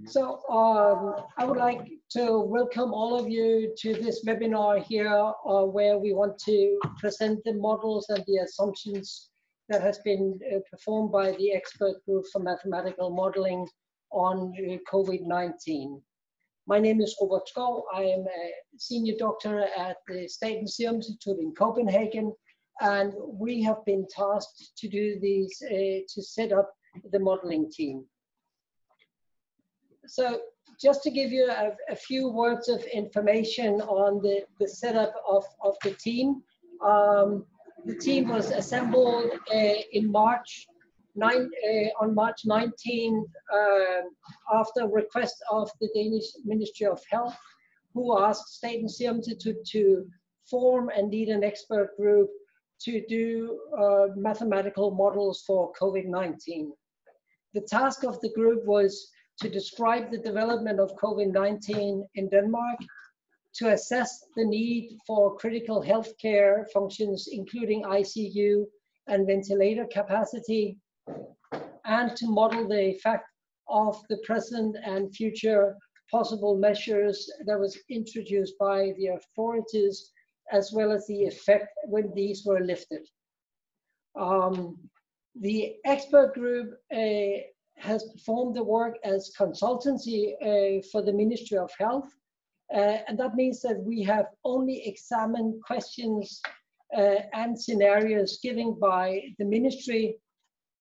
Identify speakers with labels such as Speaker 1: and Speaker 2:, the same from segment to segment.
Speaker 1: So I would like to welcome all of you to this webinar here where we want to present the models and the assumptions that has been performed by the expert group for mathematical modeling on COVID-19. My name is Jakob Stoustrup. I am a senior doctor at the Statens Serum Institute in Copenhagen, and we have been tasked to do these, to set up the modeling team. So just to give you a few words of information on the setup of the team. The team was assembled in on March 19th after request of the Danish Ministry of Health, who asked Statens Serum Institute to form and lead an expert group to do mathematical models for COVID-19. The task of the group was to describe the development of COVID-19 in Denmark, to assess the need for critical healthcare functions, including ICU and ventilator capacity, and to model the effect of the present and future possible measures that was introduced by the authorities, as well as the effect when these were lifted. The expert group has performed the work as consultancy for the Ministry of Health. And that means that we have only examined questions and scenarios given by the ministry,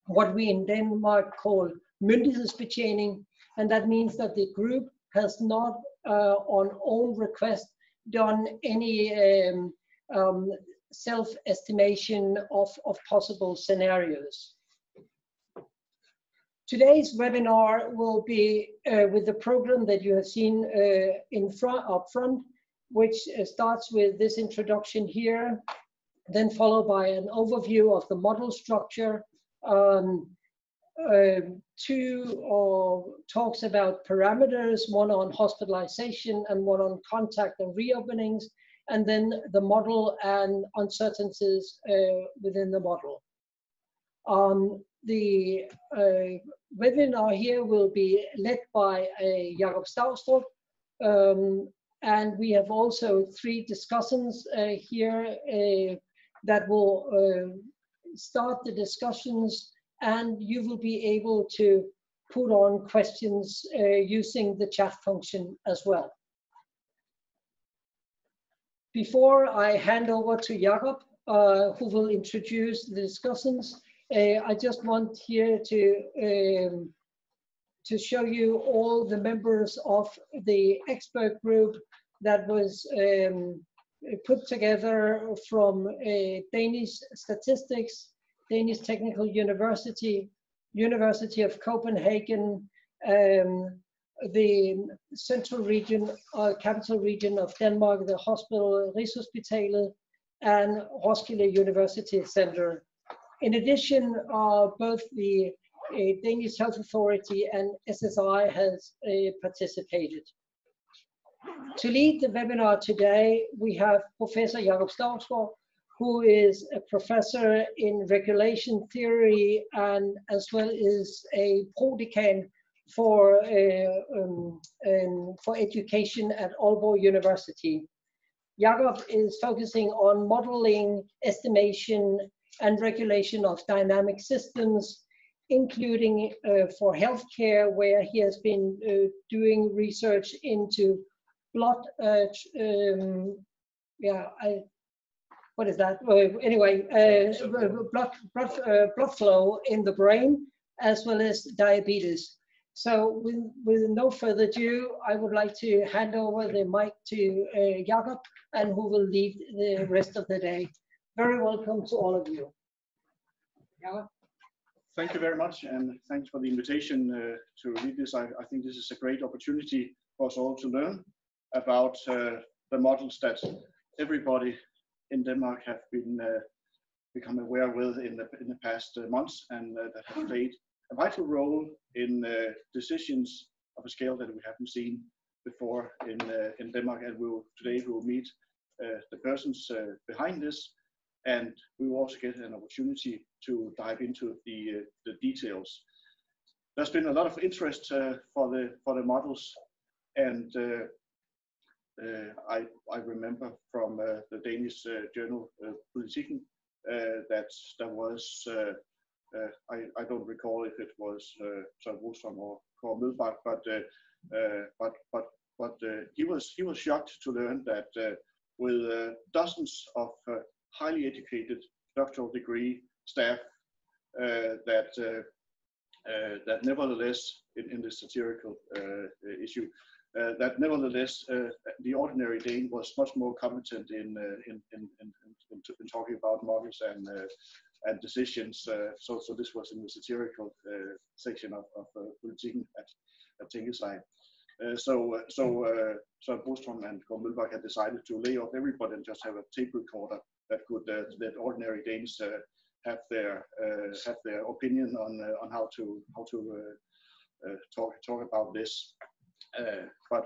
Speaker 1: what we in Denmark call myndighedsbetjening. And that means that the group has not on own request done any self-estimation of possible scenarios. Today's webinar will be with the program that you have seen up front, which starts with this introduction here, then followed by an overview of the model structure, two talks about parameters, one on hospitalization and one on contact and reopenings, and then the model and uncertainties within the model. The webinar here will be led by Jakob Stoustrup, and we have also three discussants here that will start the discussions, and you will be able to put on questions using the chat function as well. Before I hand over to Jakob, who will introduce the discussants, I just want here to show you all the members of the expert group that was put together from Danish Statistics, Danish Technical University, University of Copenhagen, the central region, capital region of Denmark, the hospital Rigshospitalet, and Roskilde University Center. In addition, both the Danish Health Authority and SSI has participated. To lead the webinar today, we have Professor Jakob Stoustrup, who is a professor in regulation theory and as well as a prodecan for education at Aalborg University. Jakob is focusing on modeling, estimation, and regulation of dynamic systems, including for healthcare, where he has been doing research into blood, blood flow in the brain, as well as diabetes. So with no further ado, I would like to hand over the mic to Jakob, and who will lead the rest of the day. Very welcome to all of you. Jakob?
Speaker 2: Thank you very much, and thanks for the invitation to lead this. I think this is a great opportunity for us all to learn about the models that everybody in Denmark have become aware with in the past months, and that have played a vital role in decisions of a scale that we haven't seen before in Denmark. And today we will meet the persons behind this, and we will also get an opportunity to dive into the details. there's been a lot of interest for the models, and I remember from the Danish journal Politiken that there was I don't recall if it was Søren Brostrøm or Kåre Mølbak, but he was shocked to learn that with dozens of highly educated doctoral degree staff, that nevertheless in this satirical issue, that nevertheless the ordinary Dane was much more competent in talking about models and decisions. So this was in the satirical section of Politiken at Tingeslev. So Brostrøm and Kåre Mølbak had decided to lay off everybody and just have a tape recorder that could let ordinary Danes have their opinion on how to talk about this. But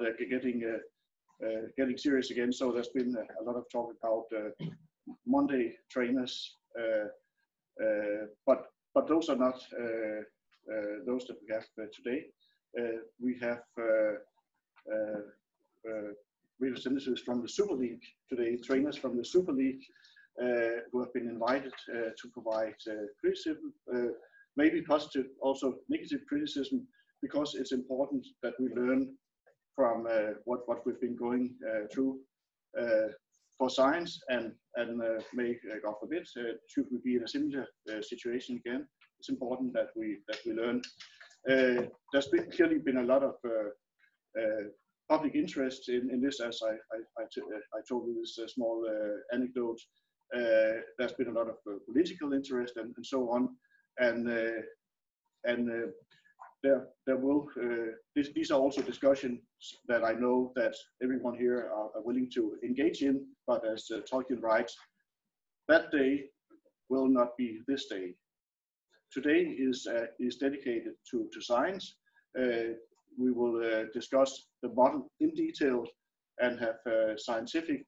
Speaker 2: getting serious again. So there's been a lot of talk about Monday trainers, but those are not those that we have today. We have representatives from the Super League today, trainers from the Super League who have been invited to provide criticism, maybe positive, also negative criticism, because it's important that we learn from what we've been going through for science, and may, God forbid, should we be in a similar situation again, it's important that we learn. There's clearly been a lot of public interest in this, as I told you this small anecdote. There's been a lot of political interest and so on, and there will these are also discussions that I know that everyone here are willing to engage in, but as Tolkien writes, that day will not be this day. Today is dedicated to science. We will discuss the model in detail and have scientific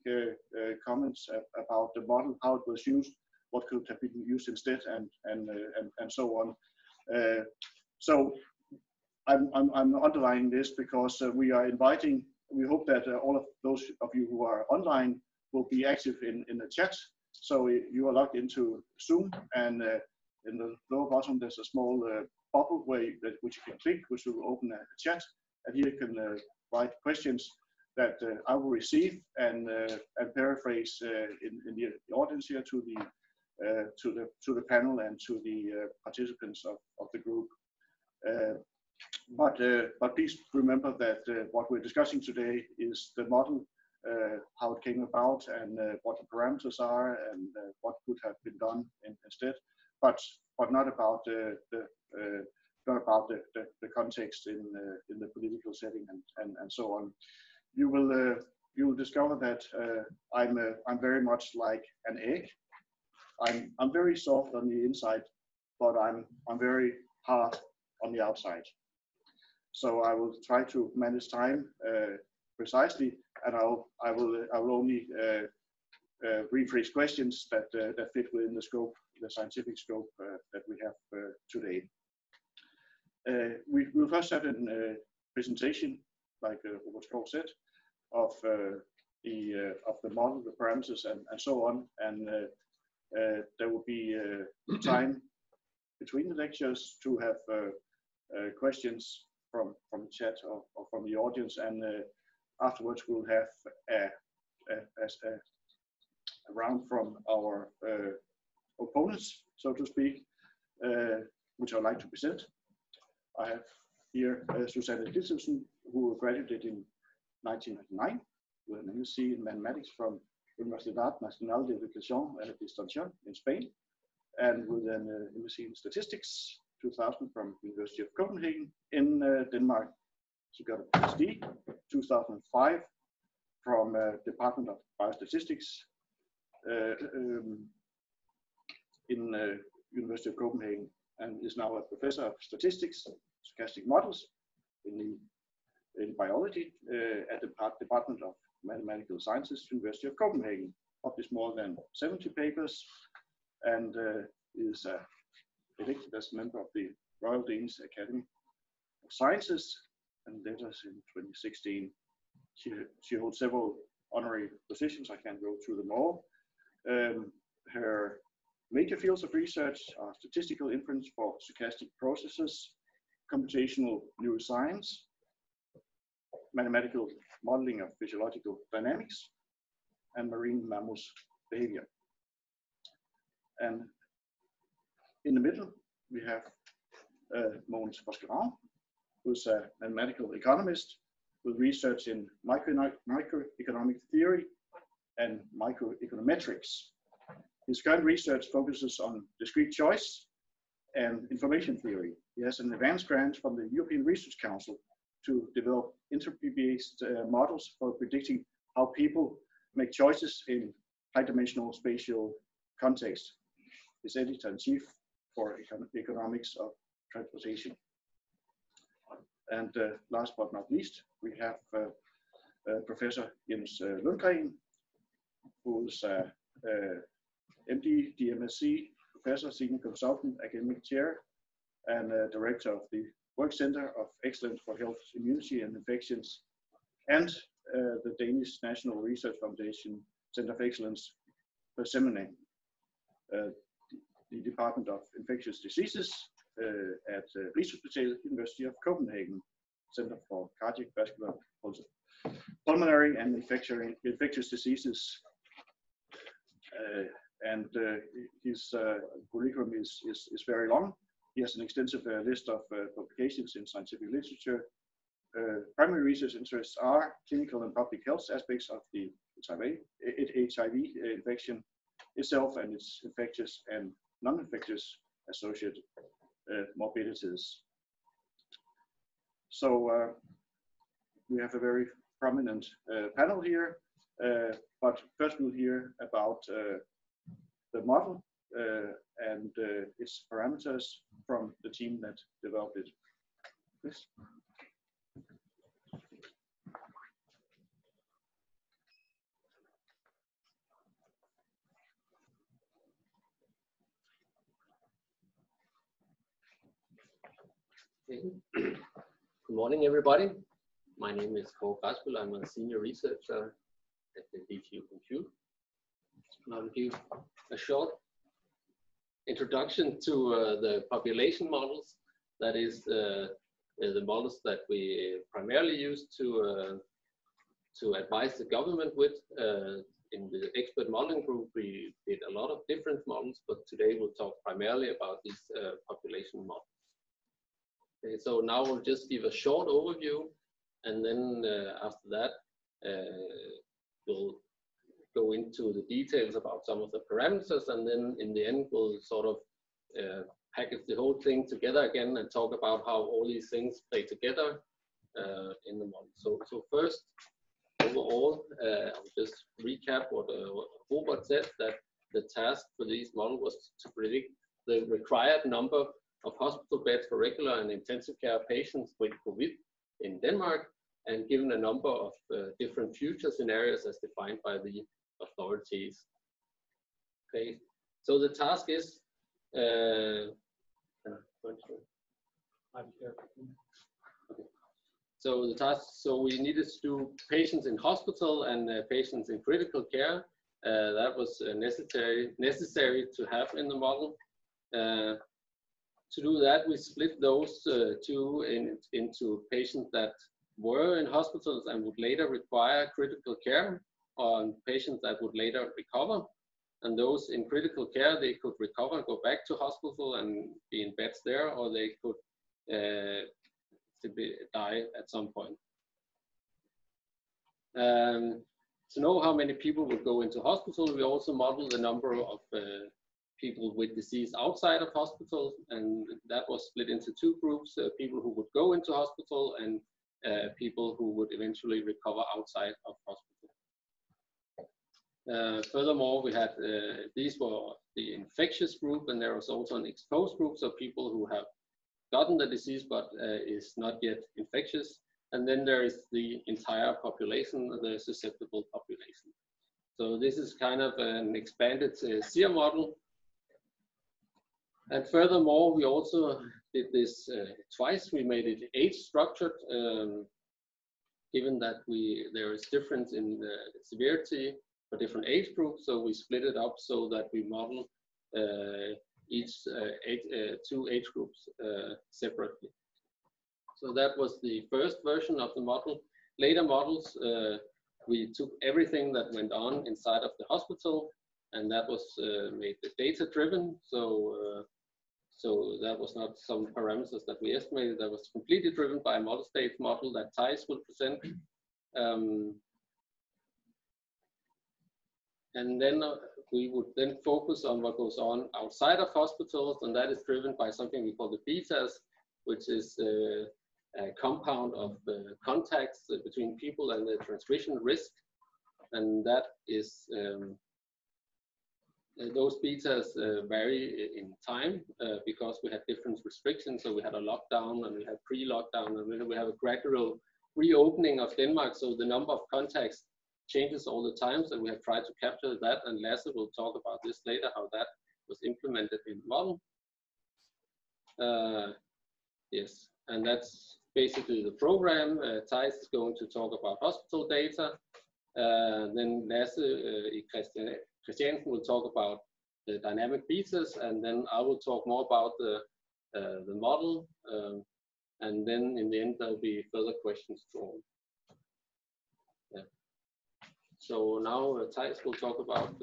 Speaker 2: comments about the model, how it was used, what could have been used instead, and so on. So I'm underlining this because we are inviting. We hope that all of those of you who are online will be active in the chat. So you are logged into Zoom, and in the lower bottom there's a small bubble which you can click, which will open a chat, and here you can write questions that I will receive and paraphrase in the audience here to the panel and to the participants of the group. But please remember that what we're discussing today is the model, how it came about, and what the parameters are, and what could have been done instead, but not about the context in the political setting and so on. You will discover that I'm very much like an egg. I'm very soft on the inside, but I'm very hard on the outside. So I will try to manage time precisely, and I will only rephrase questions that fit within the scope, the scientific scope that we have today. We will first have a presentation, like Robert Fosgerau said, of the model, the parameters, and so on. And there will be time between the lectures to have questions from the chat or from the audience, and afterwards we'll have a round from our opponents, so to speak, which I'd like to present. I have here Susanne Ditlevsen, who graduated in 1999 with an MSc in mathematics from Universidad Nacional de Educación y Distancia in Spain, and with an MSc in statistics 2000 from University of Copenhagen in Denmark. She got a PhD 2005 from Department of Biostatistics in University of Copenhagen, and is now a professor of statistics, stochastic models in biology at the Department of Mathematical Sciences, University of Copenhagen. Published more than 70 papers, and is elected as a member of the Royal Danish Academy Sciences and letters in 2016. She holds several honorary positions. I can't go through them all. Her major fields of research are statistical inference for stochastic processes, computational neuroscience, mathematical modeling of physiological dynamics, and marine mammals behavior. And in the middle, we have Mogens Fosgerau, who's a mathematical economist with research in microeconomic theory and microeconometrics. His current research focuses on discrete choice and information theory. He has an advanced grant from the European Research Council to develop entropy-based models for predicting how people make choices in high-dimensional spatial context. He's editor-in-chief for economics of transportation. And last but not least, we have Professor Jens Lundgren, who's MD, DMSc, Professor, Senior Consultant, Academic Chair, and Director of the Work Center of Excellence for Health, Immunity and Infections, and the Danish National Research Foundation Center of Excellence for Seminary, the Department of Infectious Diseases at Rigshospitalet, University of Copenhagen, Center for Cardiac, Vascular, Pulmonary and Infectious Diseases. And his curriculum is very long. He has an extensive list of publications in scientific literature. Primary research interests are clinical and public health aspects of the HIV infection itself and its infectious and non-infectious associated morbidities. So we have a very prominent panel here, but first we'll hear about the model and its parameters from the team that developed it. Please.
Speaker 3: Good morning, everybody. My name is Kåre Græsbøl. I'm a senior researcher at the DTU Compute. I'll give a short introduction to the population models. That is the models that we primarily use to advise the government with. In the expert modeling group, we did a lot of different models, but today we'll talk primarily about these population models. Okay, so now we'll just give a short overview, and then after that, we'll go into the details about some of the parameters, and then in the end, we'll sort of package the whole thing together again and talk about how all these things play together in the model. So first, overall, I'll just recap what Robert said, that the task for this model was to predict the required number of hospital beds for regular and intensive care patients with COVID in Denmark, and given a number of different future scenarios as defined by the authorities. Okay, so the task is so we needed to do patients in hospital and patients in critical care. That was necessary to have in the model. To do that, we split those two into patients that were in hospitals and would later require critical care, on patients that would later recover. And those in critical care, they could recover, go back to hospital and be in beds there, or they could simply die at some point. To know how many people would go into hospital, we also modeled the number of people with disease outside of hospital, and that was split into two groups, people who would go into hospital and people who would eventually recover outside of hospital. Furthermore, we had these were the infectious group, and there was also an exposed group, so people who have gotten the disease but is not yet infectious. And then there is the entire population, the susceptible population. So this is kind of an expanded SEER model. And furthermore, we also did this twice. We made it age structured, given that there is difference in the severity for different age groups. So we split it up so that we model each two age groups separately. So that was the first version of the model. Later models, we took everything that went on inside of the hospital, and that was made data-driven. So that was not some parameters that we estimated. That was completely driven by a multi-stage model that Thijs will present. And then we would then focus on what goes on outside of hospitals, and that is driven by something we call the betas, which is a compound of contacts between people and the transmission risk. And that is, those betas vary in time because we had different restrictions. So we had a lockdown, and we had pre-lockdown, and then we have a gradual reopening of Denmark. So the number of contacts changes all the time. So we have tried to capture that, and Lasse will talk about this later, how that was implemented in the model. Yes, and that's basically the program. Thijs is going to talk about hospital data. Then Lasse Christiansen will talk about the dynamic betas, and then I will talk more about the model. And then in the end, there'll be further questions to all. Yeah. So now Thijs will talk about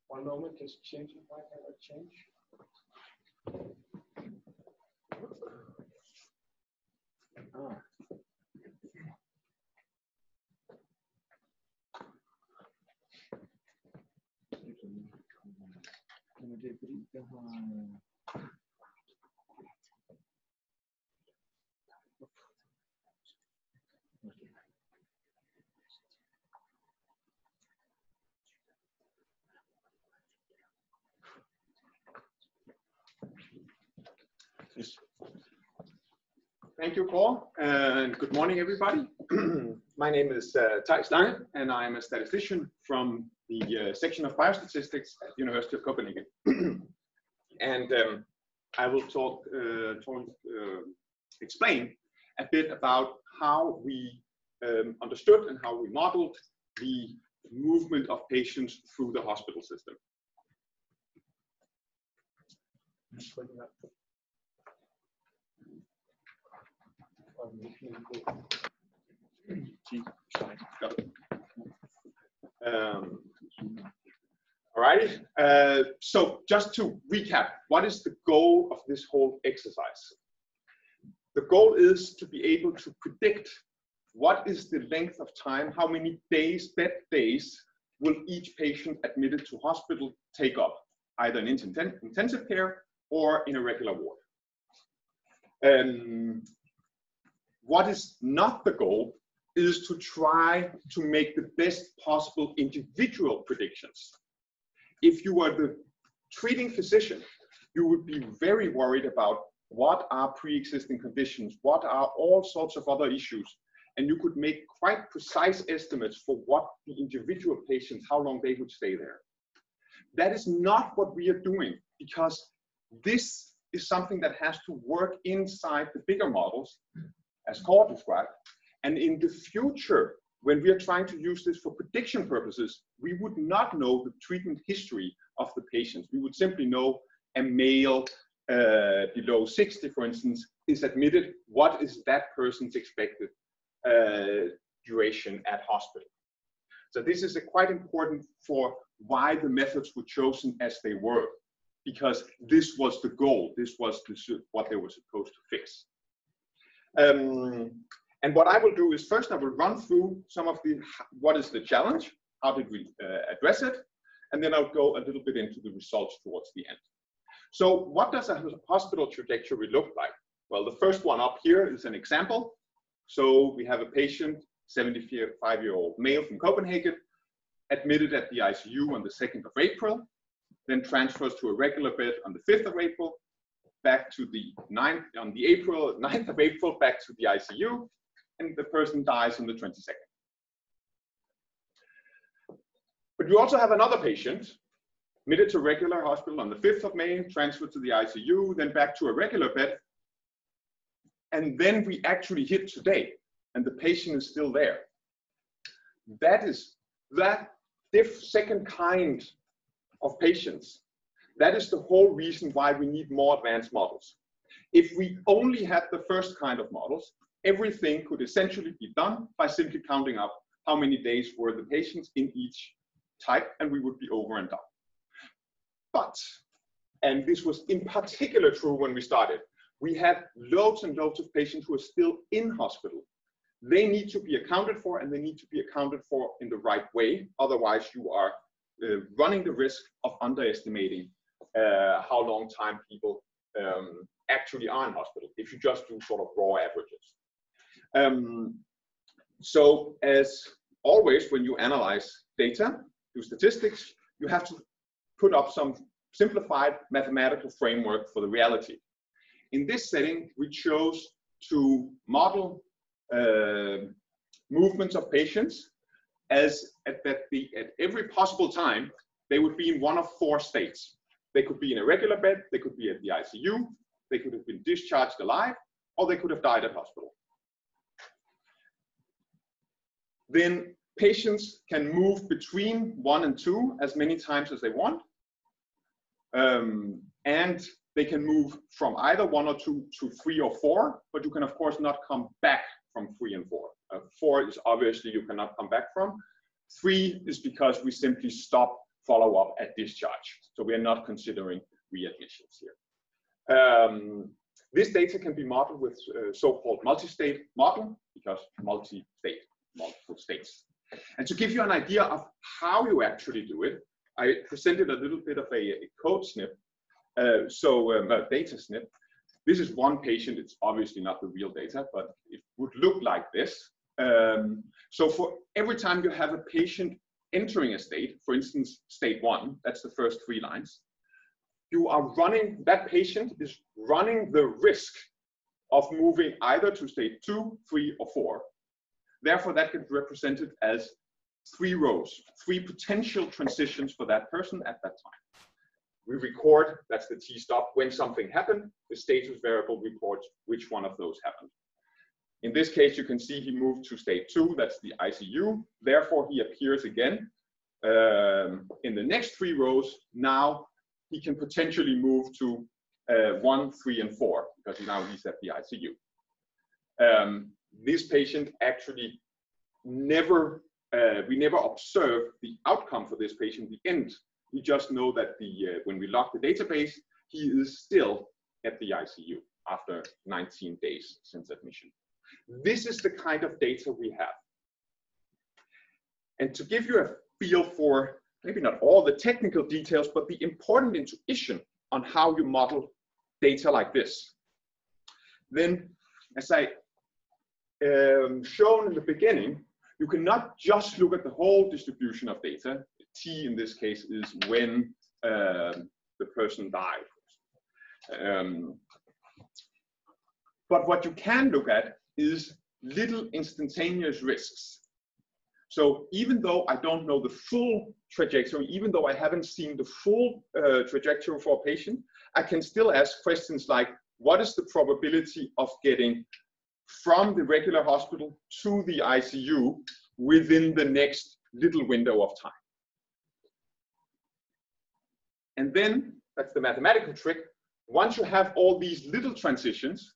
Speaker 2: one moment, just change it. Why can't I change? Yes. Thank you, Paul, and good morning, everybody. My name is Thijs Lange, and I'm a statistician from the section of biostatistics at the University of Copenhagen. And I will explain a bit about how we understood and how we modeled the movement of patients through the hospital system. All right. So just to recap, what is the goal of this whole exercise? The goal is to be able to predict what is the length of time, how many days, bed days, will each patient admitted to hospital take up, either in intensive care or in a regular ward. What is not the goal is to try to make the best possible individual predictions. If you were the treating physician, you would be very worried about what are pre-existing conditions, what are all sorts of other issues, and you could make quite precise estimates for what the individual patients, how long they would stay there. That is not what we are doing, because this is something that has to work inside the bigger models, as Kåre described. And in the future, when we are trying to use this for prediction purposes, we would not know the treatment history of the patients. We would simply know a male below 60, for instance, is admitted. What is that person's expected duration at hospital? So this is quite important for why the methods were chosen as they were, because this was the goal. This was what they were supposed to fix.
Speaker 4: And what I will do is first I will run through some of what is the challenge, how did we address it, and then I'll go a little bit into the results towards the end. So what does a hospital trajectory look like? Well, the first one up here is an example. So we have a patient, 75-year-old male from Copenhagen, admitted at the ICU on the 2nd of April, then transfers to a regular bed on the 5th of April, back to the 9th of April, back to the ICU, and the person dies on the 22nd. But you also have another patient, admitted to regular hospital on the 5th of May, transferred to the ICU, then back to a regular bed, and then we actually hit today, and the patient is still there. That is that second kind of patients. That is the whole reason why we need more advanced models. If we only had the first kind of models, everything could essentially be done by simply counting up how many days were the patients in each type, and we would be over and done. But, and this was in particular true when we started, we had loads and loads of patients who are still in hospital. They need to be accounted for, and they need to be accounted for in the right way. Otherwise, you are running the risk of underestimating how long time people actually are in hospital if you just do sort of raw averages. So as always, when you analyze data, do statistics, you have to put up some simplified mathematical framework for the reality. In this setting, we chose to model movements of patients as at every possible time, they would be in one of 4 states. They could be in a regular bed, they could be at the ICU, they could have been discharged alive, or they could have died at hospital. Then patients can move between 1 and 2 as many times as they want. And they can move from either 1 or 2 to 3 or 4, but you can of course not come back from 3 and 4. 4 is obviously you cannot come back from. 3 is because we simply stop follow-up at discharge. So we are not considering readmissions here. This data can be modeled with so-called multi-state model, because multiple states. And to give you an idea of how you actually do it, I presented a little bit of a code snip, data snip. This is one patient. It's obviously not the real data, but it would look like this. So for every time you have a patient entering a state, for instance, state 1, that's the first 3 lines, you are running, that patient is running the risk of moving either to state 2, 3, or 4. Therefore, that could be represented as 3 rows, 3 potential transitions for that person at that time. We record, that's the T-stop, when something happened, the status variable reports which one of those happened. In this case, you can see he moved to state 2, that's the ICU. Therefore, he appears again in the next 3 rows. Now, he can potentially move to 1, 3, and 4, because now he's at the ICU. This patient actually never, we never observed the outcome for this patient, the end. We just know that when we log the database, he is still at the ICU after 19 days since admission. This is the kind of data we have. And to give you a feel for maybe not all the technical details, but the important intuition on how you model data like this, then as I shown in the beginning, you cannot just look at the whole distribution of data. T in this case is when the person died. But what you can look at is little instantaneous risks. So even though I don't know the full trajectory, even though I haven't seen the full trajectory for a patient, I can still ask questions like, what is the probability of getting from the regular hospital to the ICU within the next little window of time? And then, that's the mathematical trick, once you have all these little transitions,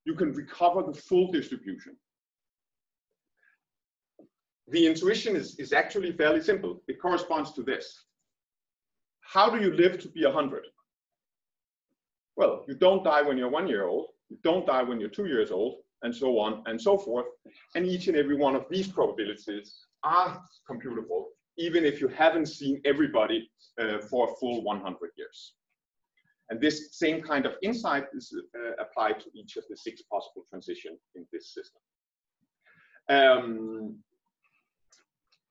Speaker 4: you can recover the full distribution. The intuition is actually fairly simple. It corresponds to this. How do you live to be 100? Well, you don't die when you're 1 year old, you don't die when you're 2 years old, and so on and so forth. And each and every one of these probabilities are computable, even if you haven't seen everybody for a full 100 years. And this same kind of insight is applied to each of the 6 possible transitions in this system.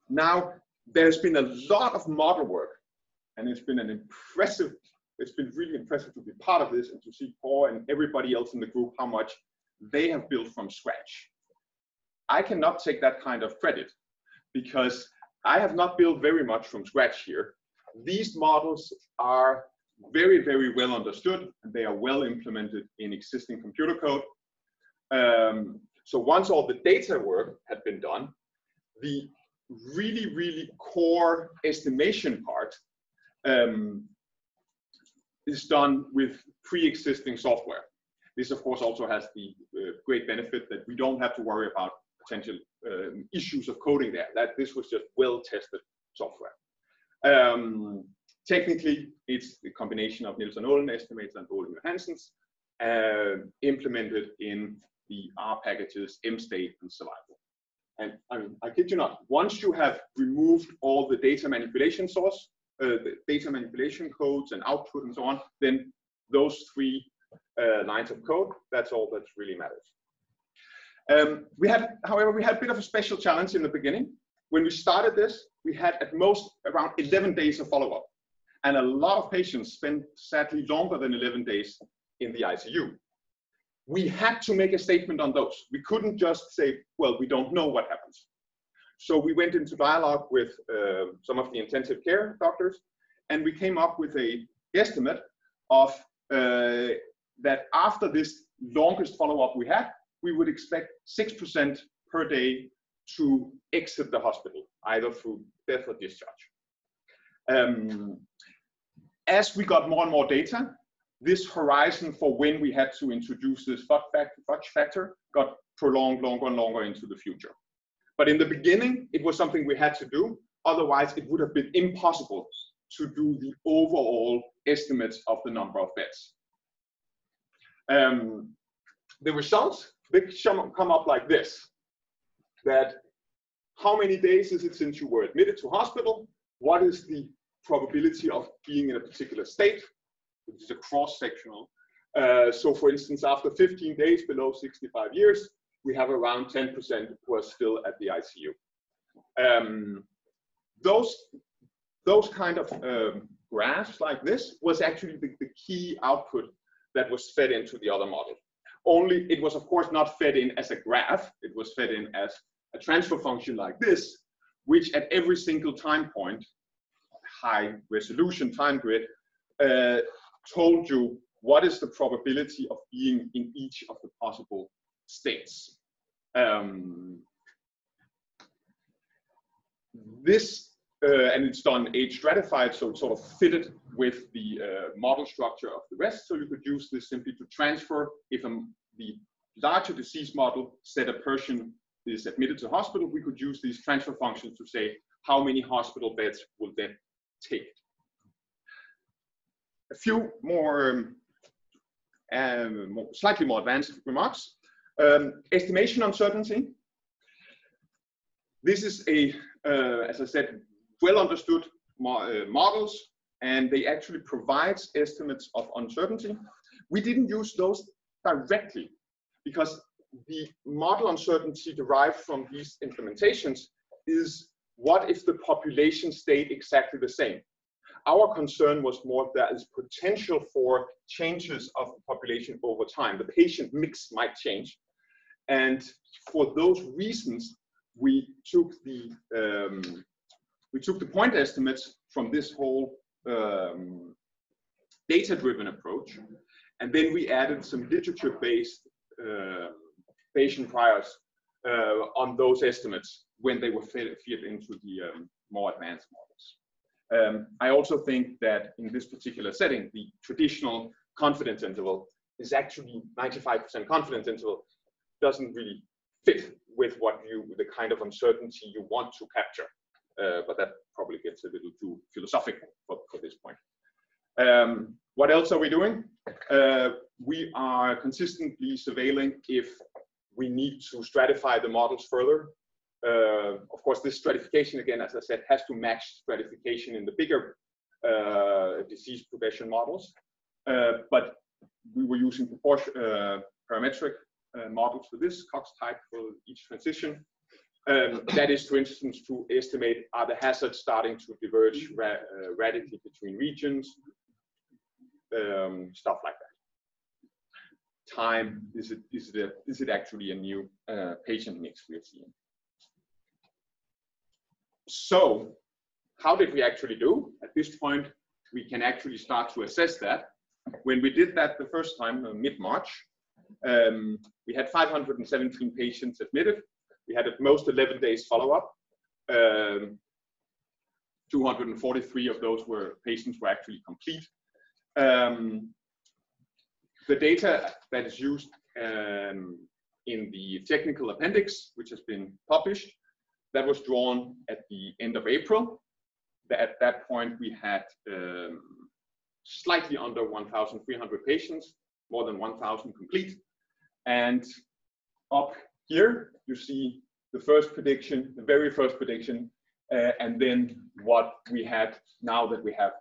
Speaker 4: Now, there's been a lot of model work, and it's been really impressive to be part of this and to see Paul and everybody else in the group how much they have built from scratch. I cannot take that kind of credit because I have not built very much from scratch here. These models are very, very well understood, and they are well implemented in existing computer code. So once all the data work had been done, the really, really core estimation part is done with pre-existing software. This, of course, also has the great benefit that we don't have to worry about potential issues of coding there. That this was just well-tested software. Technically, it's the combination of Nielsen-Olin estimates and Olin-Johansen's implemented in the R packages, MState, and Survival. And I kid you not, once you have removed all the data manipulation source, the data manipulation codes and output and so on, then those 3 lines of code, that's all that really matters. However, we had a bit of a special challenge in the beginning. When we started this, we had at most around 11 days of follow-up. And a lot of patients spent, sadly, longer than 11 days in the ICU. We had to make a statement on those. We couldn't just say, well, we don't know what happens. So we went into dialogue with some of the intensive care doctors, and we came up with a estimate of that after this longest follow-up we had, we would expect 6% per day to exit the hospital, either through death or discharge. As we got more and more data, this horizon for when we had to introduce this fudge factor got prolonged longer and longer into the future. But in the beginning, it was something we had to do. Otherwise, it would have been impossible to do the overall estimates of the number of beds. The results, they come up like this, that how many days is it since you were admitted to hospital? What is the probability of being in a particular state? Which is a cross-sectional. So for instance, after 15 days below 65 years, we have around 10% who are still at the ICU. Those kind of graphs like this was actually the key output that was fed into the other model. Only it was, of course, not fed in as a graph. It was fed in as a transfer function like this, which at every single time point, high resolution time grid, told you what is the probability of being in each of the possible states. And it's done age stratified, so it's sort of fitted with the model structure of the rest. So you could use this simply to transfer if the larger disease model said a person is admitted to hospital, we could use these transfer functions to say how many hospital beds will then take. A few more, slightly more advanced remarks. Estimation uncertainty. This is as I said, well understood models, and they actually provide estimates of uncertainty. We didn't use those directly because the model uncertainty derived from these implementations is what if the population stayed exactly the same? Our concern was more that there is potential for changes of the population over time. The patient mix might change. And for those reasons, we took the point estimates from this whole data-driven approach, and then we added some literature-based Bayesian priors on those estimates when they were fed into the more advanced models. I also think that in this particular setting, the traditional confidence interval is actually 95% confidence interval doesn't really fit with the kind of uncertainty you want to capture. But that probably gets a little too philosophical for this point. What else are we doing? We are consistently surveilling if we need to stratify the models further. Of course, this stratification, again, as I said, has to match stratification in the bigger disease progression models. But we were using parametric models for this, Cox type for each transition. That is, for instance, to estimate, are the hazards starting to diverge radically between regions, stuff like that. Time, is it actually a new patient mix we're seeing? So how did we actually do? At this point, we can actually start to assess that. When we did that the first time, mid-March, we had 517 patients admitted. We had at most 11 days follow-up. 243 of those patients were actually complete. The data that is used in the technical appendix, which has been published, that was drawn at the end of April. At that point, we had slightly under 1,300 patients, more than 1,000 complete. And up here, you see the first prediction, the very first prediction, and then what we had now that we have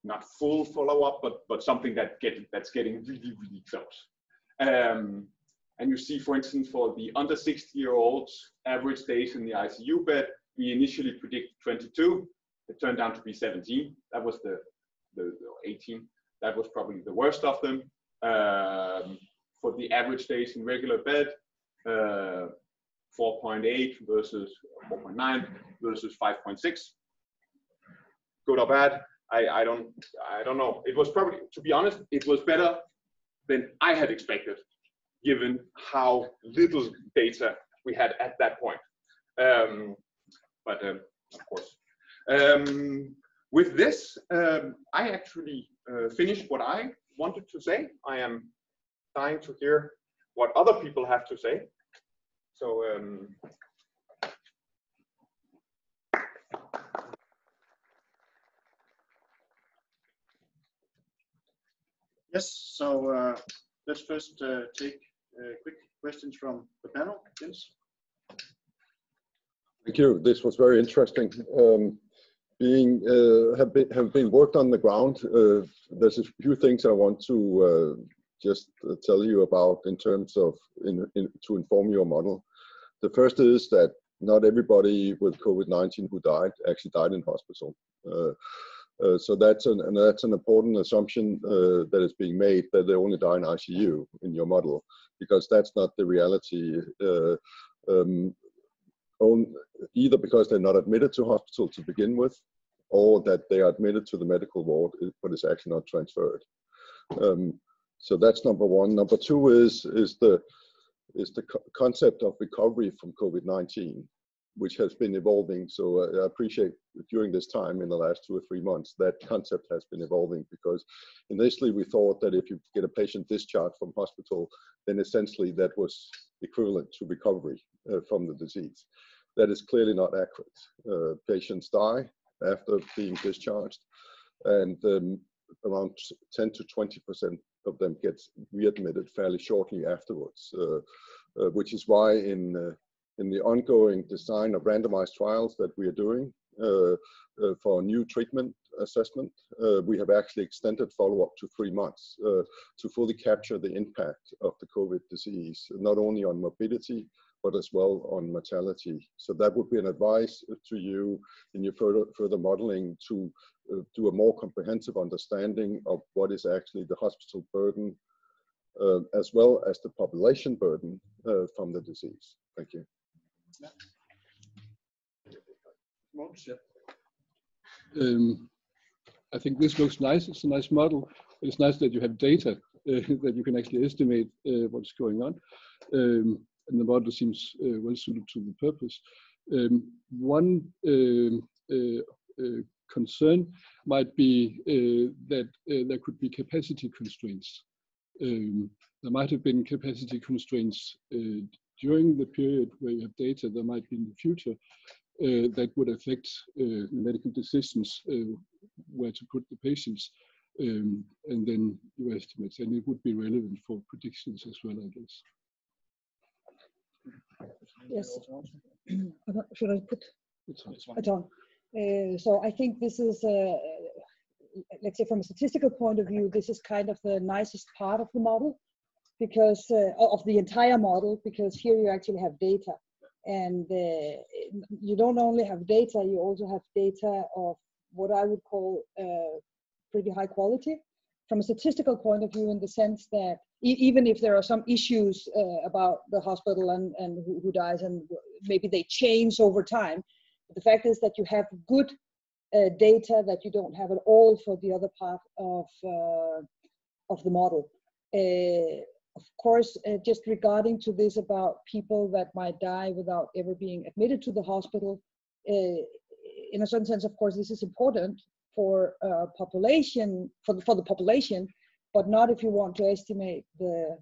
Speaker 4: not full follow-up, but something that's getting really, really close. And you see, for instance, for the under 60-year-olds, average days in the ICU bed, we initially predicted 22. It turned out to be 17. That was the 18. That was probably the worst of them. For the average days in regular bed, 4.8 versus 4.9 versus 5.6. Good or bad? I don't know. It was probably, to be honest, it was better than I had expected, given how little data we had at that point. But of course, with this, I actually finished what I wanted to say. I am dying to hear what other people have to say. So.
Speaker 2: Yes, so let's first take quick questions from the panel. Jens?
Speaker 5: Thank you. This was very interesting. Have been worked on the ground. There's a few things I want to just tell you about in terms of to inform your model. The first is that not everybody with COVID-19 who died actually died in hospital. So that's an important assumption that is being made, that they only die in ICU in your model, because that's not the reality. Either because they're not admitted to hospital to begin with, or that they are admitted to the medical ward, but it's actually not transferred. So that's number one. Number two is the concept of recovery from COVID-19, which has been evolving. So I appreciate during this time, in the last 2 or 3 months, that concept has been evolving, because initially we thought that if you get a patient discharged from hospital, then essentially that was equivalent to recovery from the disease. That is clearly not accurate. Patients die after being discharged, and around 10 to 20% of them get readmitted fairly shortly afterwards, which is why in the ongoing design of randomized trials that we are doing for new treatment assessment, we have actually extended follow-up to 3 months to fully capture the impact of the COVID disease, not only on morbidity, but as well on mortality. So that would be an advice to you in your further modeling to do a more comprehensive understanding of what is actually the hospital burden, as well as the population burden from the disease. Thank you.
Speaker 6: I think this looks nice. It's a nice model. It's nice that you have data that you can actually estimate what's going on. And the model seems well suited to the purpose. One concern might be that there could be capacity constraints. There might have been capacity constraints during the period where you have data. There might be in the future that would affect medical decisions where to put the patients. and then you estimate, and it would be relevant for predictions as well, I guess.
Speaker 7: Yes. Should I put
Speaker 6: It's
Speaker 7: it on? So I think this is, let's say from a statistical point of view, this is kind of the nicest part of the model, because of the entire model, because here you actually have data. And you don't only have data, you also have data of what I would call pretty high quality from a statistical point of view, in the sense that even if there are some issues about the hospital and who dies, and maybe they change over time, the fact is that you have good data that you don't have at all for the other part of the model. Of course, just regarding to this about people that might die without ever being admitted to the hospital, in a certain sense, of course, this is important for population, for the population, but not if you want to estimate the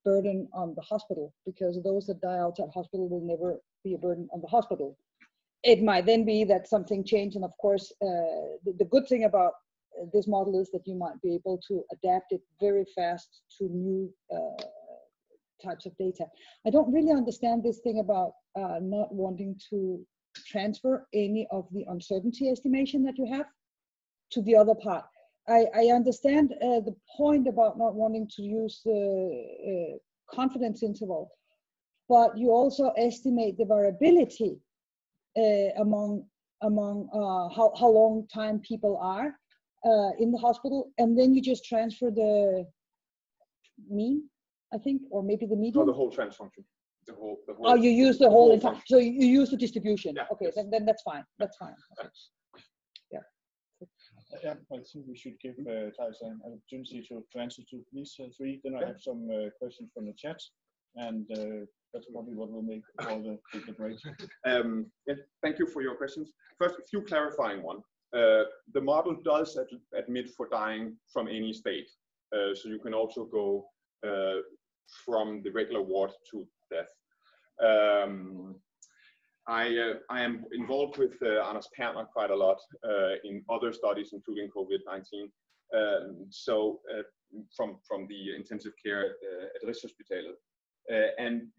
Speaker 7: burden on the hospital, because those that die outside hospital will never be a burden on the hospital. It might then be that something changed, and of course, the good thing about this model is that you might be able to adapt it very fast to new types of data. I don't really understand this thing about not wanting to transfer any of the uncertainty estimation that you have to the other part. I understand the point about not wanting to use the confidence interval, but you also estimate the variability among how long time people are in the hospital, and then you just transfer the mean, I think, or maybe the median.
Speaker 4: No, the whole trans function. The whole,
Speaker 7: oh, you use the whole entire.
Speaker 4: function.
Speaker 7: So you use the distribution.
Speaker 4: Yeah,
Speaker 7: okay,
Speaker 4: yes.
Speaker 7: then that's fine. That's fine. Okay. Yeah.
Speaker 2: Yeah, I think we should give Thijs an opportunity to answer to these three. Then I have some questions from the chat, and that's probably what will make all the break.
Speaker 4: Yeah, thank you for your questions. First, a few clarifying one. The model does admit for dying from any state. So you can also go from the regular ward to death. I am involved with Anders Perner quite a lot in other studies, including COVID-19. From the intensive care at Rigshospitalet. And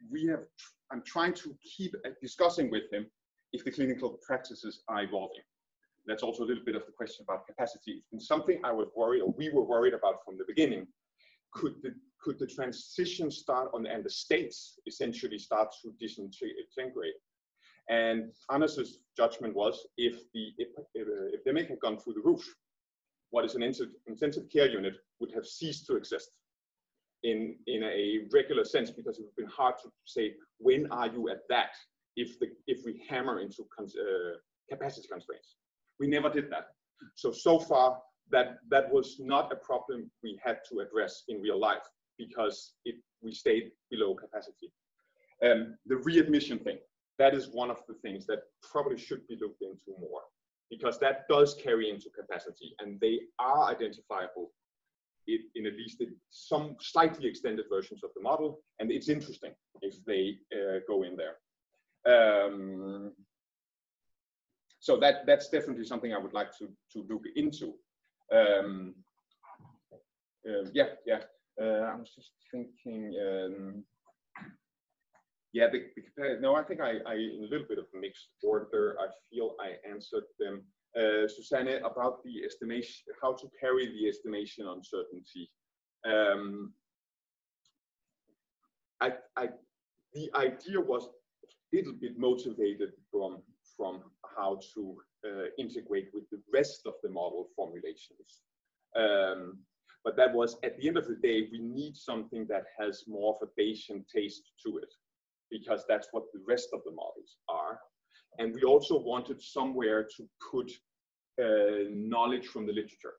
Speaker 4: I'm trying to keep discussing with him if the clinical practices are evolving. That's also a little bit of the question about capacity. It's been something I was worried, or we were worried about from the beginning. Could the transition start on, and the states essentially start to disintegrate? And Anders' judgment was, if the epidemic had gone through the roof, what is an intensive care unit would have ceased to exist in a regular sense, because it would have been hard to say, when are you at that, if we hammer into capacity constraints. We never did that. So far, that was not a problem we had to address in real life, because we stayed below capacity. The readmission thing, that is one of the things that probably should be looked into more, because that does carry into capacity, and they are identifiable in at least some slightly extended versions of the model, and it's interesting if they go in there. So that's definitely something I would like to look into. I was just thinking. No, I think I in a little bit of a mixed order. I feel I answered them. Susanne, about the estimation, how to carry the estimation uncertainty. The idea was a little bit motivated from how to integrate with the rest of the model formulations. But that was, at the end of the day, we need something that has more of a Bayesian taste to it, because that's what the rest of the models are. And we also wanted somewhere to put knowledge from the literature.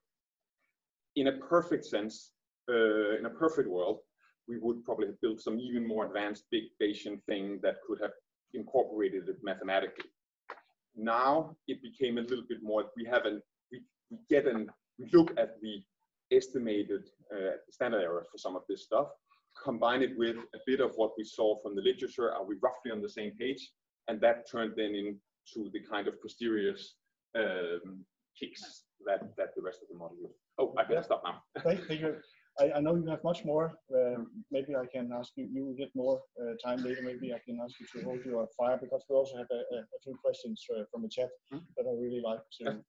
Speaker 4: In a perfect sense, in a perfect world, we would probably have built some even more advanced big Bayesian thing that could have incorporated it mathematically. Now it became a little bit more, we look at the estimated standard error for some of this stuff, combine it with a bit of what we saw from the literature, are we roughly on the same page? And that turned then into the kind of posterior kicks that the rest of the model Oh, I can stop now.
Speaker 2: Thank you. I know you have much more. Maybe I can ask you. You will get more time later. Maybe I can ask you to hold your fire, because we also have a few questions from the chat that I really like to.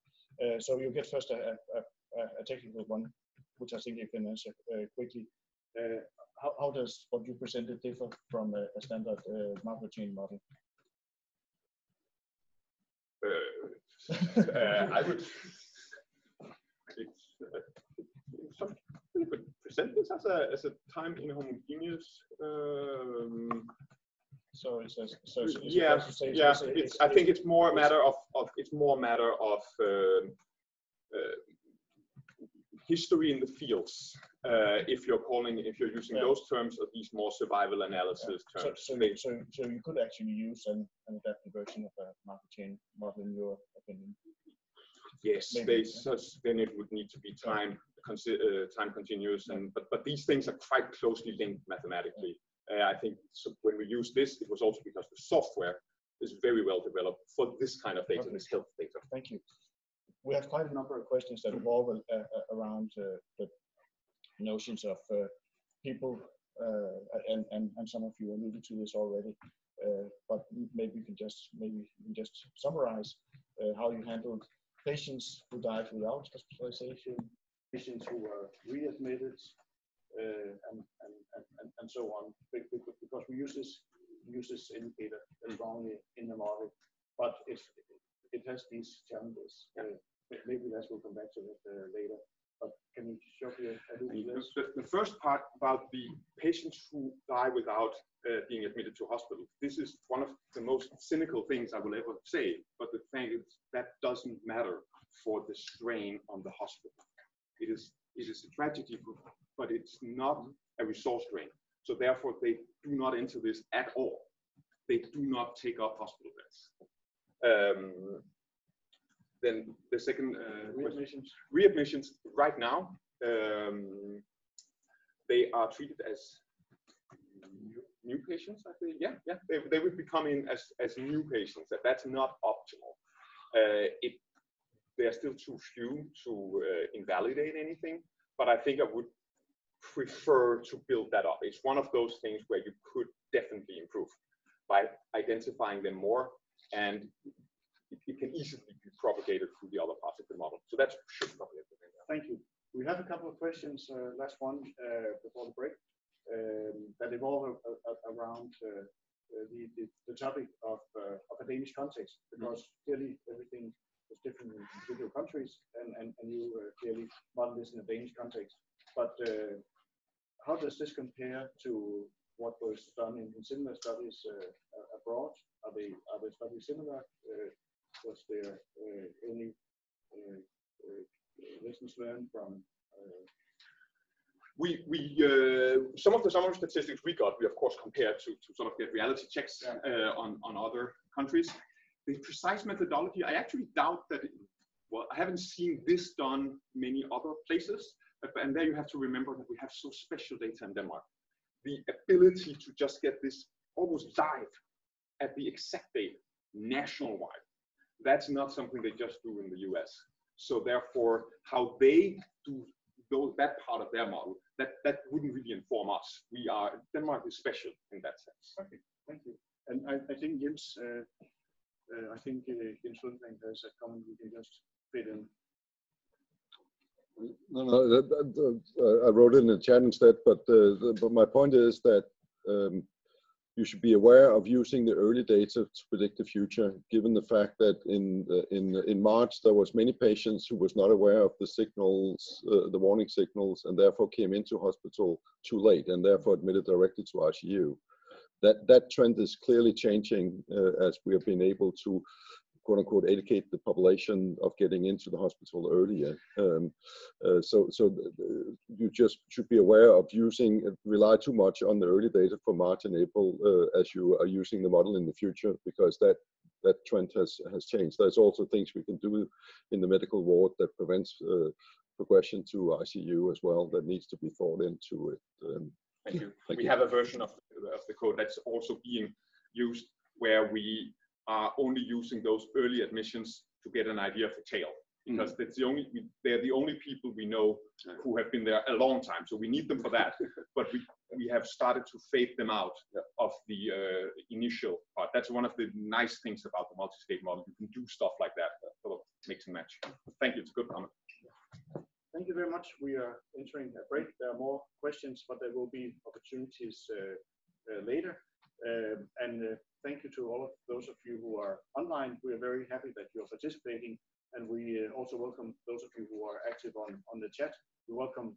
Speaker 2: So you get first a technical one, which I think you can answer quickly. How does what you presented differ from a standard macro chain model?
Speaker 4: I would. We could present this as a time inhomogeneous.
Speaker 2: So it's
Speaker 4: I think it's more a matter of history in the fields. If you're using those terms, or these more survival analysis terms.
Speaker 2: So you could actually use an adaptive version of a market chain model, in your opinion.
Speaker 4: Yes, then it would need to be time continuous, but these things are quite closely linked mathematically. I think when we use this, it was also because the software is very well developed for this kind of data, this health data.
Speaker 2: Thank you. We have quite a number of questions that revolve around the notions of people, and some of you alluded to this already. But maybe you can just summarize how you handled patients who died without hospitalization, patients who were readmitted, and so on. Because we use this indicator strongly in the model, but it has these challenges. Maybe we'll come back to it later. But can you show me
Speaker 4: the first part about the patients who die without being admitted to hospital? This is one of the most cynical things I will ever say, but the thing is that doesn't matter for the strain on the hospital. It is a tragedy, but it's not a resource drain. So therefore, they do not enter this at all. They do not take up hospital beds. Then the second readmissions right now, they are treated as new patients. I think, yeah, they would be coming as new patients. That's not optimal. They are still too few to invalidate anything, but I think I would prefer to build that up. It's one of those things where you could definitely improve by identifying them more, and it can easily be propagated through the other parts of the model. So that should probably be there.
Speaker 2: Thank you. We have a couple of questions, last one before the break, that evolve around the topic of a Danish context, because clearly everything is different in individual countries, and you clearly model this in a Danish context. But how does this compare to what was done in similar studies abroad? Are the studies similar? Was there any lessons learned from?
Speaker 4: Some of the summary statistics we got, we of course compared to sort of get reality checks on other countries. The precise methodology, I actually doubt that. Well, I haven't seen this done many other places, and there you have to remember that we have so special data in Denmark. The ability to just get this almost live at the exact date nationwide, that's not something they just do in the US. So therefore, how they do that part of their model, that wouldn't really inform us. Denmark is special in that sense.
Speaker 2: Okay, thank you. And I think Jens, Jens Lundgren has a comment we can just fit in.
Speaker 5: No, I wrote it in the chat instead, but my point is that you should be aware of using the early data to predict the future, given the fact that in March there was many patients who was not aware of the signals, the warning signals, and therefore came into hospital too late and therefore admitted directly to ICU. That trend is clearly changing as we have been able to, quote unquote, educate the population of getting into the hospital earlier. So you just should be aware of rely too much on the early data for March and April as you are using the model in the future, because that trend has changed. There's also things we can do in the medical ward that prevents progression to ICU as well that needs to be thought into it.
Speaker 4: Thank you. We have a version of the code that's also being used where we are only using those early admissions to get an idea of the tail. because that's they're the only people we know who have been there a long time. So we need them for that. But we have started to fade them out of the initial part. That's one of the nice things about the multi-state model. You can do stuff like that, sort of mix and match. Thank you. It's a good comment.
Speaker 2: Thank you very much. We are entering a break. There are more questions, but there will be opportunities later. Thank you to all of those of you who are online. We are very happy that you are participating, and we also welcome those of you who are active on the chat. We welcome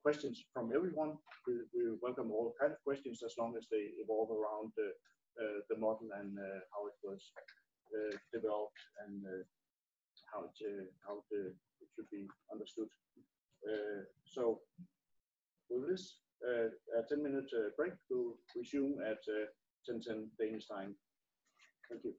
Speaker 2: questions from everyone. We welcome all kinds of questions as long as they evolve around the model and how it was developed and how it should be understood. So with this, a 10-minute break. We'll resume at 10:10 Danish time. Thank you.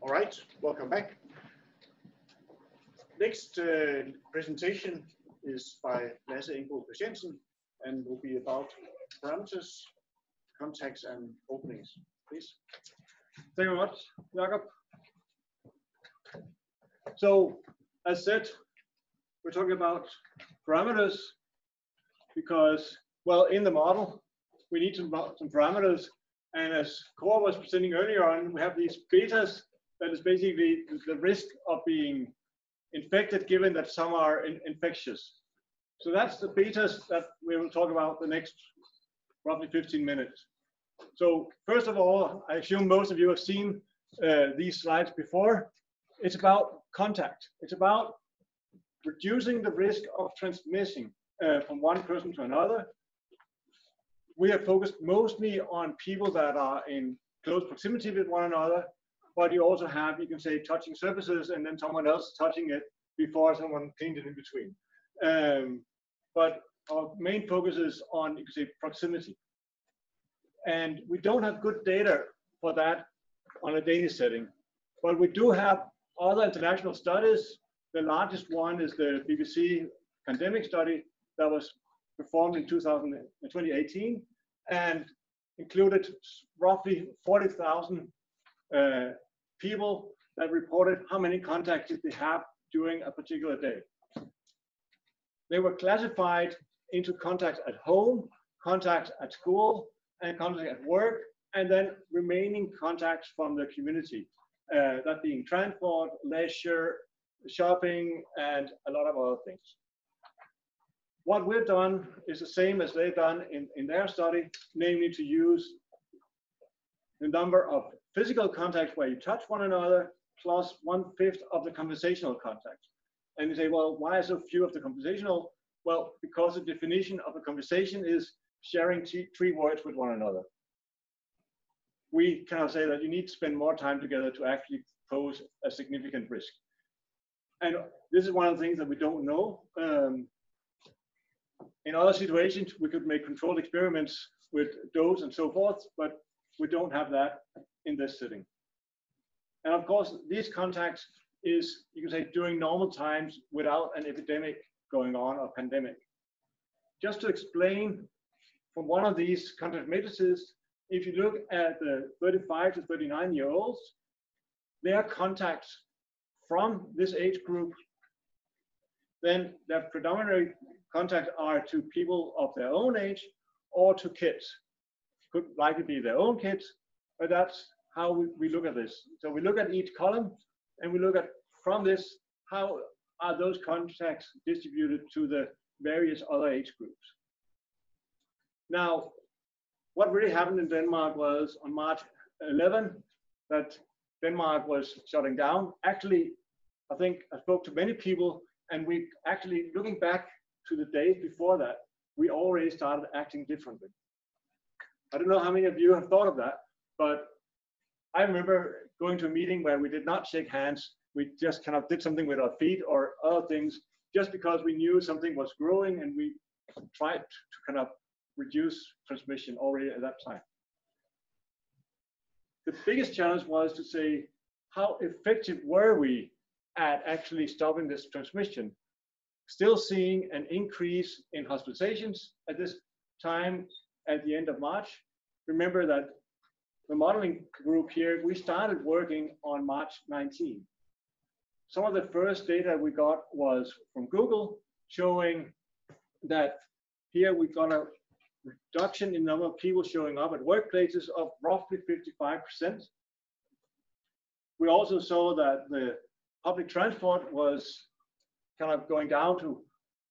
Speaker 2: All right, welcome back. Next presentation is by Lasse Engbo Christiansen and will be about parameters, contacts, and openings. Please.
Speaker 8: Thank you very much, Jakob. So, as said, we're talking about parameters because, well, in the model, we need some parameters. And as Cora was presenting earlier on, we have these betas that is basically the risk of being infected given that some are infectious. So that's the betas that we will talk about the next roughly 15 minutes. So first of all, I assume most of you have seen these slides before. It's about contact. It's about reducing the risk of transmission from one person to another. We have focused mostly on people that are in close proximity with one another, but you also have, you can say, touching surfaces and then someone else touching it before someone cleaned it in between. But our main focus is on, you can say, proximity. And we don't have good data for that on a daily setting, but we do have other international studies. The largest one is the BBC pandemic study that was performed in 2018 and included roughly 40,000 people that reported how many contacts did they have during a particular day. They were classified into contacts at home, contacts at school, and contacts at work, and then remaining contacts from the community, that being transport, leisure, shopping, and a lot of other things. What we've done is the same as they've done in their study, namely to use the number of physical contacts where you touch one another plus 1/5 of the conversational contacts. And you say, well, why so few of the conversational? Well, because the definition of a conversation is sharing 3 words with one another. We kind of say that you need to spend more time together to actually pose a significant risk. And this is one of the things that we don't know. In other situations, we could make controlled experiments with dose and so forth, but we don't have that in this setting. And of course, these contacts is, you can say, during normal times without an epidemic going on or pandemic. Just to explain, from one of these contact matrices, if you look at the 35 to 39-year-olds, their contacts from this age group, then their predominant contacts are to people of their own age or to kids. Could likely be their own kids, but that's how we look at this. So we look at each column and we look at, from this, how are those contacts distributed to the various other age groups. Now, what really happened in Denmark was on March 11 that Denmark was shutting down. Actually, I think I spoke to many people, and we actually, looking back to the days before that, we already started acting differently. I don't know how many of you have thought of that, but I remember going to a meeting where we did not shake hands. We just kind of did something with our feet or other things, just because we knew something was growing, and we tried to kind of reduce transmission already at that time. The biggest challenge was to say, how effective were we at actually stopping this transmission? Still seeing an increase in hospitalizations at this time at the end of March. Remember that the modeling group here, we started working on March 19. Some of the first data we got was from Google, showing that here we got a reduction in number of people showing up at workplaces of roughly 55%. We also saw that the public transport was kind of going down to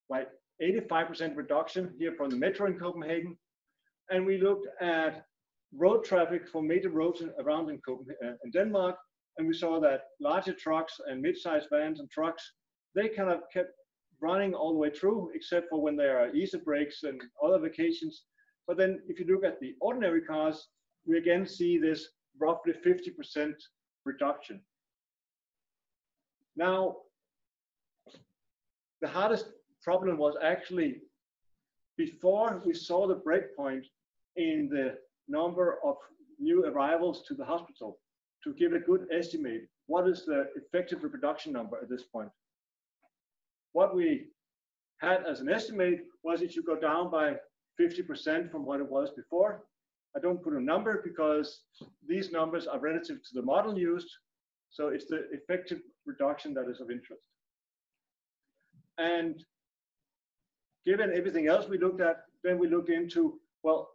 Speaker 8: like 85% reduction here from the metro in Copenhagen. And we looked at road traffic for major roads around in Denmark, and we saw that larger trucks and mid-sized vans and trucks, they kind of kept running all the way through, except for when there are Easter breaks and other vacations. But then if you look at the ordinary cars, we again see this roughly 50% reduction. Now, the hardest problem was actually before we saw the breakpoint in the number of new arrivals to the hospital, to give a good estimate. What is the effective reproduction number at this point? What we had as an estimate was it should go down by 50% from what it was before. I don't put a number because these numbers are relative to the model used. So it's the effective reduction that is of interest. And given everything else we looked at, then we looked into, well,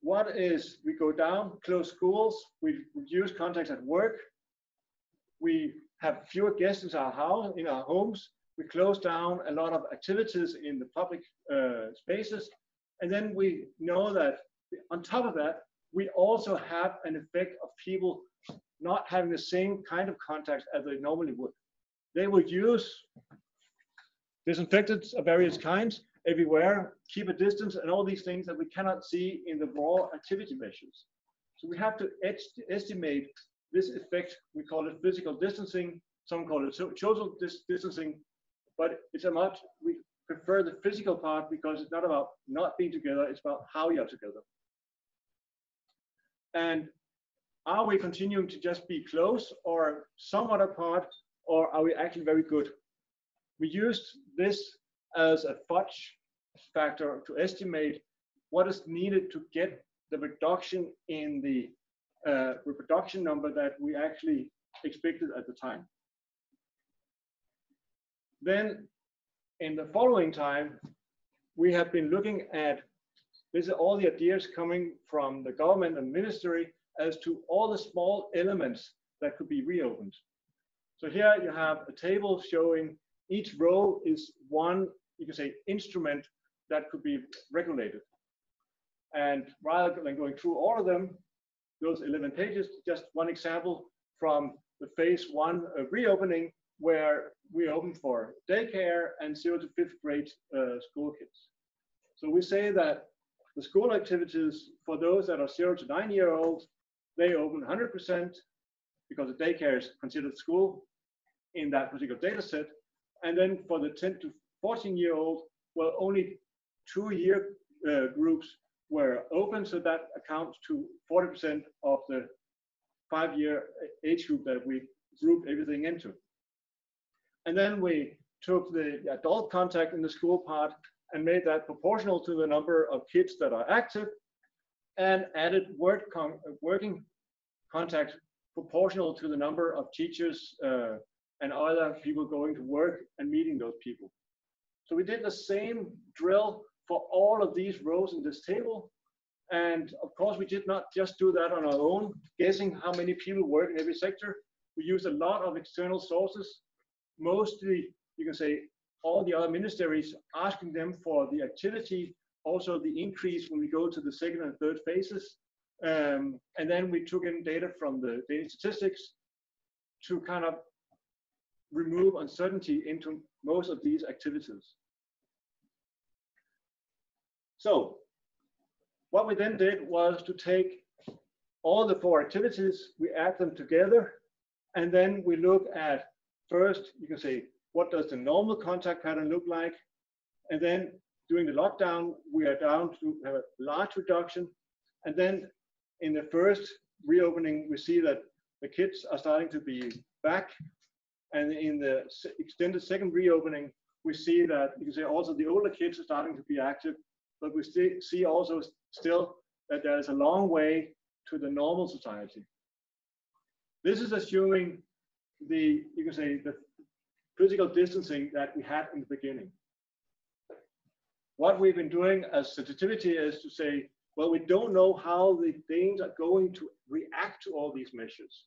Speaker 8: what is, we go down, close schools, we reduce contacts at work, we have fewer guests in our house, in our homes, we close down a lot of activities in the public spaces, and then we know that on top of that, we also have an effect of people not having the same kind of contacts as they normally would. They would use disinfectants of various kinds everywhere, keep a distance, and all these things that we cannot see in the raw activity measures. So we have to estimate this effect. We call it physical distancing. Some call it social distancing, but it's a much, we prefer the physical part because it's not about not being together, it's about how you're together. And are we continuing to just be close or somewhat apart, or are we actually very good? We used this as a fudge factor to estimate what is needed to get the reduction in the reproduction number that we actually expected at the time. Then in the following time, we have been looking at, this is all the ideas coming from the government and ministry as to all the small elements that could be reopened. So here you have a table showing each row is one, you can say, instrument that could be regulated. And rather than going through all of them, those 11 pages, just one example from the phase 1 reopening, where we open for daycare and 0 to 5th grade school kids. So we say that the school activities for those that are 0 to 9-year-olds, they open 100% because the daycare is considered school in that particular data set. And then for the 10 to 14-year-old, well, only 2-year groups were open, so that accounts to 40% of the 5-year age group that we grouped everything into. And then we took the adult contact in the school part and made that proportional to the number of kids that are active, and added working contact proportional to the number of teachers and other people going to work and meeting those people. So we did the same drill for all of these rows in this table. And of course, we did not just do that on our own, guessing how many people work in every sector. We used a lot of external sources, mostly, you can say, all the other ministries, asking them for the activity, also the increase when we go to the second and third phases. And then we took in data from the Danish statistics to kind of remove uncertainty into most of these activities. So what we then did was to take all the 4 activities, we add them together, and then we look at, first, you can say, what does the normal contact pattern look like? And then during the lockdown, we are down to have a large reduction. And then in the first reopening, we see that the kids are starting to be back. And in the extended second reopening, we see that, you can say, also the older kids are starting to be active, but we see also still that there is a long way to the normal society. This is assuming the, you can say, the physical distancing that we had in the beginning. What we've been doing as sensitivity is to say, well, we don't know how the Danes are going to react to all these measures.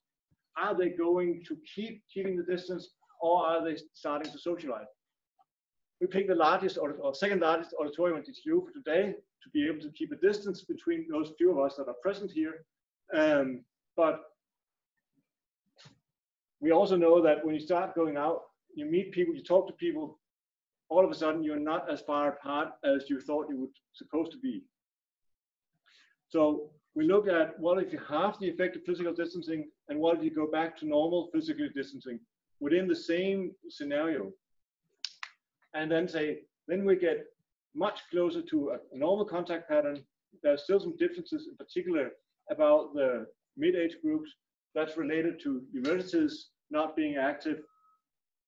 Speaker 8: Are they going to keep keeping the distance, or are they starting to socialize? We picked the largest or second largest auditorium in TTU for today to be able to keep a distance between those few of us that are present here. But we also know that when you start going out, you meet people, you talk to people, all of a sudden you're not as far apart as you thought you were supposed to be. So we look at what if you have the effect of physical distancing, and what if you go back to normal physical distancing within the same scenario. And then then we get much closer to a normal contact pattern. There's still some differences, in particular about the mid-age groups, that's related to universities not being active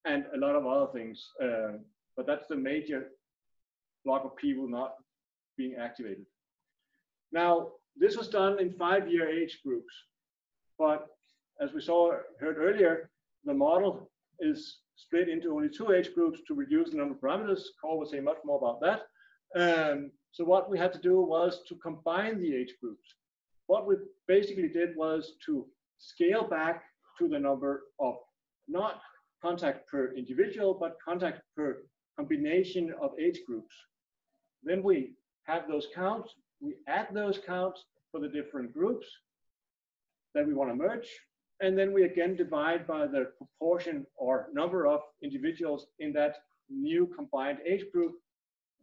Speaker 8: and a lot of other things. But that's the major block of people not being activated. Now, this was done in 5-year age groups, but as we heard earlier, the model is split into only 2 age groups to reduce the number of parameters. Carl will say much more about that. So what we had to do was to combine the age groups. What we basically did was to scale back to the number of not contact per individual, but contact per combination of age groups. Then we have those counts, we add those counts for the different groups that we want to merge, and then we again divide by the proportion or number of individuals in that new combined age group.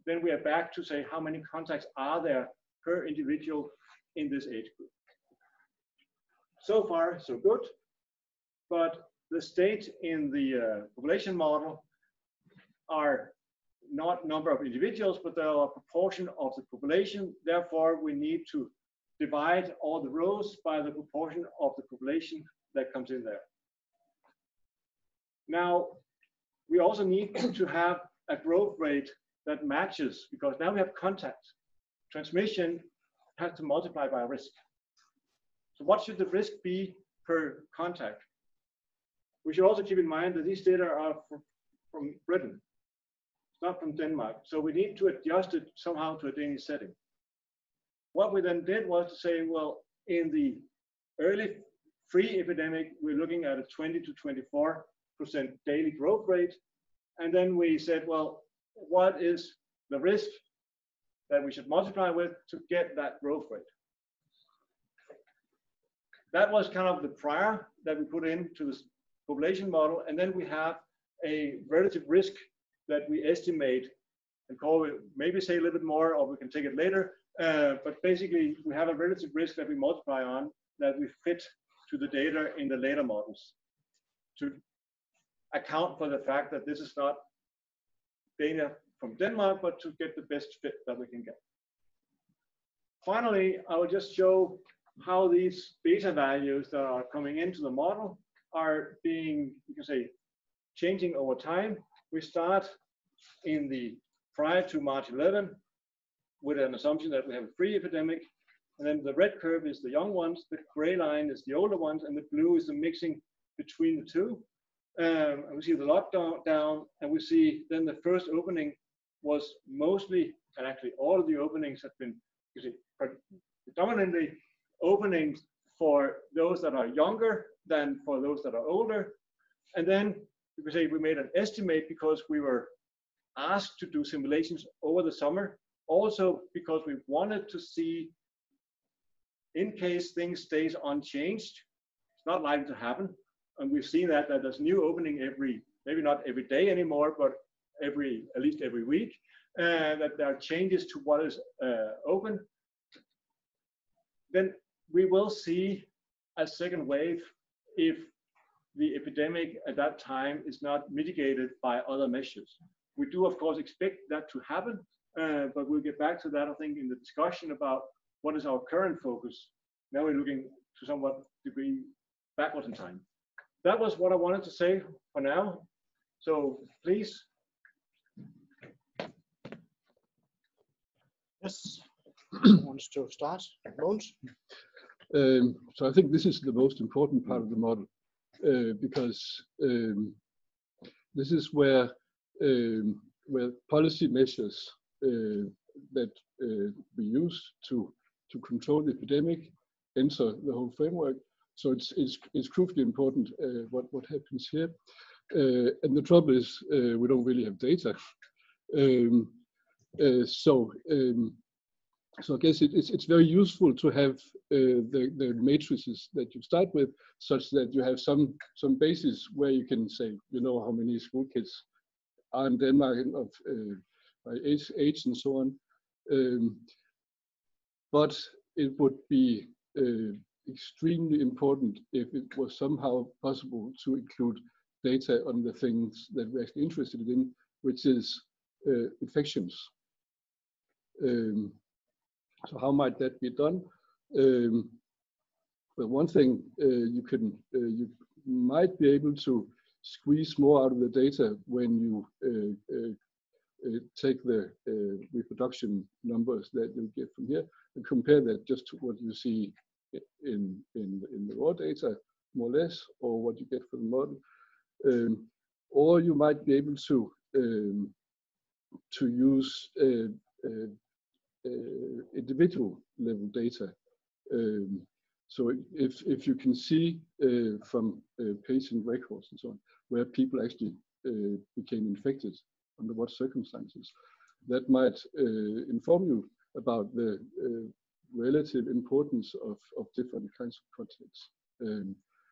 Speaker 8: Then we are back to say how many contacts are there per individual in this age group. So far, so good, but the state in the population model are not number of individuals, but they are a proportion of the population. Therefore, we need to divide all the rows by the proportion of the population that comes in there. Now, we also need to have a growth rate that matches, because now we have contact. Transmission has to multiply by risk. So what should the risk be per contact? We should also keep in mind that these data are from Britain, not from Denmark. So we need to adjust it somehow to a Danish setting. What we then did was to say, well, in the early free epidemic, we're looking at a 20 to 24% daily growth rate. And then we said, well, what is the risk that we should multiply with to get that growth rate? That was kind of the prior that we put into this population model. And then we have a relative risk that we estimate, and Carl will maybe say a little bit more, or we can take it later. But basically, we have a relative risk that we multiply on that we fit to the data in the later models to account for the fact that this is not data from Denmark, but to get the best fit that we can get. Finally, I will just show how these beta values that are coming into the model are being, you can say, changing over time. We start in the prior to March 11 with an assumption that we have a free epidemic, and then the red curve is the young ones, the gray line is the older ones, and the blue is the mixing between the two. And we see the lockdown down, and we see then the first opening was mostly, and actually all of the openings have been, you see, predominantly openings for those that are younger than for those that are older. And then you could say we made an estimate because we were asked to do simulations over the summer, also because we wanted to see, in case things stays unchanged, it's not likely to happen. And we've seen that there's new opening maybe not every day anymore, but at least every week, that there are changes to what is open. Then we will see a second wave if the epidemic at that time is not mitigated by other measures. We do, of course, expect that to happen, but we'll get back to that, I think, in the discussion about what is our current focus. Now we're looking to somewhat degree backwards in time. That was what I wanted to say for now. So please.
Speaker 2: Yes, who wants to start? Mogens?
Speaker 6: So I think this is the most important part of the model, because this is where policy measures that we use to control the epidemic enter the whole framework. So it's crucially important what happens here. And the trouble is we don't really have data. So I guess it's very useful to have the matrices that you start with, such that you have some basis where you can say, you know, how many school kids are in Denmark of by age and so on. But it would be extremely important if it was somehow possible to include data on the things that we're actually interested in, which is infections. So how might that be done? But one thing you might be able to squeeze more out of the data when you take the reproduction numbers that you get from here and compare that just to what you see in the raw data, more or less, or what you get from the model. Or you might be able to use individual level data. So if you can see from patient records and so on, where people actually became infected, under what circumstances, that might inform you about the relative importance of different kinds of contexts.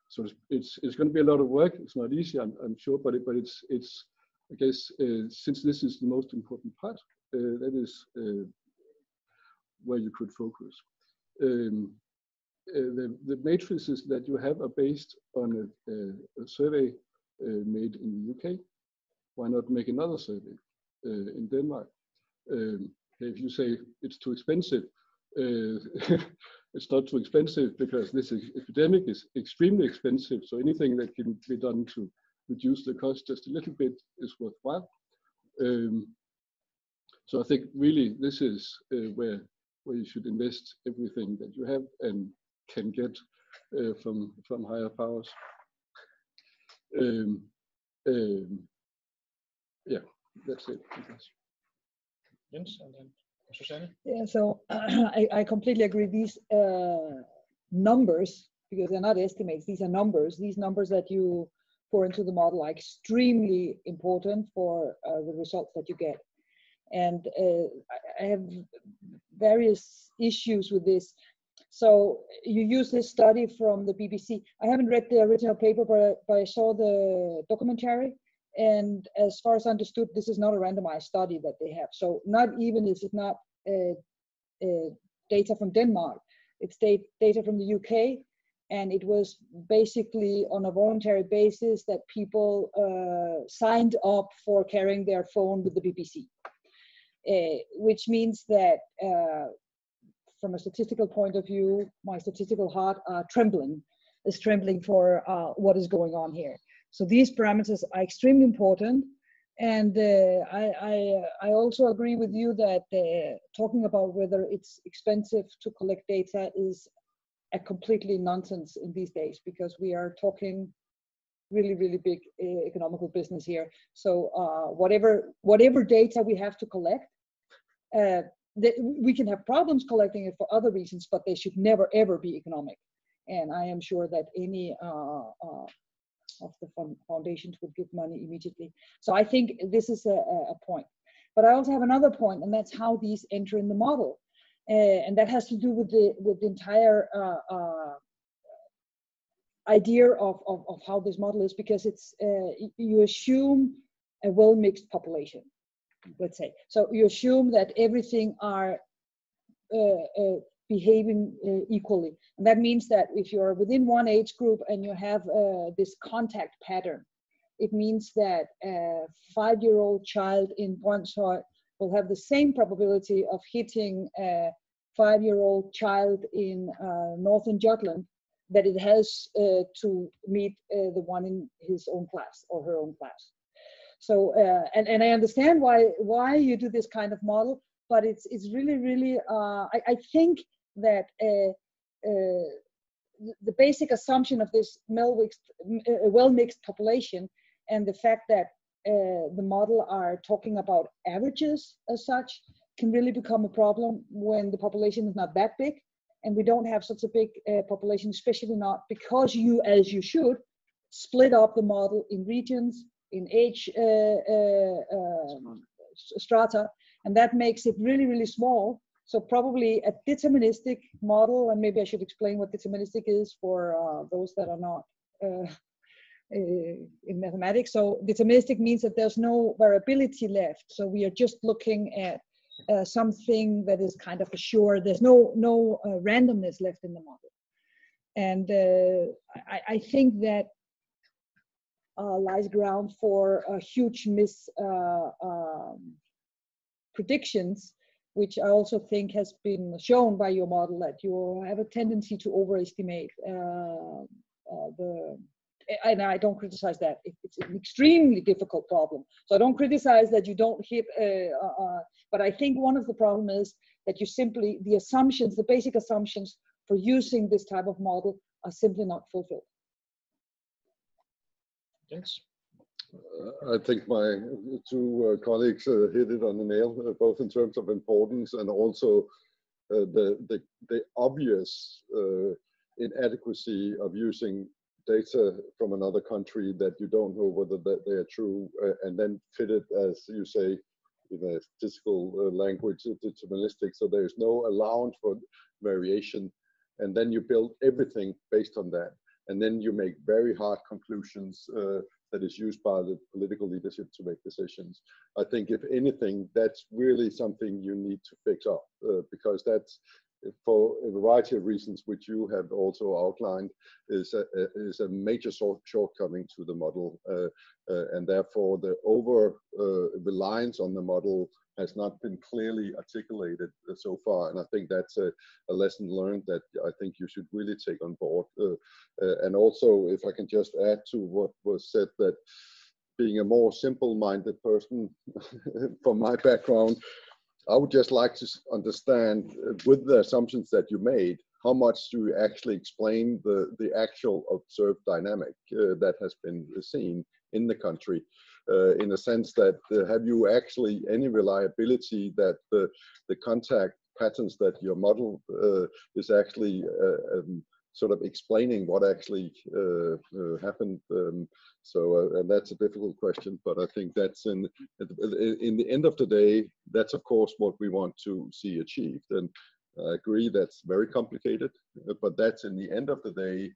Speaker 6: So it's going to be a lot of work. It's not easy, I'm sure, but it's I guess since this is the most important part, that is where you could focus. The matrices that you have are based on a survey made in the UK. Why not make another survey in Denmark? If you say it's too expensive, it's not too expensive because this epidemic is extremely expensive. So anything that can be done to reduce the cost just a little bit is worthwhile. So I think really this is where you should invest everything that you have and can get from higher powers. Yeah, that's it.
Speaker 9: Jens and then Susanne.
Speaker 7: Yeah, so I completely agree. These numbers, because they're not estimates, these are numbers. These numbers that you pour into the model are extremely important for the results that you get. And I have various issues with this. So you use this study from the BBC. I haven't read the original paper, but I saw the documentary. And as far as I understood, this is not a randomized study that they have. So not even is it not data from Denmark, it's data from the UK. And it was basically on a voluntary basis that people signed up for carrying their phone with the BBC, which means that from a statistical point of view, my statistical heart is trembling for what is going on here. So these parameters are extremely important. And I also agree with you that talking about whether it's expensive to collect data is a completely nonsense in these days, because we are talking really, really big economical business here. So whatever data we have to collect, we can have problems collecting it for other reasons, but they should never, ever be economic. And I am sure that any of the foundations would give money immediately. So I think this is a point. But I also have another point, and that's how these enter in the model. And that has to do with the entire idea of how this model is, because it's you assume a well-mixed population, let's say. So you assume that everything are behaving equally. And that means that if you're within one age group and you have this contact pattern, it means that a 5-year-old child in Brøndshøj will have the same probability of hitting a 5-year-old child in Northern Jutland that it has to meet the one in his own class or her own class. So, and I understand why you do this kind of model, but it's really, really, I think that the basic assumption of this well-mixed population, and the fact that the model are talking about averages as such, can really become a problem when the population is not that big, and we don't have such a big population, especially not because you, as you should, split up the model in regions, in age strata, and that makes it really, really small. So probably a deterministic model, and maybe I should explain what deterministic is for those that are not in mathematics. So deterministic means that there's no variability left. So we are just looking at something that is kind of assured. There's no randomness left in the model. And I think that lies ground for huge predictions which I also think has been shown by your model, that you have a tendency to overestimate and I don't criticize that. It's an extremely difficult problem. So I don't criticize that you don't hit, but I think one of the problem is that you simply, the assumptions, the basic assumptions for using this type of model are simply not fulfilled.
Speaker 9: Jens?
Speaker 5: I think my two colleagues hit it on the nail, both in terms of importance and also the obvious inadequacy of using data from another country that you don't know whether they are true, and then fit it, as you say, in a statistical language, deterministic, so there's no allowance for variation, and then you build everything based on that, and then you make very hard conclusions that is used by the political leadership to make decisions. I think, if anything, that's really something you need to fix up, because that's, for a variety of reasons, which you have also outlined, is a major shortcoming to the model, and therefore the over reliance on the model has not been clearly articulated so far. And I think that's a lesson learned that I think you should really take on board. And also, if I can just add to what was said, that being a more simple-minded person from my background, I would just like to understand, with the assumptions that you made, how much do you actually explain the actual observed dynamic that has been seen in the country, in a sense that have you actually any reliability that the contact patterns that your model is actually sort of explaining what actually happened. And that's a difficult question, but I think that's in the end of the day, that's of course what we want to see achieved. And I agree that's very complicated, but that's in the end of the day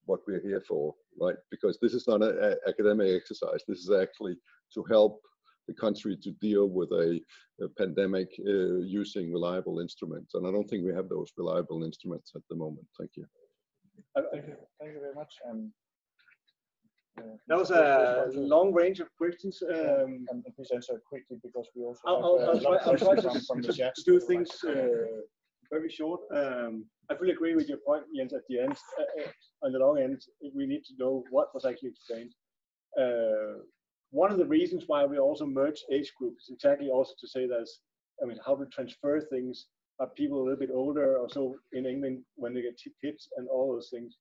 Speaker 5: what we're here for, right? Because this is not an academic exercise. This is actually to help the country to deal with a pandemic using reliable instruments. And I don't think we have those reliable instruments at the moment. Thank you.
Speaker 9: Thank you very much.
Speaker 8: That was a long range of questions.
Speaker 9: And please answer quickly, because we also
Speaker 8: I'll try
Speaker 9: from the chat.
Speaker 8: to do things very short. I fully agree with your point, Jens, at the end. On the long end, we need to know what was actually explained. One of the reasons why we also merge age groups is exactly also to say that, I mean, how to transfer things. Are people a little bit older or so in England when they get kids and all those things?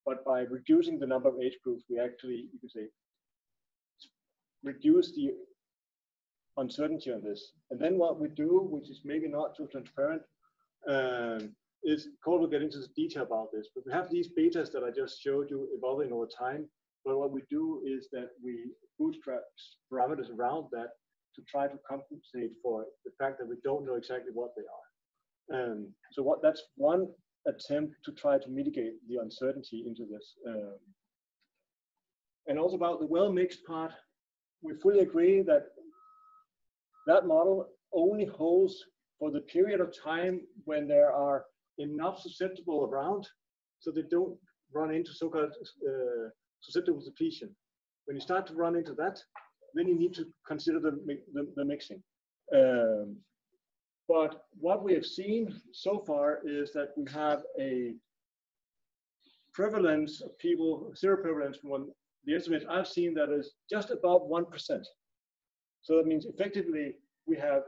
Speaker 8: But by reducing the number of age groups, we actually, you could say, reduce the uncertainty on this. And then what we do, which is maybe not too transparent, is Cole will get into the detail about this. But we have these betas that I just showed you evolving over time. But what we do is that we bootstrap parameters around that to try to compensate for the fact that we don't know exactly what they are. So that's one attempt to try to mitigate the uncertainty into this. And also about the well-mixed part, we fully agree that that model only holds for the period of time when there are enough susceptible around, so they don't run into so-called susceptible depletion. When you start to run into that, then you need to consider the mixing. But what we have seen so far is that we have a prevalence of people, seroprevalence from the estimates I've seen, that is just above 1%. So that means effectively we have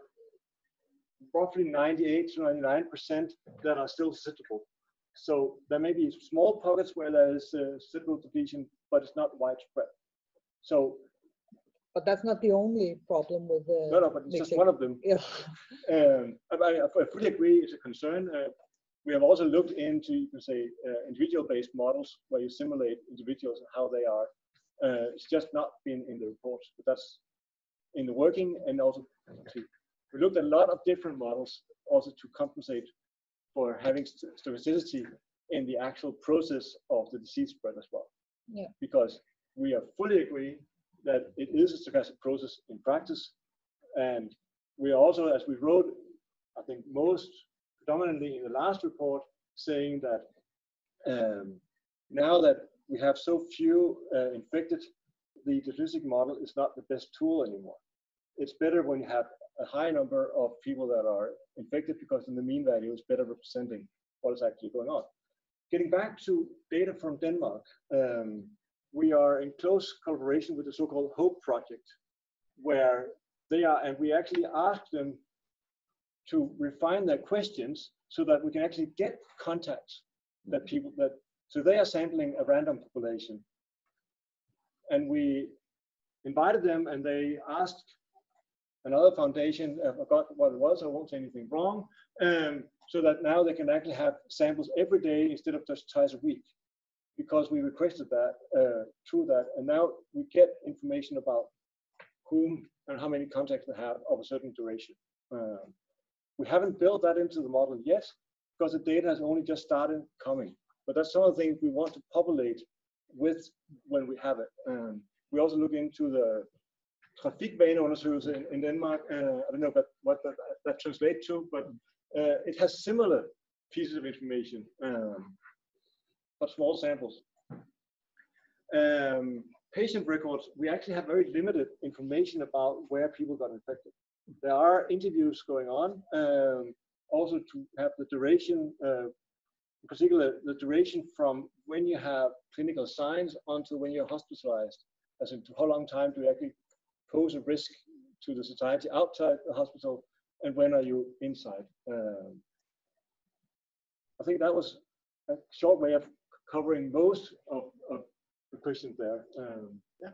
Speaker 8: roughly 98 to 99% that are still susceptible. So there may be small pockets where there is susceptible depletion, but it's not widespread. So.
Speaker 7: But that's not the only problem with the.
Speaker 8: No, but it's just one of them.
Speaker 7: Yeah.
Speaker 8: I fully agree, it's a concern. We have also looked into, you can say, individual-based models where you simulate individuals and how they are. It's just not been in the reports, but that's in the working. And also, we looked at a lot of different models also to compensate for having stochasticity in the actual process of the disease spread as well.
Speaker 7: Yeah.
Speaker 8: Because we are fully agree that it is a stochastic process in practice. And we are also, as we wrote, I think most predominantly in the last report, saying that now that we have so few infected, the statistic model is not the best tool anymore. it's better when you have a high number of people that are infected, because then the mean value is better representing what is actually going on. Getting back to data from Denmark, we are in close collaboration with the so-called HOPE project, where they are, and we actually ask them to refine their questions so that we can actually get contacts that people that, so they are sampling a random population. And we invited them, and they asked another foundation, I forgot what it was, I won't say anything wrong, so that now they can actually have samples every day instead of just twice a week, because we requested that through that, and now we get information about whom and how many contacts they have of a certain duration. We haven't built that into the model yet, because the data has only just started coming, but that's some of the things we want to populate with when we have it. We also look into the trafikvaneundersøgelse in Denmark. I don't know what that translates to, but it has similar pieces of information, but small samples. Patient records, we actually have very limited information about where people got infected. There are interviews going on, also to have the duration, in particular the duration from when you have clinical signs until when you're hospitalized, as in how long time do you actually pose a risk to the society outside the hospital, and when are you inside. I think that was a short way of covering most of the questions there. Yeah.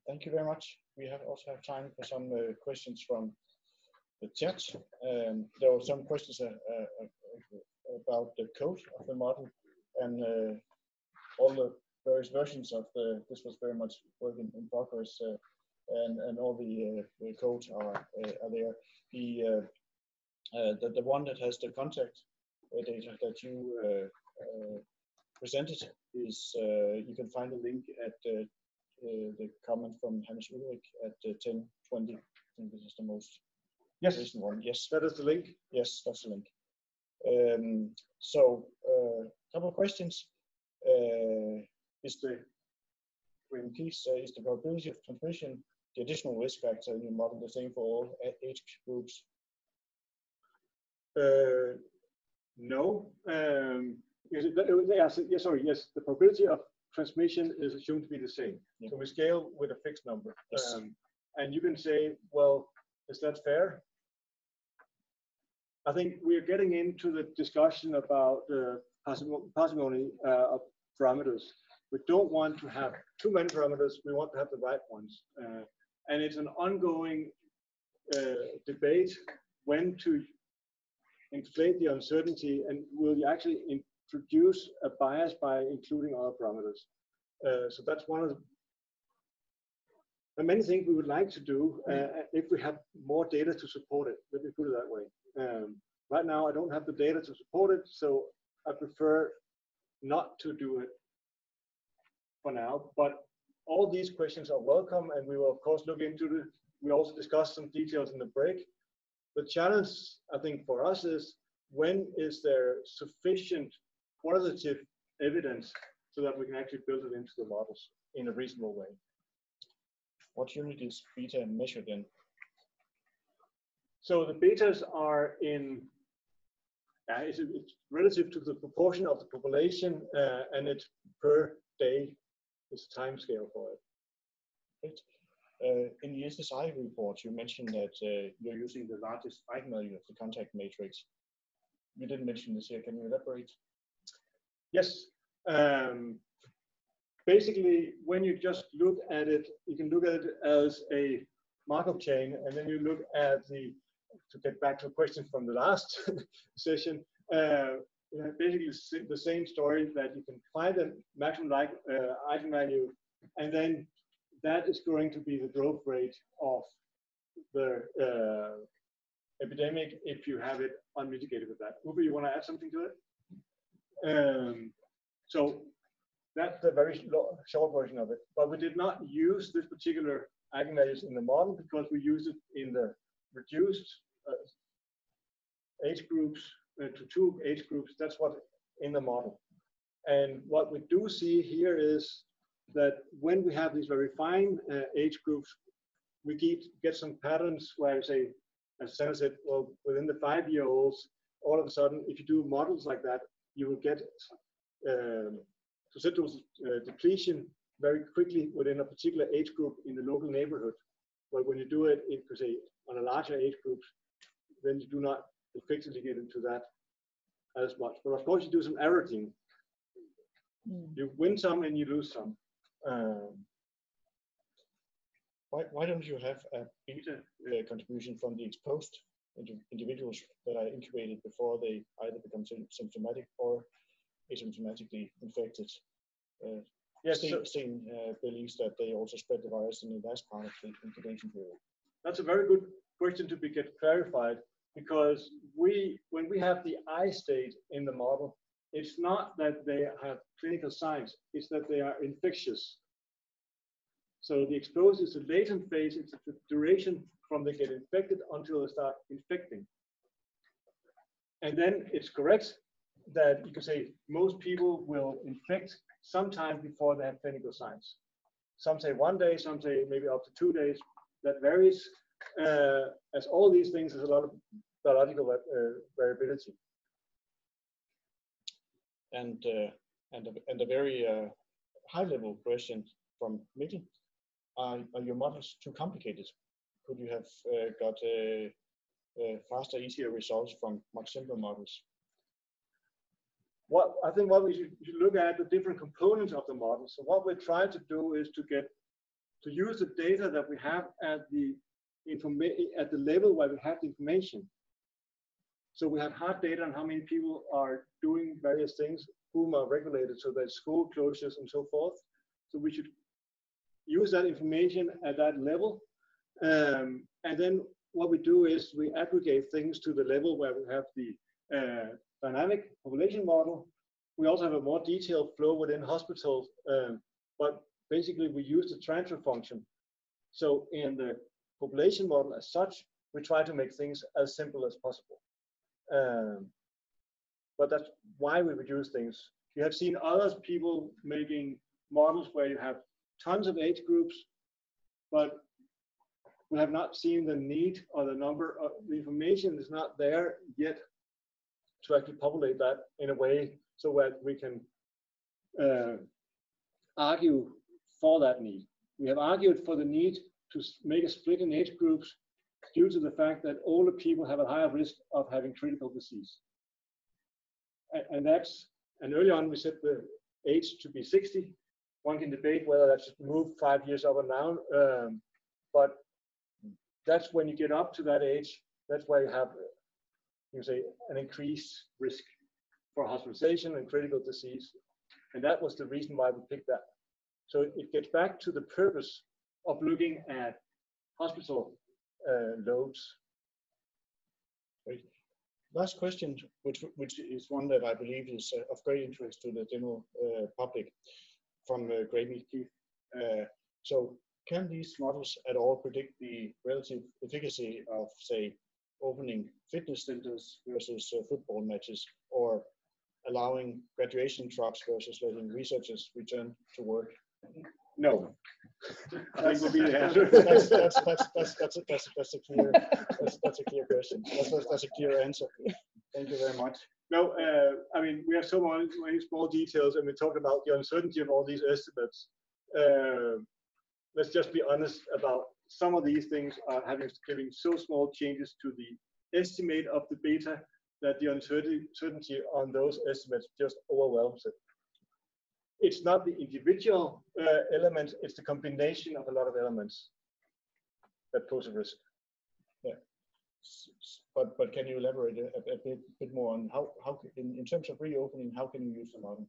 Speaker 9: Thank you very much. We also have time for some questions from the chat. There were some questions about the code of the model, and all the various versions of this was very much work in progress, and all the codes are there. The one that has the contact data that you presented is, you can find a link at the comment from Hannes Ulrich at 10:20. I think this is the most recent one. Yes,
Speaker 8: that is the link.
Speaker 9: Yes, that's the link. So, couple of questions. Is the probability of transmission, the additional risk factor in your model, the same for all age groups?
Speaker 8: No. Yes, the probability of transmission is assumed to be the same. Yeah. So we scale with a fixed number. Yes. And you can say, well, is that fair? I think we're getting into the discussion about the parsimony of parameters. We don't want to have too many parameters. We want to have the right ones. And it's an ongoing debate when to inflate the uncertainty, and will you actually introduce a bias by including other parameters. So that's one of the many things we would like to do if we have more data to support it. Let me put it that way. Right now, I don't have the data to support it, so I prefer not to do it for now. But all these questions are welcome, and we will of course look into it. We also discussed some details in the break. The challenge, I think, for us is, when is there sufficient qualitative evidence so that we can actually build it into the models in a reasonable way?
Speaker 9: What unit is beta measured in?
Speaker 8: So the betas are in, it's relative to the proportion of the population, and it's per day. It's a time scale for it.
Speaker 9: Great. In the SSI report, you mentioned that you're using the largest eigenvalue of the contact matrix. You didn't mention this here. Can you elaborate?
Speaker 8: Yes. Basically, when you just look at it, you can look at it as a Markov chain, and then you look at the, to get back to a question from the last session, basically the same story, that you can find a maximum eigenvalue, and then that is going to be the growth rate of the epidemic if you have it unmitigated with that. Uwe, you want to add something to it? So that's the very short version of it. But we did not use this particular eigenvalues in the model because we used it in the reduced age groups to 2 age groups. That's what in the model. And what we do see here is that when we have these very fine age groups, we get some patterns where I say, as Susanne said, well, within the 5-year-olds, all of a sudden, if you do models like that, you will get susceptible depletion very quickly within a particular age group in the local neighborhood. But when you do it, say, on a larger age group, then you do not effectively get into that as much. But of course, you do some averaging. You win some and you lose some.
Speaker 9: Why don't you have a beta contribution from the exposed individuals that are incubated before they either become symptomatic or asymptomatically infected?
Speaker 8: Yes,
Speaker 9: Steen believes that they also spread the virus in the last part of the incubation period.
Speaker 8: That's a very good question to get clarified, because when we have the I state in the model, it's not that they have clinical signs, it's that they are infectious. So the exposed is a latent phase, it's the duration from they get infected until they start infecting. And then it's correct that you can say most people will infect sometime before they have clinical signs. Some say 1 day, some say maybe up to 2 days. That varies. As all these things, there's a lot of biological variability.
Speaker 9: And a very high-level question from Mikkel. Are your models too complicated? Could you have got faster, easier results from much simpler models?
Speaker 8: I think what we should look at the different components of the model. So what we're trying to do is to use the data that we have at the level where we have the information. So we have hard data on how many people are doing various things, whom are regulated, so there's school closures and so forth. So we should use that information at that level. And then what we do is we aggregate things to the level where we have the dynamic population model. We also have a more detailed flow within hospitals, but basically we use the transfer function. So in the population model as such, we try to make things as simple as possible. But that's why we reduce things. You have seen other people making models where you have tons of age groups, but we have not seen the need or the number of the information is not there yet to actually populate that in a way so that we can argue for that need. We have argued for the need to make a split in age groups due to the fact that older people have a higher risk of having critical disease. And early on we set the age to be 60. One can debate whether that should move 5 years up or down, but that's when you get up to that age, that's where you have, you say, an increased risk for hospitalization and critical disease. And that was the reason why we picked that. So it gets back to the purpose of looking at hospital loads.
Speaker 9: Great. Last question, which is one that I believe is of great interest to the general public, from Gravy Keith. So can these models at all predict the relative efficacy of, say, opening fitness centers versus football matches, or allowing graduation trucks versus letting researchers return to work?
Speaker 8: No. I think will be the answer.
Speaker 9: That's a clear question. That's a clear answer. Thank you very much.
Speaker 8: No, I mean, we have so many small details, and we talk about the uncertainty of all these estimates. Let's just be honest about some of these things are giving so small changes to the estimate of the beta that the uncertainty on those estimates just overwhelms it. It's not the individual element, it's the combination of a lot of elements that pose a risk.
Speaker 9: Yeah. But can you elaborate a bit more on how in terms of reopening, how can you use the model?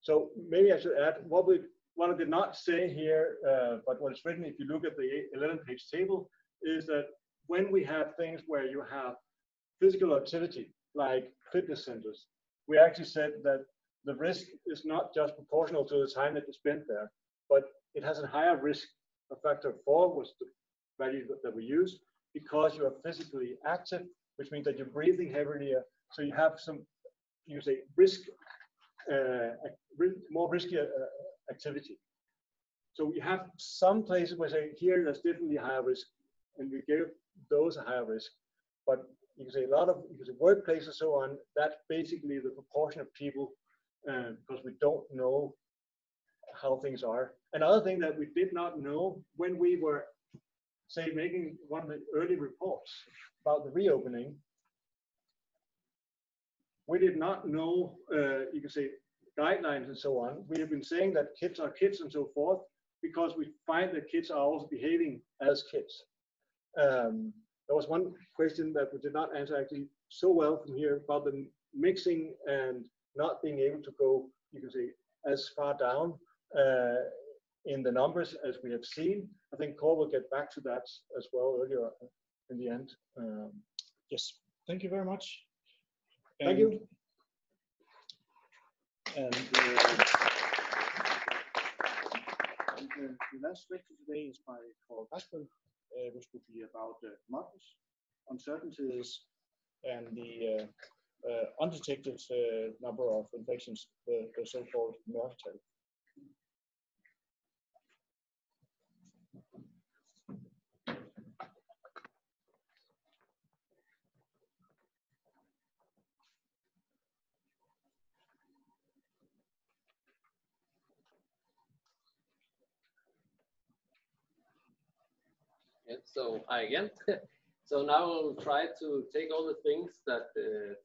Speaker 8: So maybe I should add what I did not say here, but what is written if you look at the 11-page table is that when we have things where you have physical activity like fitness centers, we actually said that the risk is not just proportional to the time that you spent there, but it has a higher risk. A factor 4 was the value that we use, because you are physically active, which means that you're breathing heavier, so you have some, you say, risk, more risky activity.
Speaker 9: So we have some places where say here there's definitely higher risk, and we give those a higher risk. But you can say a lot of workplaces and so on, that's basically the proportion of people, because we don't know how things are. Another thing that we did not know when we were, say, making one of the early reports about the reopening, we did not know, you can say, guidelines and so on. We have been saying that kids are kids and so forth, because we find that kids are also behaving as kids. There was one question that we did not answer actually so well from here about the mixing and not being able to go, you can say, as far down in the numbers as we have seen. I think Cole will get back to that as well earlier in the end.
Speaker 8: Yes, thank you very much.
Speaker 9: Thank you.
Speaker 2: And the last lecture today is by Paul Rasmussen, which will be about models, uncertainties,
Speaker 8: And the undetected number of infections, the so-called murdertal.
Speaker 3: Yes, so hi again. So now we'll try to take all the things that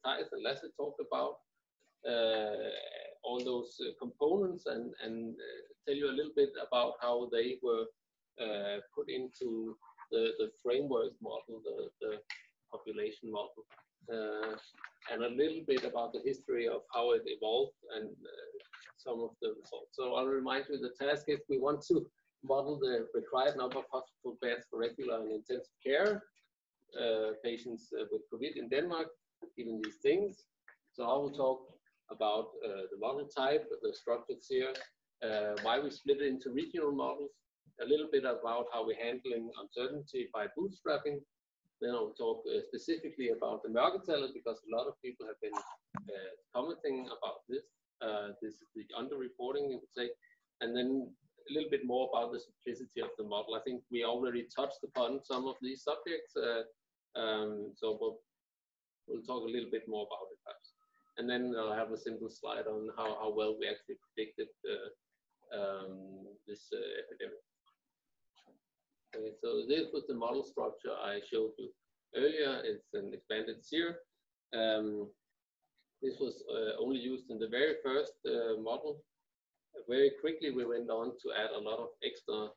Speaker 3: Thijs and Lasse talked about, all those components, and tell you a little bit about how they were put into the framework model, the population model, and a little bit about the history of how it evolved and some of the results. So I'll remind you the task is we want to model the required number of hospital beds for regular and intensive care patients with COVID in Denmark, given these things. So I will talk about the model type, the structures here, why we split it into regional models, a little bit about how we're handling uncertainty by bootstrapping. Then I'll talk specifically about the mørketallet, because a lot of people have been commenting about this. This is the underreporting, you could say. And then a little bit more about the simplicity of the model. I think we already touched upon some of these subjects, so we'll talk a little bit more about it perhaps. And then I'll have a simple slide on how well we actually predicted this epidemic. Okay, so this was the model structure I showed you earlier. It's an expanded SEER. This was only used in the very first model. Very quickly, we went on to add a lot of extra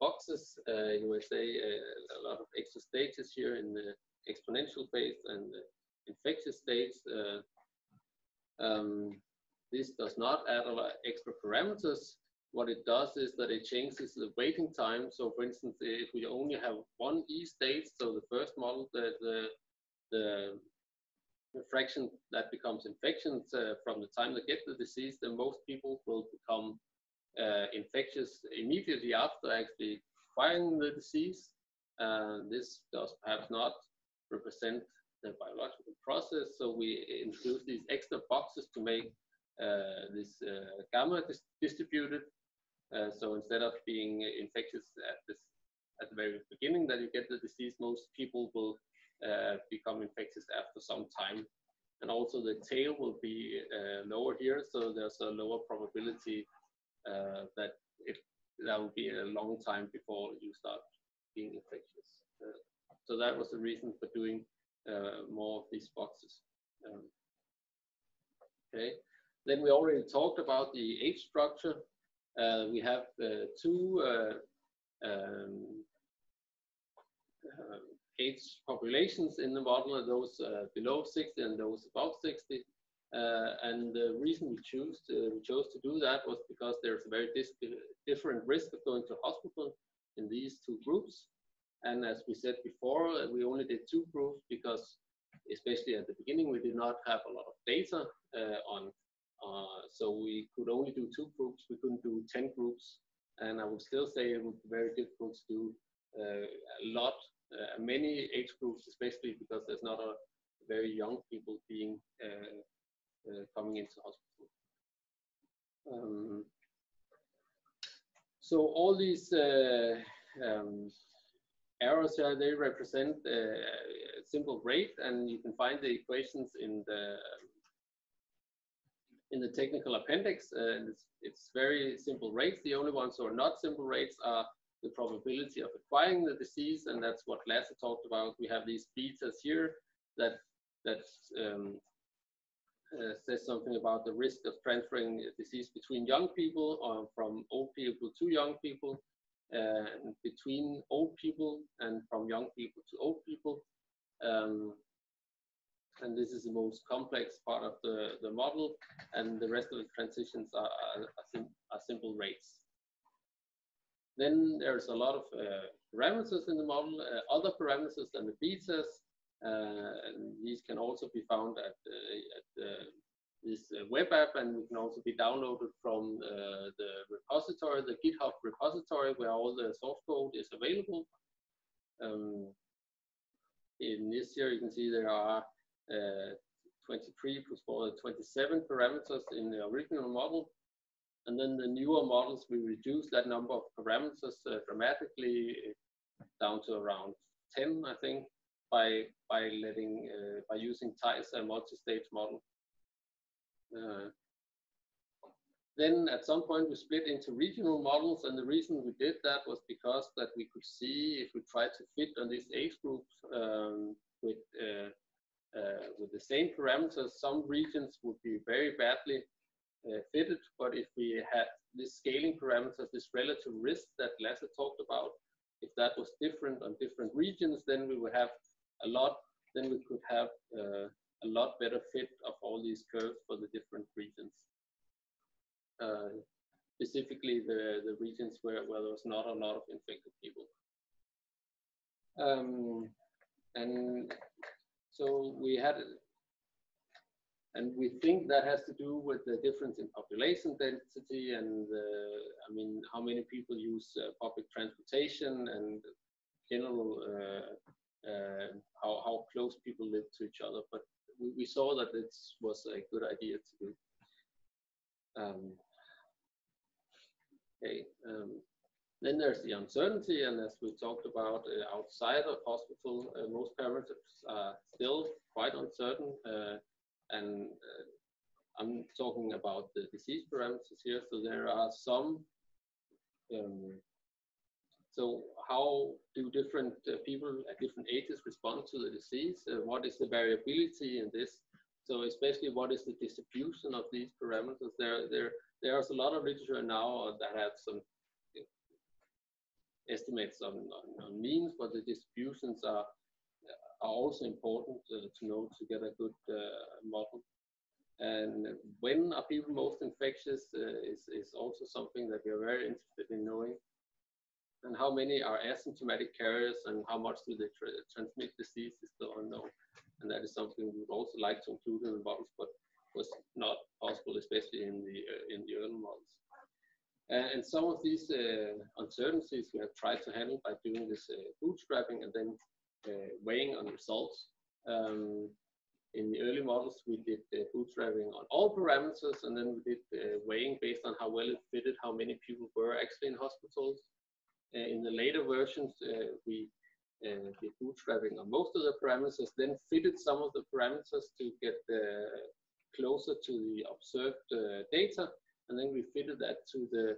Speaker 3: boxes. You may say a lot of extra stages here in the exponential phase and the infectious stage. This does not add a lot of extra parameters. What it does is that it changes the waiting time. So, for instance, if we only have one E stage, so the first model, the fraction that becomes infections from the time they get the disease, then most people will become infectious immediately after actually acquiring the disease. This does perhaps not represent the biological process, so we introduce these extra boxes to make this gamma distributed. So instead of being infectious at the very beginning that you get the disease, most people will become infectious after some time. And also the tail will be lower here, so there's a lower probability that will be a long time before you start being infectious. So that was the reason for doing more of these boxes. Okay, then we already talked about the age structure. We have two age populations in the model, those below 60 and those above 60. And the reason we chose to do that was because there's a very different risk of going to hospital in these two groups. And as we said before, we only did two groups because, especially at the beginning, we did not have a lot of data on. So we could only do two groups. We couldn't do 10 groups. And I would still say it would be very difficult to do many age groups, especially because there's not a very young people being coming into hospital. So all these arrows here, they represent a simple rate, and you can find the equations in the technical appendix. It's very simple rates. The only ones who are not simple rates are the probability of acquiring the disease, and that's what Lasse talked about. We have these betas here that says something about the risk of transferring disease between young people or from old people to young people, and between old people and from young people to old people. And this is the most complex part of the model, and the rest of the transitions are simple rates. Then there's a lot of parameters in the model, other parameters than the betas. And these can also be found at this web app, and we can also be downloaded from the repository, the GitHub repository, where all the source code is available. In this year, you can see there are 23 plus 4, 27 parameters in the original model. And then the newer models, we reduce that number of parameters dramatically down to around 10, I think, by using TIES, a multi-stage model. Then at some point we split into regional models, and the reason we did that was because that we could see if we tried to fit on these age groups with the same parameters, some regions would be very badly fitted. But if we had this scaling parameters, this relative risk that Lasse talked about, if that was different on different regions, then we would have then we could have a lot better fit of all these curves for the different regions. Specifically the regions where there was not a lot of infected people. And so we had, and we think that has to do with the difference in population density and I mean, how many people use public transportation and general how close people live to each other. But we saw that it was a good idea to do. Then there's the uncertainty, and as we talked about outside of hospital, most parameters are still quite uncertain. I'm talking about the disease parameters here. So there are some. So how do different people at different ages respond to the disease? What is the variability in this? So especially what is the distribution of these parameters? There's a lot of literature now that have some estimates on means, but the distributions are also important to know to get a good model. And when are people most infectious is also something that we are very interested in knowing. And how many are asymptomatic carriers and how much do they transmit disease is still unknown. And that is something we would also like to include in the models, but was not possible, especially in the early models. And some of these uncertainties we have tried to handle by doing this bootstrapping and then weighing on results. In the early models, we did bootstrapping on all parameters, and then we did weighing based on how well it fitted, how many people were actually in hospitals. In the later versions, we did bootstrapping on most of the parameters, then fitted some of the parameters to get closer to the observed data, and then we fitted that to the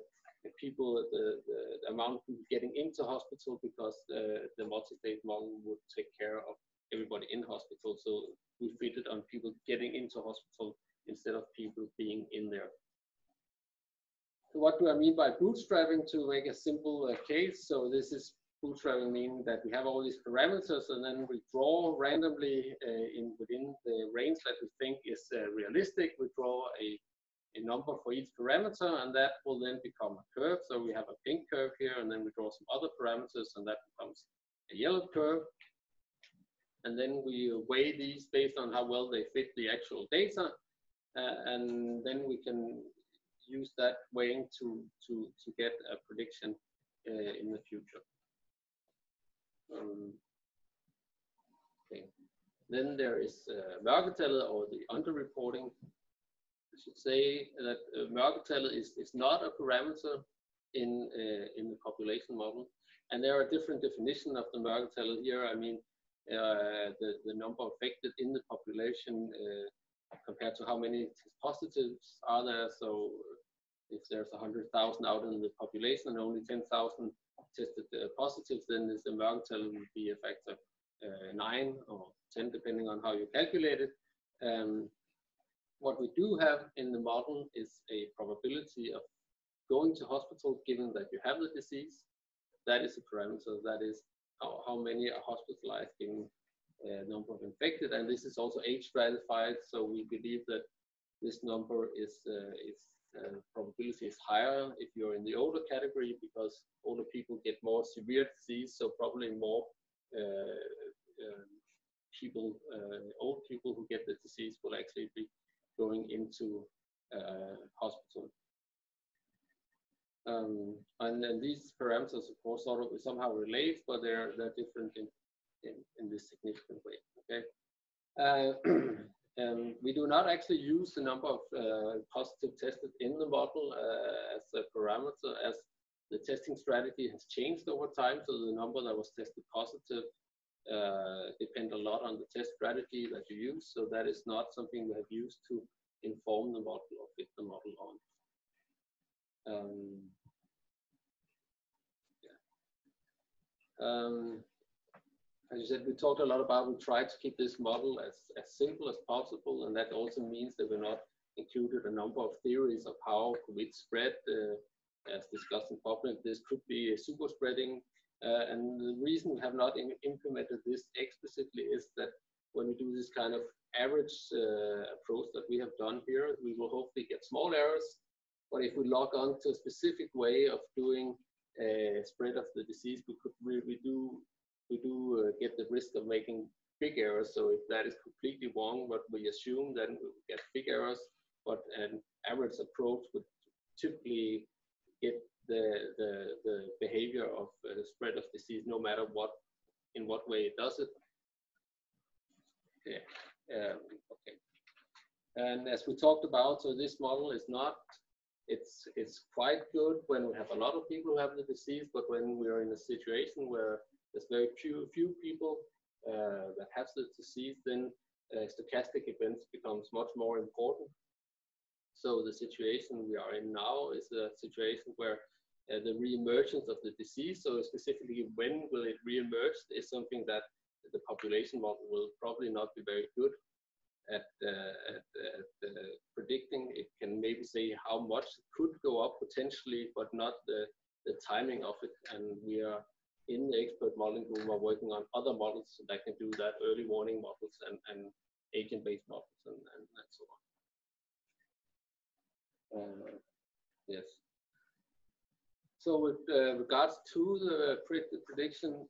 Speaker 3: people, the amount of people getting into hospital, because the multi-stage model would take care of everybody in hospital. So we fitted on people getting into hospital instead of people being in there. So what do I mean by bootstrapping? To make a simple case, so this is bootstrapping, meaning that we have all these parameters and then we draw randomly within the range that we think is realistic. We draw a number for each parameter, and that will then become a curve. So we have a pink curve here, and then we draw some other parameters, and that becomes a yellow curve. And then we weigh these based on how well they fit the actual data, and then we can use that weighing to get a prediction in the future. Okay. Then there is mørketallet, or the underreporting. I should say that mørketallet is not a parameter. in the population model. And there are different definitions of the mørketal here. I mean, the number affected in the population compared to how many positives are there. So if there's 100,000 out in the population and only 10,000 tested positives, then the mørketal will be a factor 9 or 10, depending on how you calculate it. What we do have in the model is a probability of going to hospital given that you have the disease. That is a parameter. That is how many are hospitalized given number of infected, and this is also age stratified. So we believe that this number is probability is higher if you're in the older category, because older people get more severe disease. So probably more old people who get the disease will actually be going into hospital. And then these parameters, of course, sort of somehow relate, but they're different in this significant way. Okay. We do not actually use the number of positive tested in the model as a parameter, as the testing strategy has changed over time. So the number that was tested positive depend a lot on the test strategy that you use. So that is not something we have used to inform the model or fit the model on. As you said, we talked a lot about, we tried to keep this model as simple as possible, and that also means that we're not included a number of theories of how COVID spread, as discussed in public. This could be a super spreading, and the reason we have not implemented this explicitly is that when we do this kind of average approach that we have done here, we will hopefully get small errors. But if we log on to a specific way of doing a spread of the disease, we do get the risk of making big errors. So if that is completely wrong, what we assume, then we will get big errors. But an average approach would typically get the behavior of the spread of disease, no matter in what way it does it. Okay. Okay. And as we talked about, so this model is not. It's quite good when we have a lot of people who have the disease, but when we are in a situation where there's very few people that have the disease, then stochastic events becomes much more important. So the situation we are in now is a situation where the reemergence of the disease, so specifically when will it reemerge, is something that the population model will probably not be very good at predicting. It can maybe say how much it could go up potentially, but not the timing of it. And we are in the expert modeling group are working on other models that can do that, early warning models and agent-based models and so on. Yes. So with regards to the prediction,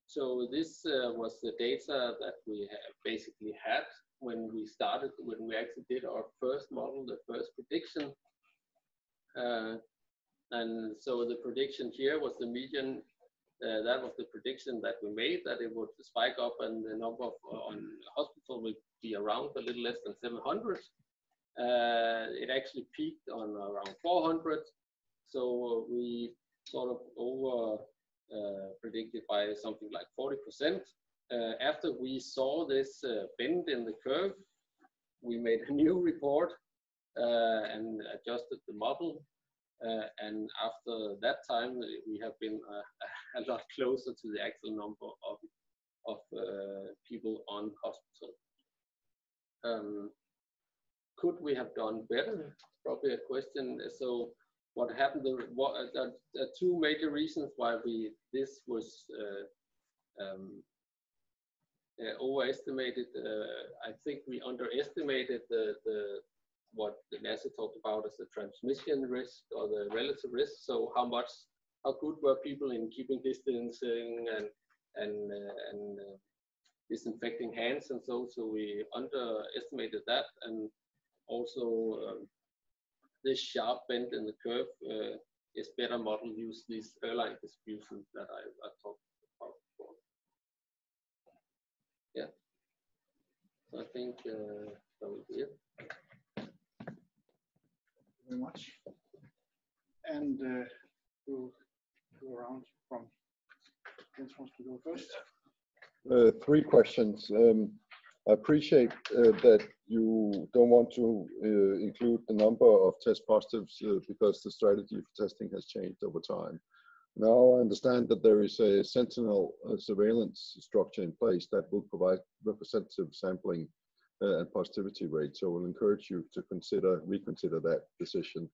Speaker 3: so this was the data that we basically had when we started, when we actually did our first model, the first prediction. And so the prediction here was the median. That was the prediction that we made, that it would spike up and the number of on hospital would be around a little less than 700. It actually peaked on around 400. So we sort of over predicted by something like 40%. After we saw this bend in the curve, we made a new report and adjusted the model. And after that time, we have been a lot closer to the actual number of people on hospital. Could we have done better? Probably a question. So what happened? There are two major reasons why this was overestimated. I think we underestimated what the NASA talked about as the transmission risk or the relative risk. So how good were people in keeping distancing and disinfecting hands and so we underestimated that. And also this sharp bend in the curve is better model use these airline distributions that I talked about before. Yeah. So I think that will be it.
Speaker 2: Very much. And we'll go around from Jens wants to go first.
Speaker 5: 3 questions. I appreciate that you don't want to include the number of test positives because the strategy for testing has changed over time. Now I understand that there is a sentinel surveillance structure in place that will provide representative sampling and positivity rate. So we'll encourage you to reconsider that decision.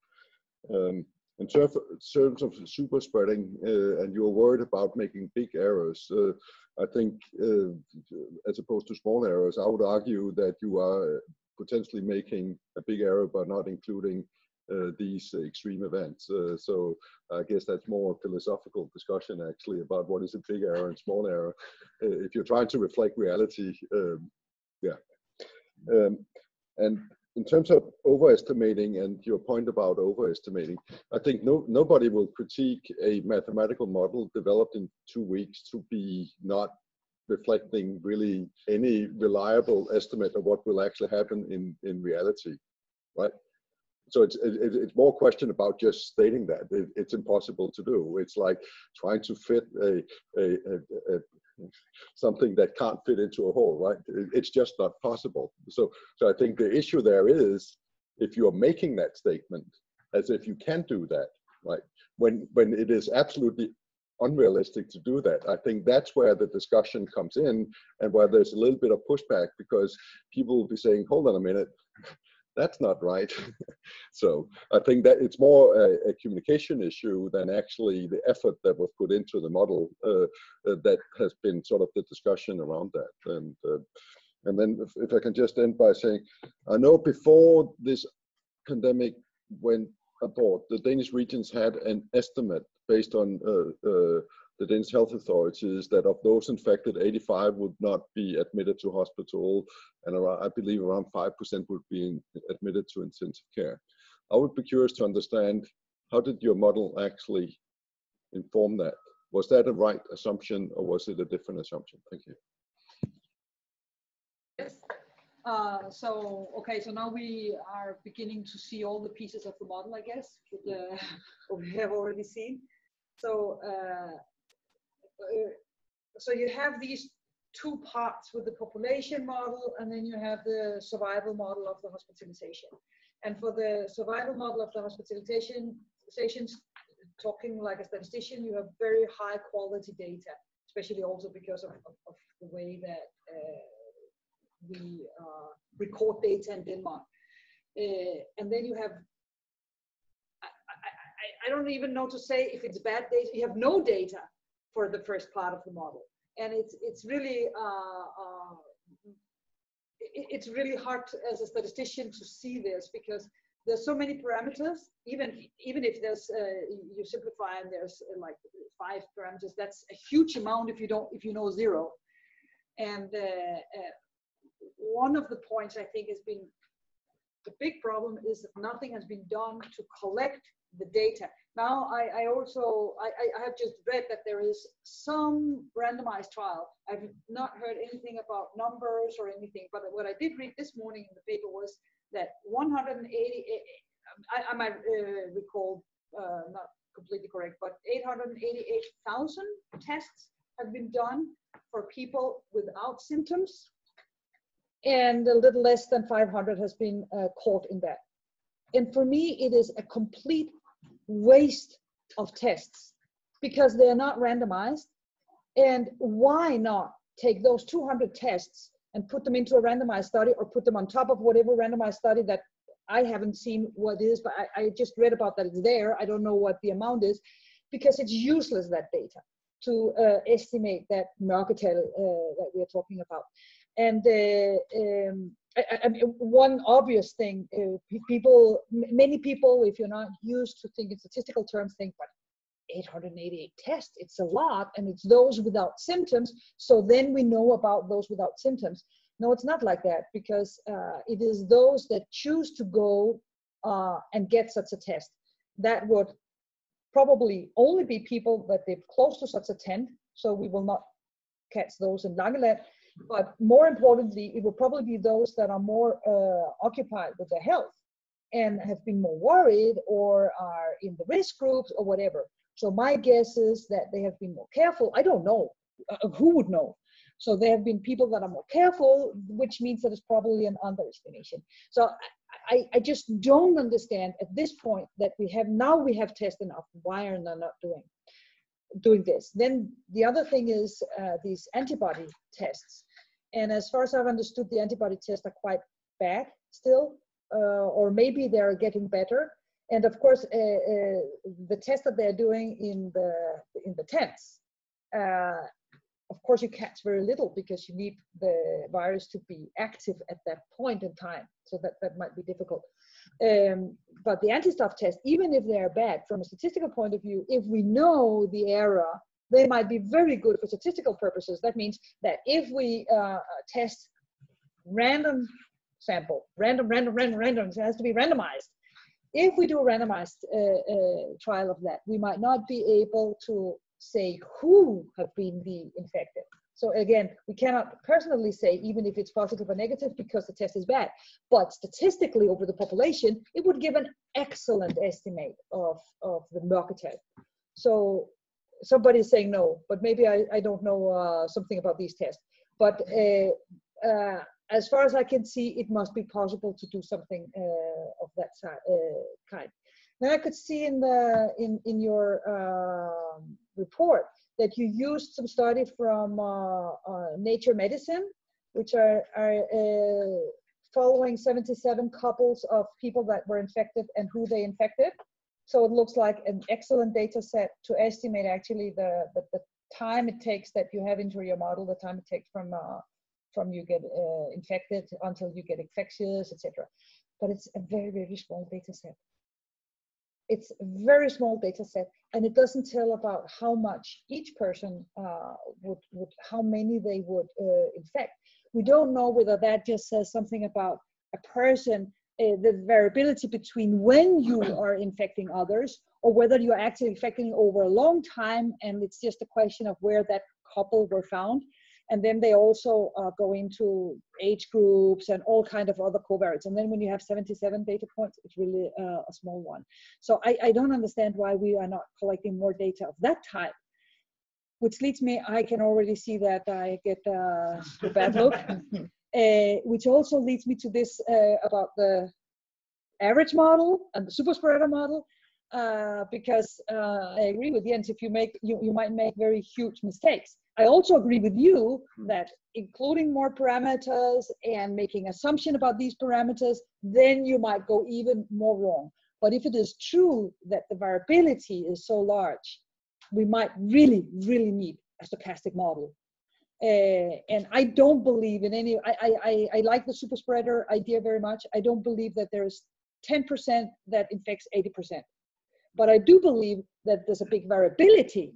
Speaker 5: In terms of super spreading, and you're worried about making big errors, I think as opposed to small errors, I would argue that you are potentially making a big error by not including these extreme events. So I guess that's more a philosophical discussion actually about what is a big error and small error. If you're trying to reflect reality, yeah. And in terms of overestimating and your point about overestimating, I think nobody will critique a mathematical model developed in 2 weeks to be not reflecting really any reliable estimate of what will actually happen in reality, right? So it's more a question about just stating that. It's impossible to do. It's like trying to fit something that can't fit into a hole, right? It's just not possible. So I think the issue there is if you are making that statement as if you can do that, right? When it is absolutely unrealistic to do that, I think that's where the discussion comes in and where there's a little bit of pushback because people will be saying, hold on a minute, that's not right. So I think that it's more a communication issue than actually the effort that was put into the model that has been sort of the discussion around that. And then if I can just end by saying, I know before this pandemic went aboard, the Danish regions had an estimate based on the Danish health authorities that of those infected, 85 would not be admitted to hospital, and I believe around 5% would be admitted to intensive care. I would be curious to understand, how did your model actually inform that? Was that a right assumption or was it a different assumption? Thank you.
Speaker 7: Yes. Okay, so now we are beginning to see all the pieces of the model, I guess, with what we have already seen. So you have these 2 parts with the population model, and then you have the survival model of the hospitalization. And for the survival model of the hospitalizations, talking like a statistician, you have very high quality data, especially also because of the way that we record data in Denmark. And then you have, I don't even know to say if it's bad data. You have no data for the first part of the model, and it's really it's really hard as a statistician to see this because there's so many parameters. Even if there's you simplify and there's like 5 parameters, that's a huge amount if you know 0. And one of the points I think has been the big problem is that nothing has been done to collect the data. Now, I have just read that there is some randomized trial. I've not heard anything about numbers or anything, but what I did read this morning in the paper was that 180, I might recall, not completely correct, but 888,000 tests have been done for people without symptoms, and a little less than 500 has been caught in that. And for me, it is a complete waste of tests because they're not randomized. And why not take those 200 tests and put them into a randomized study, or put them on top of whatever randomized study that I haven't seen what is, but I just read about that it's there. I don't know what the amount is, because it's useless, that data, to estimate that mørketal that we're talking about. And I mean, one obvious thing, many people, if you're not used to thinking statistical terms, think, but 888 tests, it's a lot, and it's those without symptoms, so then we know about those without symptoms. No, it's not like that, because it is those that choose to go and get such a test. That would probably only be people that live close to such a tent, so we will not catch those in Langeland. But more importantly, it will probably be those that are more occupied with their health and have been more worried or are in the risk groups or whatever. So my guess is that they have been more careful. I don't know. Who would know? So there have been people that are more careful, which means that it's probably an underestimation. So I just don't understand at this point that we have tested enough. Why are they not doing this? Then the other thing is these antibody tests. And as far as I've understood, the antibody tests are quite bad still, or maybe they're getting better. And of course, the test that they're doing in the tents, of course, you catch very little because you need the virus to be active at that point in time. So that might be difficult. But the anti-stuff test, even if they're bad from a statistical point of view, if we know the error, they might be very good for statistical purposes. That means that if we test random sample, random, it has to be randomized. If we do a randomized trial of that, we might not be able to say who have been the infected. So again, we cannot personally say even if it's positive or negative because the test is bad, but statistically over the population, it would give an excellent estimate of the mørketal. So somebody's saying no, but maybe I don't know something about these tests. But as far as I can see, it must be possible to do something of that kind. Then I could see in your report that you used some study from Nature Medicine, which are following 77 couples of people that were infected and who they infected. So it looks like an excellent data set to estimate actually the time it takes that you have into your model, the time it takes from you get infected until you get infectious, etc. But it's a very, very small data set. It's a very small data set, and it doesn't tell about how much each person how many they would infect. We don't know whether that just says something about a person, the variability between when you are infecting others, or whether you are actually infecting over a long time, and it's just a question of where that couple were found. And then they also go into age groups and all kind of other covariates. And then when you have 77 data points, it's really a small one. So I don't understand why we are not collecting more data of that type, which leads me, I can already see that I get a bad look, which also leads me to this about the average model and the super spreader model, because I agree with Jens, if you might make very huge mistakes. I also agree with you that including more parameters and making assumption about these parameters, then you might go even more wrong. But if it is true that the variability is so large, we might really, really need a stochastic model. And I don't believe in any, I like the super spreader idea very much. I don't believe that there's 10% that infects 80%. But I do believe that there's a big variability,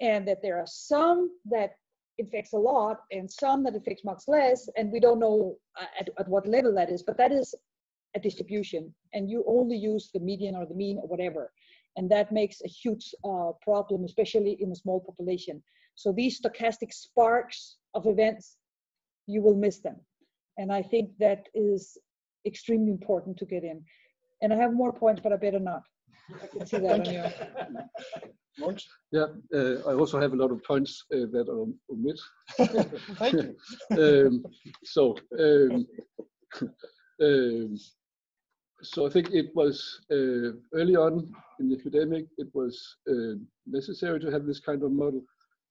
Speaker 7: and that there are some that infects a lot and some that infects much less, and we don't know at what level that is, but that is a distribution, and you only use the median or the mean or whatever, and that makes a huge problem, especially in a small population. So these stochastic sparks of events, you will miss them, and I think that is extremely important to get in. And I have more points, but I better not. I can see that on your.
Speaker 6: Yeah, I also have a lot of points that are omit.
Speaker 9: Thank you.
Speaker 6: So I think it was early on in the epidemic, it was necessary to have this kind of model.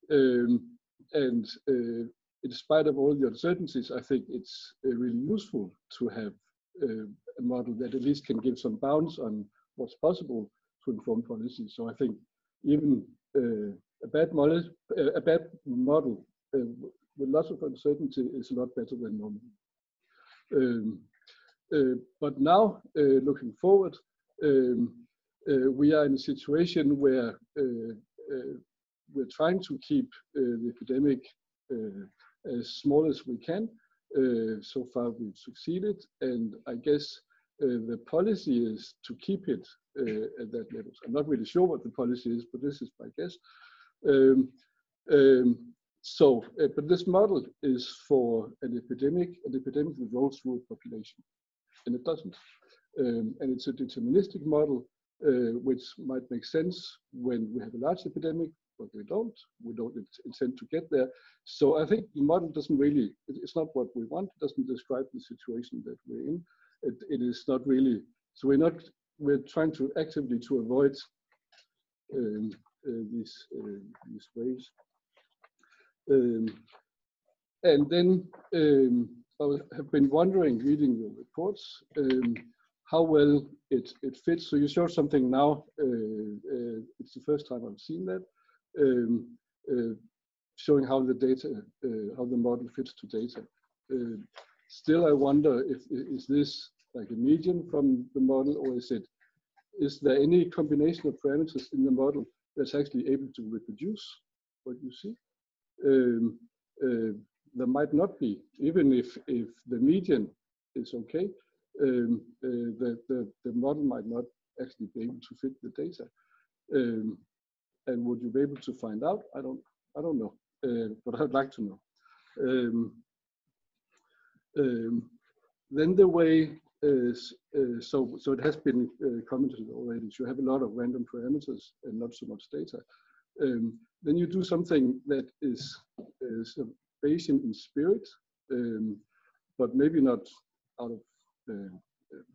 Speaker 6: And in spite of all the uncertainties, I think it's really useful to have a model that at least can give some bounds on what's possible to inform policy. So I think even a bad model with lots of uncertainty is a lot better than normal. But now, looking forward, we are in a situation where we're trying to keep the epidemic as small as we can. So far, we've succeeded, and I guess the policy is to keep it at that level. I'm not really sure what the policy is, but this is my guess. But this model is for an epidemic that rolls through a population, and it doesn't. And it's a deterministic model which might make sense when we have a large epidemic, but we don't intend to get there. So I think the model doesn't really, it's not what we want, it doesn't describe the situation that we're in. It is not really, so we're trying to actively to avoid these waves. And then I have been wondering, reading your reports, how well it fits. So you showed something now. It's the first time I've seen that, showing how the data, how the model fits to data. Still, I wonder if is this like a median from the model, or is there any combination of parameters in the model that's actually able to reproduce what you see? There might not be, even if the median is okay. The model might not actually be able to fit the data. And would you be able to find out? I don't know, but I'd like to know. Then the way so it has been commented already. So you have a lot of random parameters and not so much data. Then you do something that is Bayesian in spirit, but maybe not out of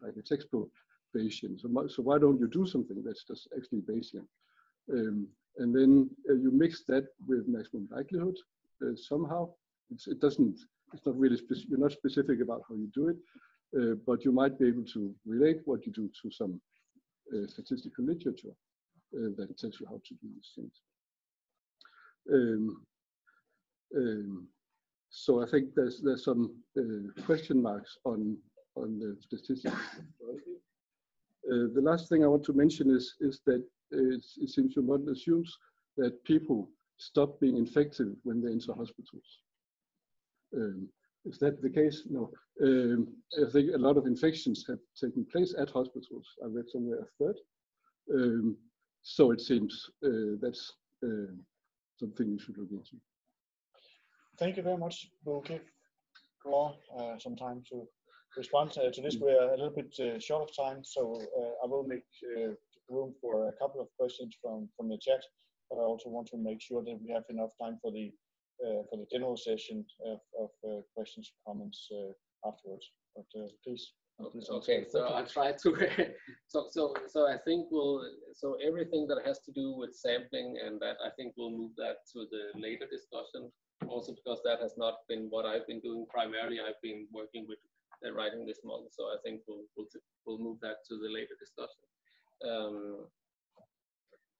Speaker 6: like a textbook Bayesian. So why don't you do something that's just actually Bayesian? And then you mix that with maximum likelihood somehow. It's not really you're not specific about how you do it, but you might be able to relate what you do to some statistical literature that tells you how to do these things. So I think there's some question marks on the statistics. The last thing I want to mention is that it seems your model assumes that people stop being infected when they enter hospitals. Is that the case? No. I think a lot of infections have taken place at hospitals. I read somewhere a third. So it seems that's something you should look into.
Speaker 9: Thank you very much. We'll give Gore some time to respond to this. We're a little bit short of time, so I will make room for a couple of questions from the chat, but I also want to make sure that we have enough time for the general session of questions and comments afterwards. But please.
Speaker 3: Okay, so I'll try to. so I think so everything that has to do with sampling and that, I think we'll move that to the later discussion. Also because that has not been what I've been doing primarily. I've been working with writing this model, so I think we'll move that to the later discussion.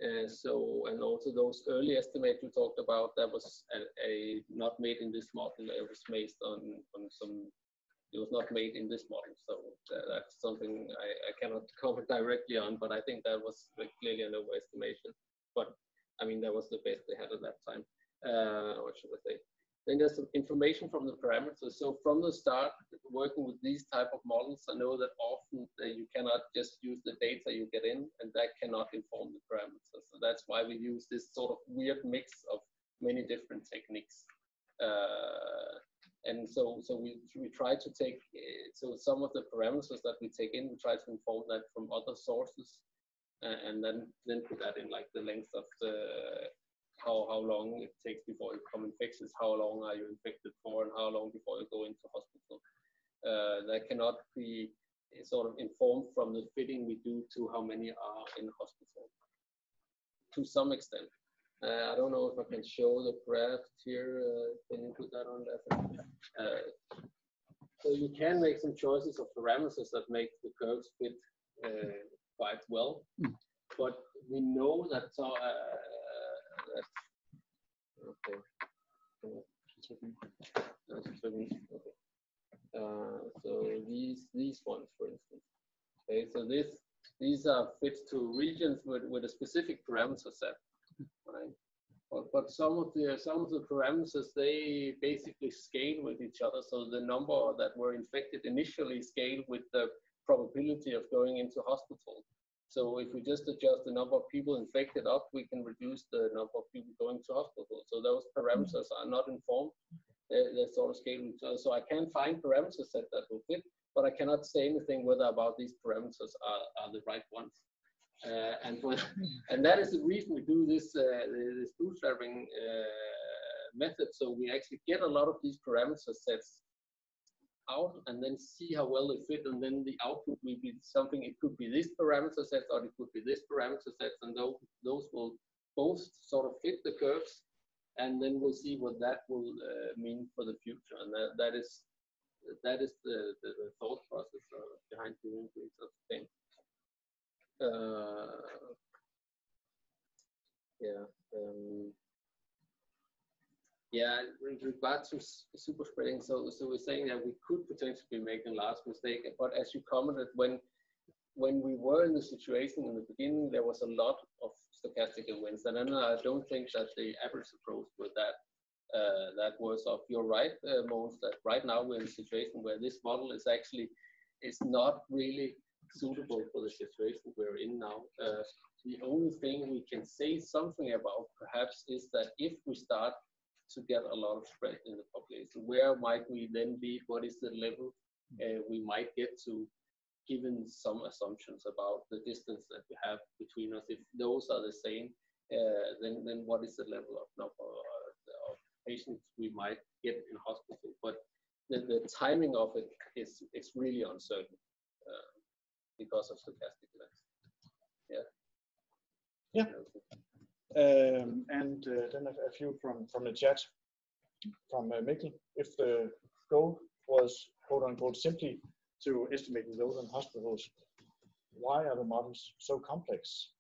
Speaker 3: And also those early estimates you talked about, that was not made in this model. It was based on some. It was not made in this model, so that's something I cannot comment directly on. But I think that was clearly an overestimation. But I mean, that was the best they had at that time. What should I say? Then there's some information from the parameters. So from the start, working with these type of models, I know that often you cannot just use the data you get in, and that cannot inform the parameters. So that's why we use this sort of weird mix of many different techniques. And so we try to take, so some of the parameters that we take in, we try to inform that from other sources, and then put that in, like the length of the, how long it takes before you become infectious, how long are you infected for, and how long before you go into hospital. That cannot be sort of informed from the fitting we do to how many are in hospital, to some extent. I don't know if I can show the graph here. Can you put that on there? So you can make some choices of parameters that make the curves fit quite well, but we know that. Okay. So these ones, for instance. Okay, so these are fit to regions with a specific parameter set. Right. But some of the parameters, they basically scale with each other. So the number that were infected initially scale with the probability of going into hospital. So if we just adjust the number of people infected up, we can reduce the number of people going to hospital. So those parameters are not informed. They're sort of scaling. So I can find parameter set that will fit, but I cannot say anything whether about these parameters are the right ones. And that is the reason we do this this bootstrapping method. So we actually get a lot of these parameter sets out and then see how well they fit, and then the output will be something. It could be this parameter set or it could be this parameter set, and those will both sort of fit the curves, and then we'll see what that will mean for the future. And that is the thought process behind doing these sort of things. In regard to super spreading, so we're saying that we could potentially be making a large mistake, but as you commented, when we were in the situation in the beginning, there was a lot of stochastic events, and then I don't think that the average approach with that was off. You're right, Mogens, that right now we're in a situation where this model is not really suitable for the situation we're in now. The only thing we can say something about perhaps is that if we start to get a lot of spread in the population, where might we then be? What is the level we might get to, given some assumptions about the distance that we have between us? If those are the same, then what is the level of number of patients we might get in hospital? But the timing of it is really uncertain because of stochastic events.
Speaker 9: Yeah. And then a few from the chat, from Mikkel. If the goal was, quote unquote, simply to estimate the load on hospitals, why are the models so complex?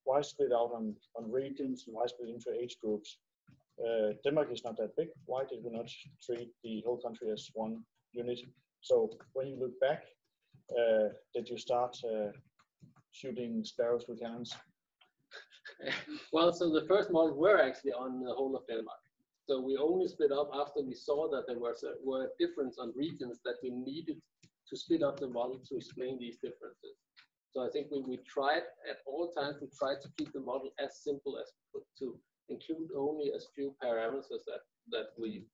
Speaker 9: Why split out on regions, and why split into age groups? Denmark is not that big. Why did we not treat the whole country as one unit? So when you look back, did you start shooting sparrows with cannons?
Speaker 3: Well, so the first models were actually on the whole of Denmark. So we only split up after we saw that there were a difference on regions that we needed to split up the model to explain these differences. So I think we tried at all times, we tried to keep the model as simple as to include only as few parameters that we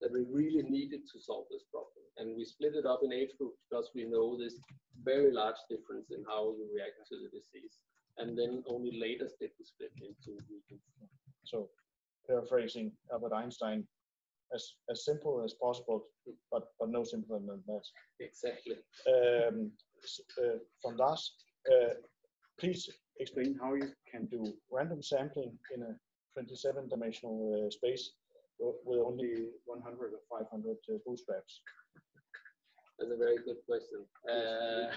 Speaker 3: really needed to solve this problem. And we split it up in age groups because we know this very large difference in how you react to the disease. And then only later did we split into regions. So,
Speaker 9: paraphrasing Albert Einstein, as simple as possible, but no simpler than that.
Speaker 3: Exactly.
Speaker 9: From Lars, please explain how you can do random sampling in a 27-dimensional space with only 100 or 500 bootstraps.
Speaker 3: That's a very good question.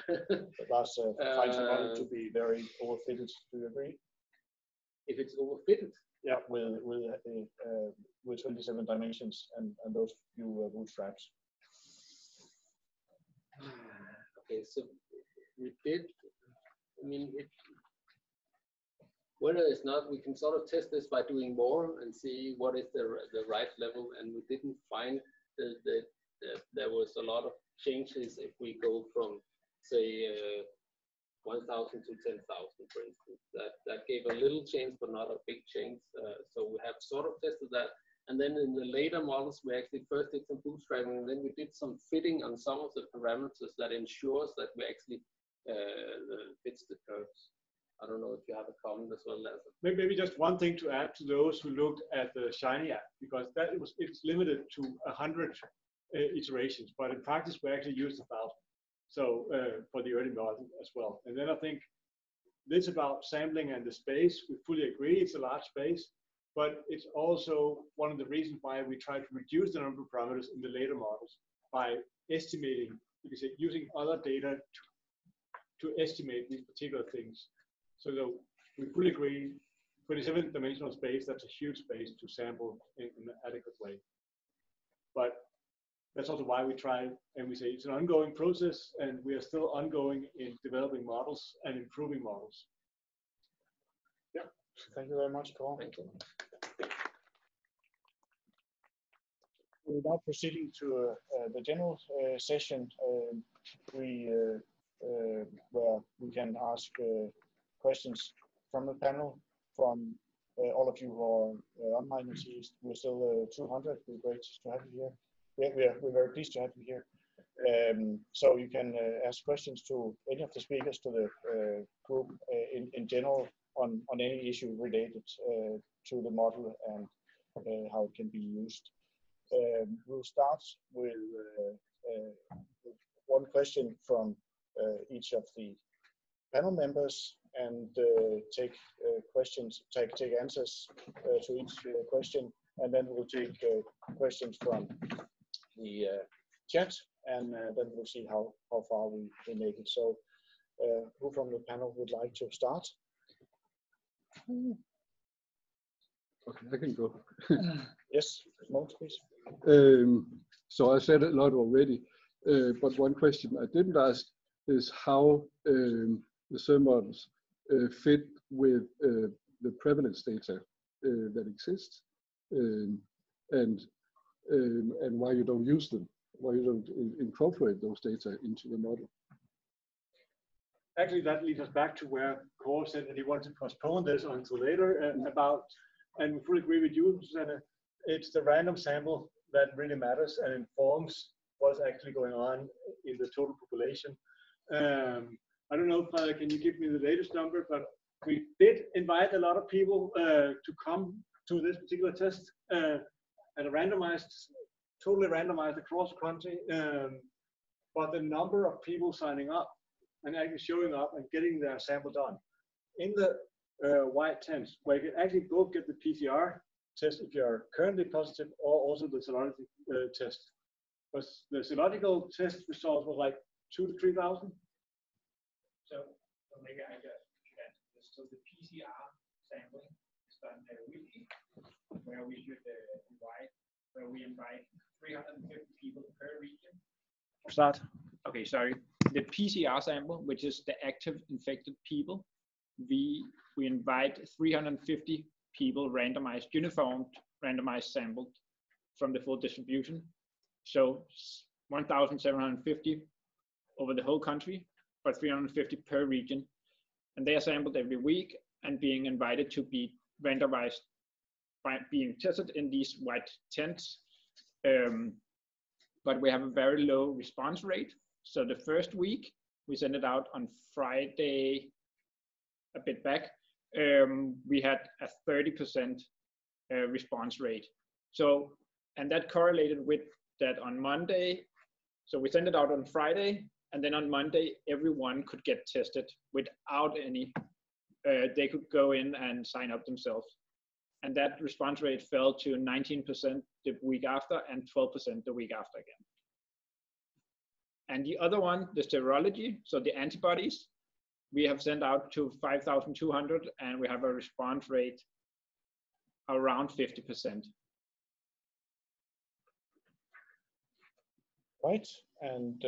Speaker 9: But Lars finds the model to be very overfitted. Do you agree?
Speaker 3: If it's overfitted?
Speaker 9: Yeah, with 27 dimensions and those few bootstraps.
Speaker 3: Okay, so we did. I mean, whether it's not, we can sort of test this by doing more and see what is the right level. And we didn't find that there was a lot of changes if we go from, say, 1,000 to 10,000, for instance. That gave a little change, but not a big change. So we have sort of tested that. And then in the later models, we actually first did some bootstrapping, and then we did some fitting on some of the parameters that ensures that we actually fits the curves. I don't know if you have a comment as well, Lasse.
Speaker 8: Maybe just one thing to add to those who looked at the Shiny app, because it's limited to 100 iterations, but in practice we actually used 1,000. So for the early model as well. And then I think this about sampling and the space, we fully agree it's a large space, but it's also one of the reasons why we try to reduce the number of parameters in the later models by estimating, you can say, using other data to estimate these particular things. So we fully agree, 27-dimensional space, that's a huge space to sample in an adequate way. But that's also why we try, and we say it's an ongoing process, and we are still ongoing in developing models and improving models.
Speaker 9: Yeah, thank you very much, Paul.
Speaker 3: Thank you.
Speaker 9: We're now proceeding to the general session, where we can ask questions from the panel, from all of you who are online. We're still 200. We're great to have you here. We're very pleased to have you here. So you can ask questions to any of the speakers to the group in general on any issue related to the model and how it can be used. We'll start with one question from each of the panel members and take questions, take answers to each question, and then we'll take questions from the chat, and then we'll see how far we make it. So who from the panel would like to start?
Speaker 6: Okay, I can go.
Speaker 9: Yes, Mogens, please.
Speaker 6: So I said a lot already, but one question I didn't ask is how the SERM models fit with the prevalence data that exist, and why you don't use them, why you don't incorporate those data into the model.
Speaker 8: Actually, that leads us back to where Kåre said that he wanted to postpone this until later, and we fully agree with you, Susanne. It's the random sample that really matters and informs what's actually going on in the total population. I don't know, Father, can you give me the latest number, but we did invite a lot of people to come to this particular test and totally randomized across the country. But the number of people signing up and actually showing up and getting their sample done in the white tents, where you can actually both get the PCR test if you're currently positive, or also the serology test. But the serological test results were like 2,000 to 3,000.
Speaker 10: So maybe I just should answer this. So the PCR sampling is done weekly, where we should we invite 350 people per region. Start. Okay, sorry. The PCR sample, which is the active infected people, we invite 350 people randomized, uniformed, randomized sampled from the full distribution. So 1,750 over the whole country, but 350 per region. And they are sampled every week and being invited to be randomized by being tested in these white tents. But we have a very low response rate. So the first week, we sent it out on Friday, a bit back, we had a 30% response rate. So, and that correlated with that on Monday. So we sent it out on Friday, and then on Monday, everyone could get tested without any, they could go in and sign up themselves. And that response rate fell to 19% the week after and 12% the week after again. And the other one, the serology, so the antibodies, we have sent out to 5,200 and we have a response rate around 50%.
Speaker 9: Right, and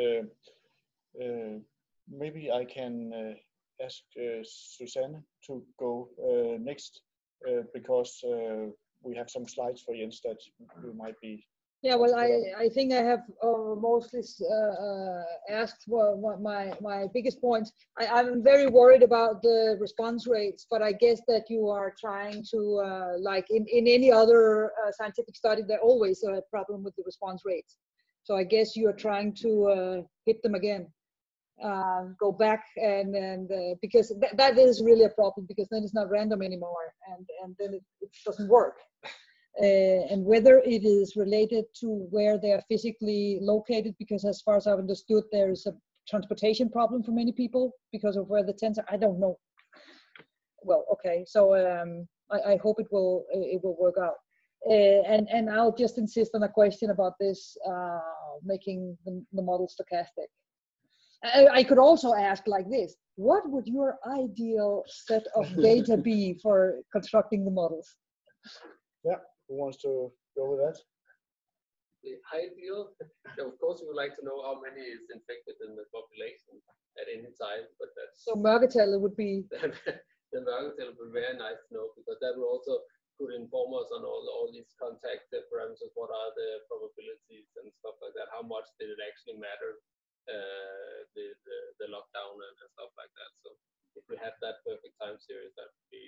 Speaker 9: maybe I can ask Susanne to go next because we have some slides for Jens that you might be.
Speaker 7: Yeah, well, I think I have mostly asked what my biggest points. I'm very worried about the response rates, but I guess that you are trying to, like in any other scientific study, there always a problem with the response rates. So I guess you are trying to hit them again, go back and because that is really a problem, because then it's not random anymore, and then it doesn't work. And whether it is related to where they are physically located, because as far as I've understood, there is a transportation problem for many people because of where the tents are. I don't know. Well, okay, so I hope it will work out. And I'll just insist on a question about this, making the model stochastic. I could also ask like this: what would your ideal set of data be for constructing the models?
Speaker 9: Yeah. Who wants to go with that?
Speaker 3: The ideal, of course, we would like to know how many is infected in the population at any time, but that's...
Speaker 7: So mørketallet would be...
Speaker 3: The mørketallet would be very nice to know, because that will also could inform us on all these contact parameters, what are the probabilities and stuff like that, how much did it actually matter, the lockdown and stuff like that. So if we had that perfect time series, that would be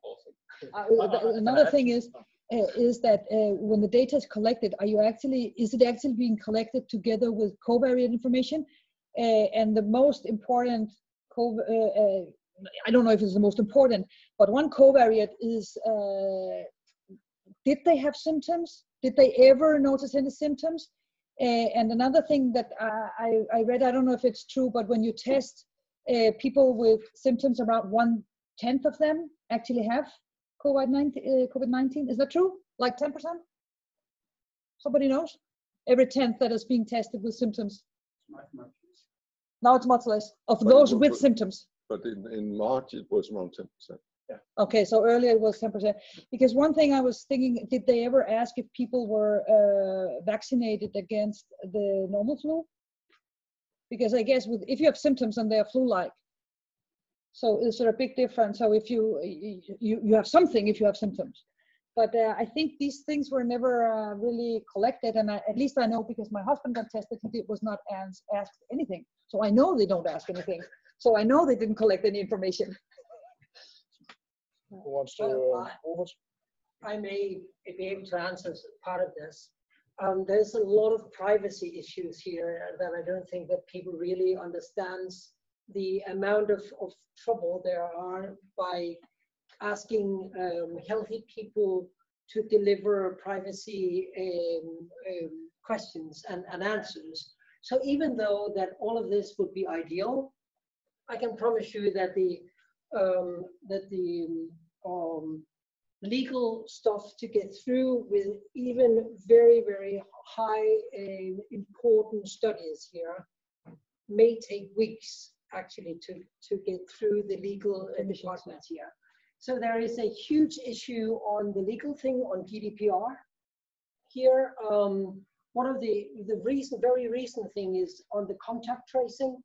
Speaker 3: awesome.
Speaker 7: Another thing is, is that when the data is collected, is it actually being collected together with covariate information? And the most important, I don't know if it's the most important, but one covariate is, did they have symptoms? Did they ever notice any symptoms? And another thing that I read, I don't know if it's true, but when you test people with symptoms, around 1/10 of them actually have COVID-19. Is that true? Like 10%? Somebody knows? Every 10th that is being tested with symptoms. Now it's much less of those with symptoms.
Speaker 5: But in March it was around 10%.
Speaker 7: Yeah. Okay, so earlier it was 10%. Because one thing I was thinking, did they ever ask if people were vaccinated against the normal flu? Because I guess if you have symptoms and they're flu-like, so is there a big difference? So if you have something if you have symptoms. But I think these things were never really collected, and at least I know because my husband got tested, he was not asked anything. So I know they don't ask anything. So I know they didn't collect any information.
Speaker 9: Who wants to over?
Speaker 1: I may be able to answer part of this. There's a lot of privacy issues here that I don't think that people really understands the amount of trouble there are by asking healthy people to deliver privacy questions and answers. So even though that all of this would be ideal, I can promise you that the legal stuff to get through with even very, very high important studies here may take weeks actually to get through the legal departments here. So there is a huge issue on the legal thing on GDPR. Here, one of the very recent thing is on the contact tracing,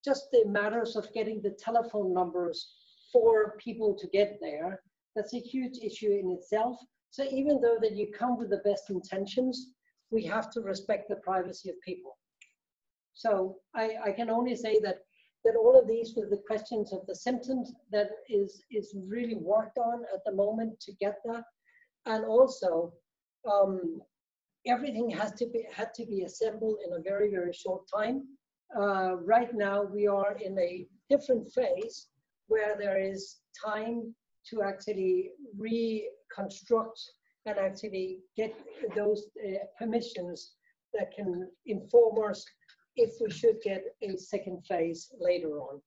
Speaker 1: just the matters of getting the telephone numbers for people to get there. That's a huge issue in itself. So even though that you come with the best intentions, we have to respect the privacy of people. So I can only say that all of these with the questions of the symptoms that is really worked on at the moment to get that. And also everything had to be assembled in a very, very short time. Right now we are in a different phase where there is time to actually reconstruct and actually get those permissions that can inform us if we should get a second phase later on.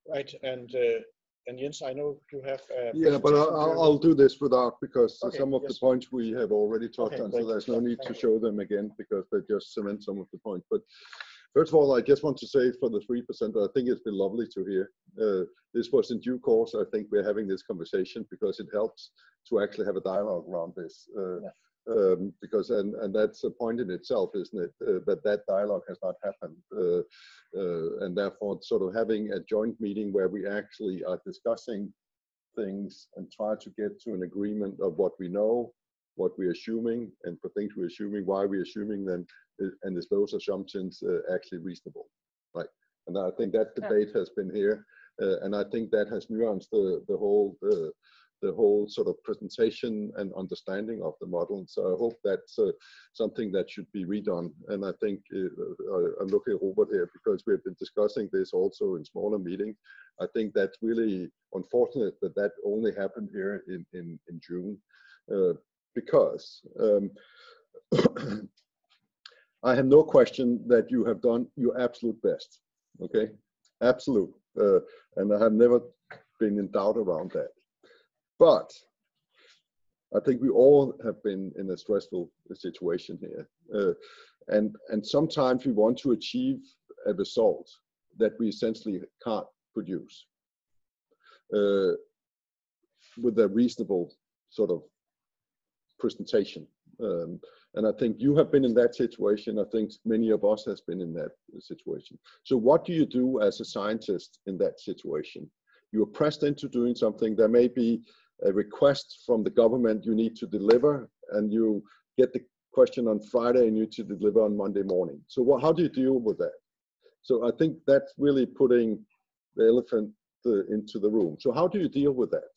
Speaker 9: Right, and Jens, I know you have.
Speaker 5: Yeah, but I'll do this without, because
Speaker 9: okay,
Speaker 5: some of the points we have already talked on, so there's no need to
Speaker 9: Thank
Speaker 5: show them again because they just cement some of the points. But first of all, I just want to say for the 3%, I think it's been lovely to hear. This was in due course. I think we're having this conversation because it helps to actually have a dialogue around this. Because and that's a point in itself, isn't it? That dialogue has not happened, and therefore sort of having a joint meeting where we actually are discussing things and try to get to an agreement of what we know, what we're assuming, and for things we're assuming, why we're assuming them, and is those assumptions actually reasonable, right? And I think that debate has been here, and I think that has nuanced the whole sort of presentation and understanding of the model. So I hope that's something that should be redone. And I think I'm looking at Robert here because we've been discussing this also in smaller meetings. I think that's really unfortunate that that only happened here in June, because I have no question that you have done your absolute best, okay? Absolute, and I have never been in doubt around that. But I think we all have been in a stressful situation here. And sometimes we want to achieve a result that we essentially can't produce with a reasonable sort of presentation. And I think you have been in that situation. I think many of us has been in that situation. So what do you do as a scientist in that situation? You're pressed into doing something. There may be a request from the government you need to deliver, and you get the question on Friday and you need to deliver on Monday morning. So how do you deal with that? So I think that's really putting the elephant into the room. So how do you deal with that?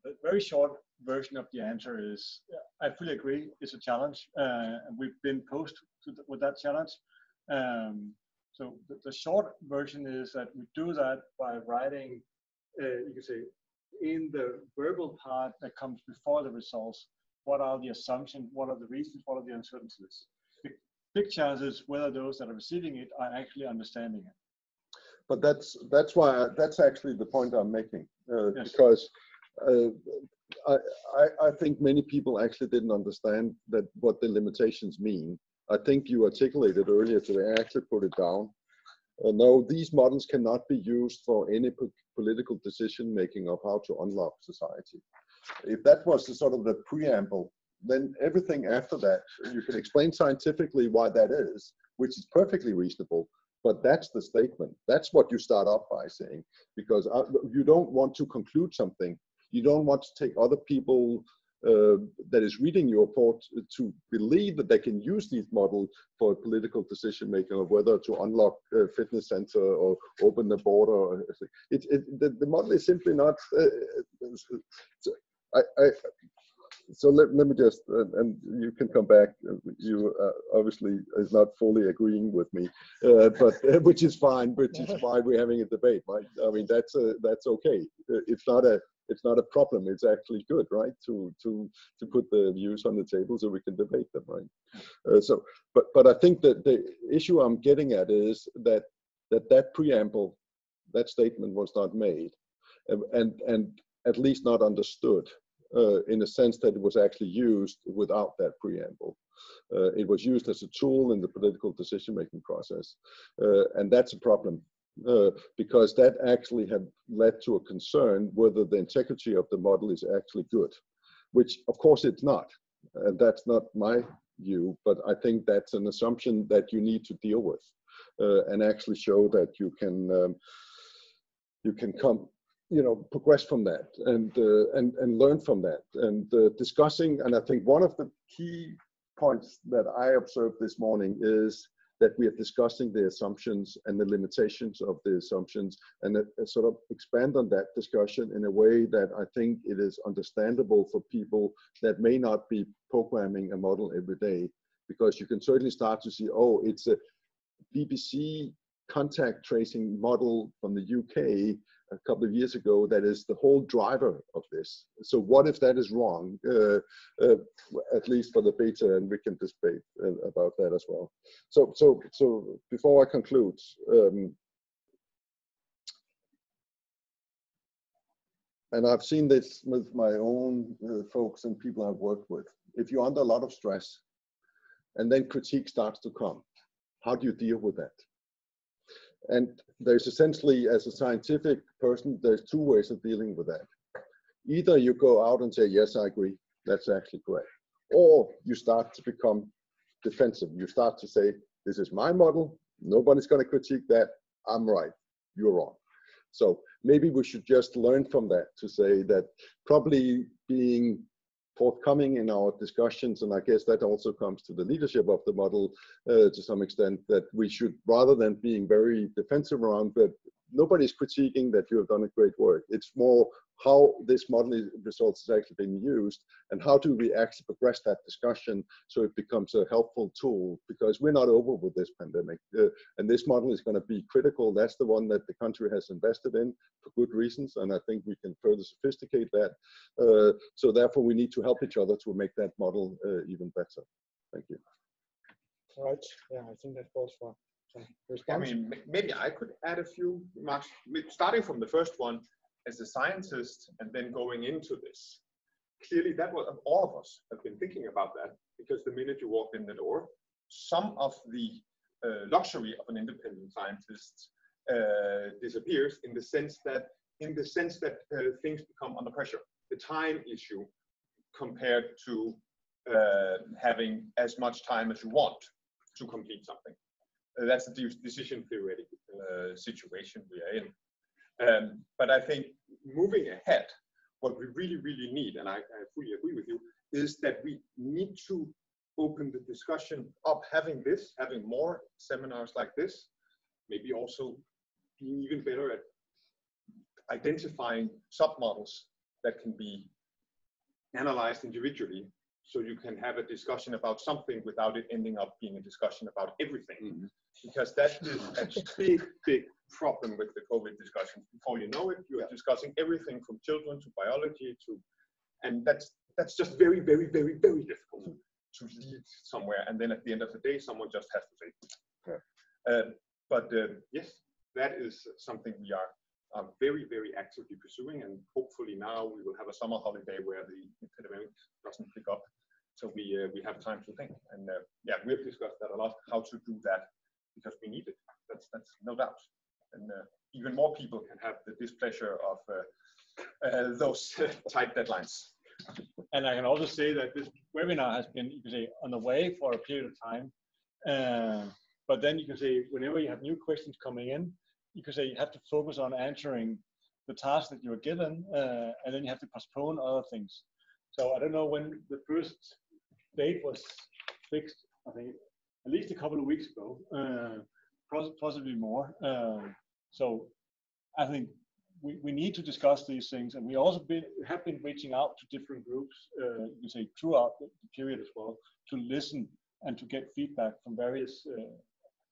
Speaker 8: the very short version of the answer is, I fully agree, it's a challenge, and we've been posed with that challenge. So the short version is that we do that by writing, you could say, in the verbal part that comes before the results, what are the assumptions, what are the reasons, what are the uncertainties. The big challenge is whether those that are receiving it are actually understanding it.
Speaker 5: But that's actually the point I'm making,
Speaker 8: Yes.
Speaker 5: because I think many people actually didn't understand that what the limitations mean. I think you articulated earlier today, I actually put it down. No, these models cannot be used for any political decision making of how to unlock society. If that was the sort of the preamble, then everything after that, you can explain scientifically why that is, which is perfectly reasonable. But that's the statement. That's what you start off by saying, because you don't want to conclude something. You don't want to take other people that is reading your report to believe that they can use these models for political decision making, or whether to unlock a fitness center or open the border. The model is simply not. So let me just, and you can come back. You obviously is not fully agreeing with me, but which is fine. Which is why we're having a debate, right? I mean, that's okay. It's not a problem. It's actually good, right? To put the views on the table so we can debate them, right? But I think that the issue I'm getting at is that preamble, that statement was not made, and at least not understood. In a sense that it was actually used without that preamble. It was used as a tool in the political decision-making process. And that's a problem, because that actually had led to a concern whether the integrity of the model is actually good, which of course it's not. And that's not my view, but I think that's an assumption that you need to deal with, and actually show that you can come, progress from that and learn from that, and discussing. And I think one of the key points that I observed this morning is that we are discussing the assumptions and the limitations of the assumptions, and sort of expand on that discussion in a way that I think it is understandable for people that may not be programming a model every day, because you can certainly start to see, oh, it's a BBC contact tracing model from the UK a couple of years ago that is the whole driver of this. So what if that is wrong, at least for the beta, and we can debate about that as well. So before I conclude, and I've seen this with my own folks and people I've worked with, if you're under a lot of stress and then critique starts to come, how do you deal with that? And there's essentially, as a scientific person, there's two ways of dealing with that. Either you go out and say, yes, I agree, that's actually correct. Or you start to become defensive. You start to say, this is my model, nobody's going to critique that, I'm right, you're wrong. So maybe we should just learn from that to say that probably being forthcoming in our discussions, and I guess that also comes to the leadership of the model to some extent, that we should, rather than being very defensive around that, nobody's critiquing that you have done a great work. It's more how this model results is actually being used, and how do we actually progress that discussion so it becomes a helpful tool, because we're not over with this pandemic, and this model is going to be critical. That's the one that the country has invested in for good reasons, and I think we can further sophisticate that. So therefore we need to help each other to make that model even better. Thank you.
Speaker 9: All right. Yeah, I think that calls for some response.
Speaker 4: I mean, maybe I could add a few remarks, starting from the first one. As a scientist, and then going into this, clearly that was, all of us have been thinking about that, because the minute you walk in the door, some of the luxury of an independent scientist disappears, in the sense that things become under pressure. The time issue compared to having as much time as you want to complete something. That's the decision theoretic situation we are in. But I think moving ahead, what we really, really need, and I fully agree with you, is that we need to open the discussion up, having more seminars like this, maybe also being even better at identifying submodels that can be analyzed individually, so you can have a discussion about something without it ending up being a discussion about everything. Because that is a big problem with the COVID discussions. Before you know it, you are discussing everything from children to biology to, and that's just very difficult to lead somewhere. And then at the end of the day, someone just has to say. Yes, that is something we are very actively pursuing, and hopefully now we will have a summer holiday where the epidemic doesn't pick up, so we have time to think. And yeah, we have discussed that a lot, how to do that, because we need it. That's no doubt. And even more people can have the displeasure of those tight deadlines.
Speaker 8: And I can also say that this webinar has been, you can say, on the way for a period of time. But then you can say, whenever you have new questions coming in, you can say you have to focus on answering the task that you are given, and then you have to postpone other things. So I don't know when the first date was fixed. I think at least a couple of weeks ago, possibly more. So I think we need to discuss these things, and we also have been reaching out to different groups, you can say throughout the period as well, to listen and to get feedback from various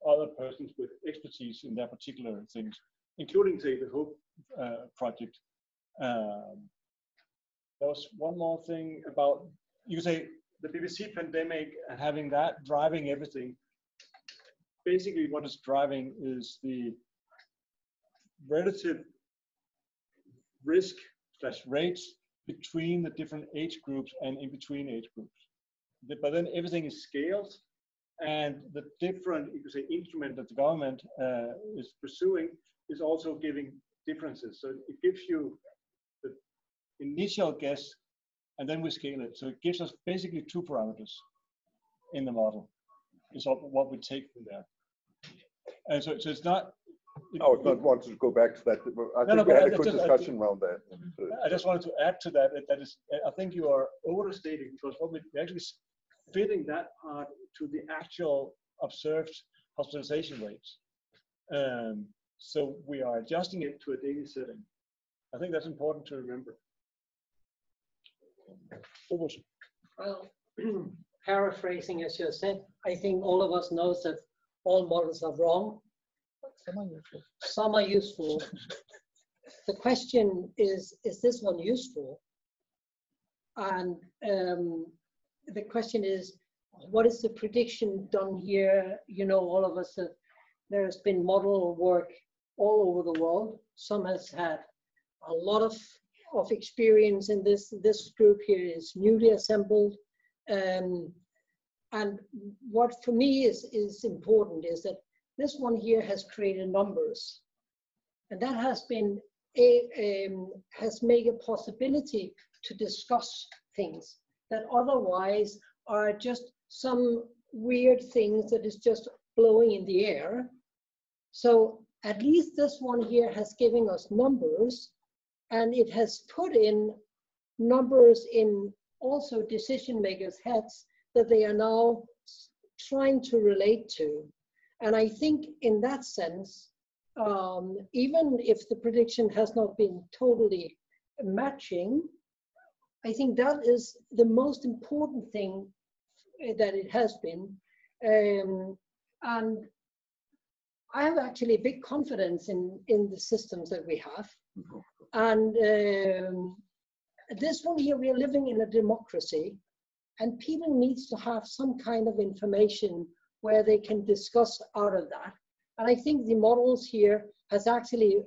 Speaker 8: other persons with expertise in their particular things, including, say, the HOPE project. There was one more thing about, you could say, the BBC pandemic and having that driving everything. Basically, what is driving is the relative risk/rates between the different age groups and in between age groups. But then everything is scaled, and the different, you could say, instrument that the government is pursuing is also giving differences. So it gives you the initial guess, and then we scale it. So it gives us basically two parameters in the model. Is what we take from there. And so it's not.
Speaker 5: I would not want to go back to that. I think we had a good discussion around that.
Speaker 8: I just wanted to add to that. That is, I think you are overstating, because what we're actually fitting that part to the actual observed hospitalization rates. So we are adjusting it to a daily setting. I think that's important to remember.
Speaker 1: Well, paraphrasing, as you said, I think all of us knows that all models are wrong. Some are useful. The question is this one useful? And the question is, what is the prediction done here? You know, all of us, there has been model work all over the world. Some has had a lot of experience in this. This group here is newly assembled. And what for me is important is that this one here has created numbers, and that has been has made a possibility to discuss things that otherwise are just some weird things that is just blowing in the air. So at least this one here has given us numbers, and it has put in numbers in also decision makers' heads that they are now trying to relate to. And I think in that sense, even if the prediction has not been totally matching, I think that is the most important thing that it has been. And I have actually big confidence in the systems that we have. And this one here, we are living in a democracy, and people needs to have some kind of information where they can discuss out of that. And I think the models here has actually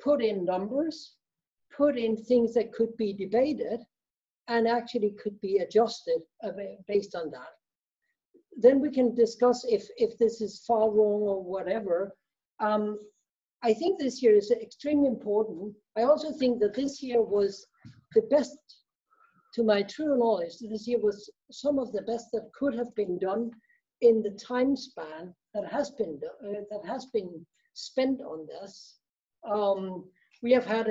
Speaker 1: put in numbers, put in things that could be debated, and actually could be adjusted based on that. Then we can discuss if this is far wrong or whatever. I think this year is extremely important. I also think that this year was the best, to my true knowledge, this year was some of the best that could have been done in the time span that has been spent on this. We have had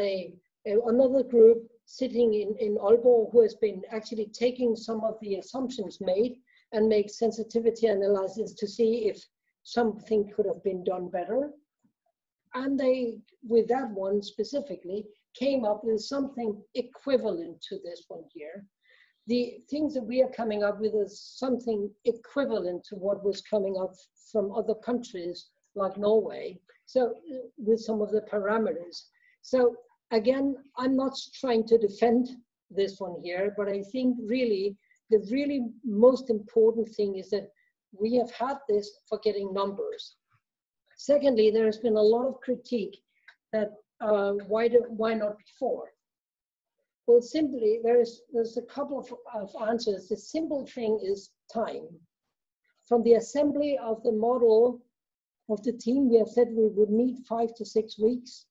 Speaker 1: another group sitting in Aalborg who has been actually taking some of the assumptions made and make sensitivity analysis to see if something could have been done better. And they, with that one specifically, came up with something equivalent to this one here. the things that we are coming up with is something equivalent to what was coming up from other countries like Norway. So with some of the parameters. So again, I'm not trying to defend this one here, but I think really the really most important thing is that we have had this for getting numbers. Secondly, there has been a lot of critique that why not before? Well, simply, there's a couple of answers. The simple thing is time. From the assembly of the model of the team, we have said we would need 5 to 6 weeks,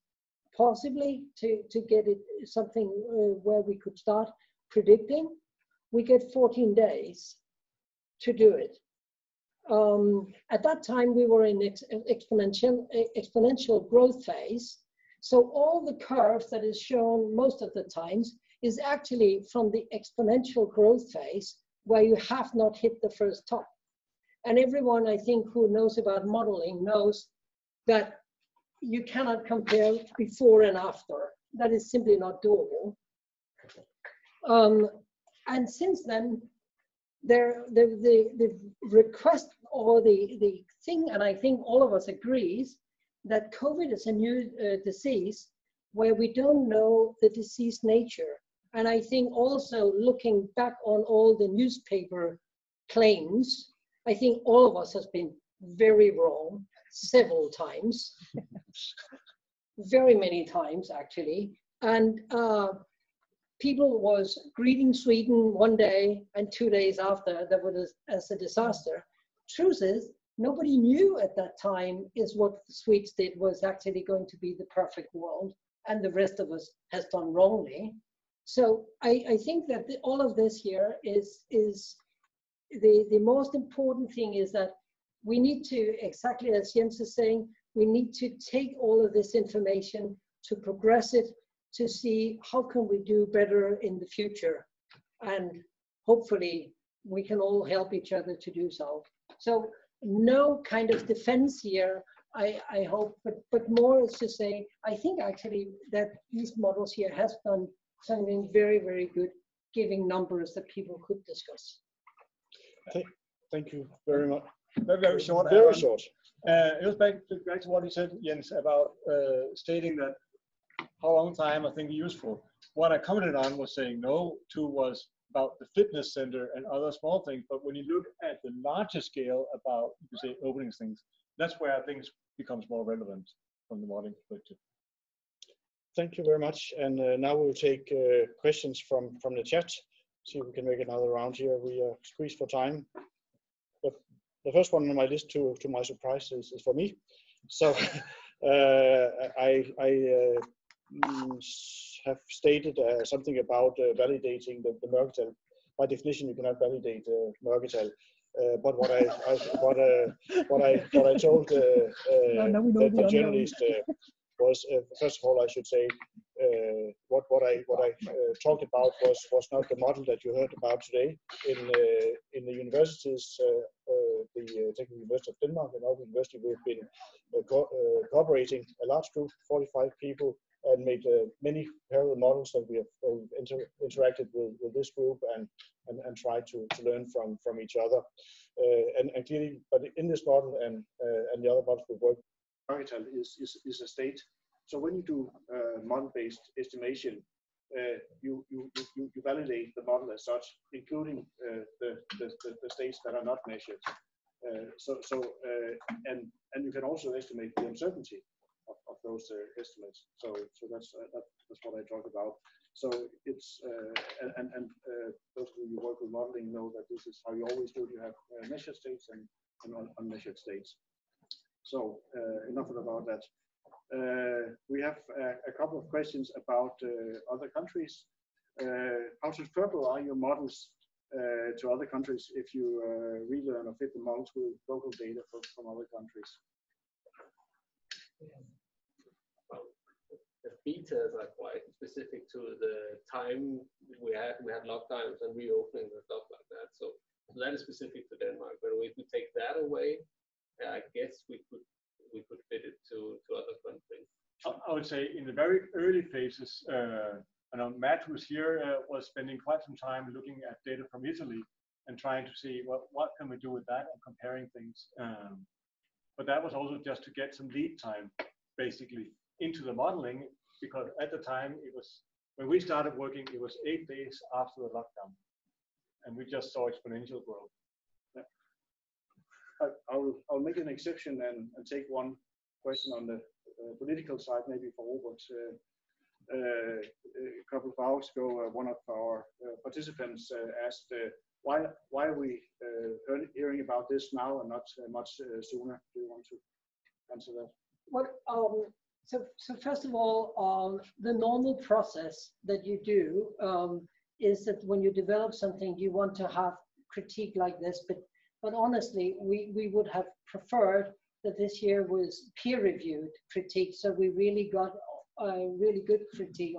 Speaker 1: possibly, to get it something where we could start predicting. We get 14 days to do it. At that time, we were in exponential growth phase. So all the curves that is shown most of the times is actually from the exponential growth phase where you have not hit the first top. And everyone, I think, who knows about modeling knows that you cannot compare before and after. That is simply not doable. And since then, the request or the thing, and I think all of us agrees, that COVID is a new disease where we don't know the disease nature. And I think also looking back on all the newspaper claims, I think all of us has been very wrong several times, very many times actually. And people was greeting Sweden one day and 2 days after that was as a disaster. Truth is, nobody knew at that time is what the Swedes did was actually going to be the perfect world, and the rest of us has done wrongly. So I think that all of this here is the most important thing is that we need to, exactly as Jens is saying, we need to take all of this information to progress it, to see how can we do better in the future. And hopefully we can all help each other to do so. So no kind of defense here, I hope, but more is to say, I think actually that these models here has done something very, very good, giving numbers that people could discuss.
Speaker 9: Thank you very much.
Speaker 8: Very short.
Speaker 9: Very short.
Speaker 8: It was back to what you said, Jens, about stating that how long time I think useful. What I commented on was saying no to was about the fitness center and other small things. But when you look at the larger scale about, you could say, opening things, that's where I think it becomes more relevant from the modeling perspective.
Speaker 9: Thank you very much. And now we'll take questions from the chat. See if we can make another round here. We are squeezed for time. The first one on my list, to my surprise, is for me. So I have stated something about validating the Mercatal. By definition, you cannot validate Mercatal. But what I told the journalist was, first of all, I should say what I talked about was not the model that you heard about today in the universities. The Technical University of Denmark and Aalborg University, we've been cooperating, a large group, 45 people, and made many parallel models that we have interacted with this group and tried to learn from each other. And clearly, but in this model and the other models we work,
Speaker 2: Mercatal is a state. So when you do model-based estimation, you validate the model as such, including the states that are not measured. And you can also estimate the uncertainty of those estimates. So that's what I talk about. So it's and those who you work with modeling know that this is how you always do it. You have measured states and unmeasured states. So enough about that. We have a couple of questions about other countries. How transferable are your models to other countries if you relearn or fit the models with local data from other countries?
Speaker 3: The betas are quite specific to the time we had lockdowns and reopenings and stuff like that. So that is specific to Denmark. But if we take that away, I guess we could fit it to other countries.
Speaker 8: I would say in the very early phases, I know Matt, who's here, was spending quite some time looking at data from Italy and trying to see what can we do with that and comparing things. But that was also just to get some lead time, basically, into the modeling, because at the time it was, when we started working, it was 8 days after the lockdown, and we just saw exponential growth.
Speaker 2: Yeah. I'll make an exception and take one question on the political side, maybe for Robert. A couple of hours ago, one of our participants asked, why are we hearing about this now and not much sooner? Do you want to answer that?
Speaker 1: Well, so first of all, the normal process that you do is that when you develop something, you want to have critique like this, but honestly, we would have preferred that this year was peer-reviewed critique, so we really got a really good critique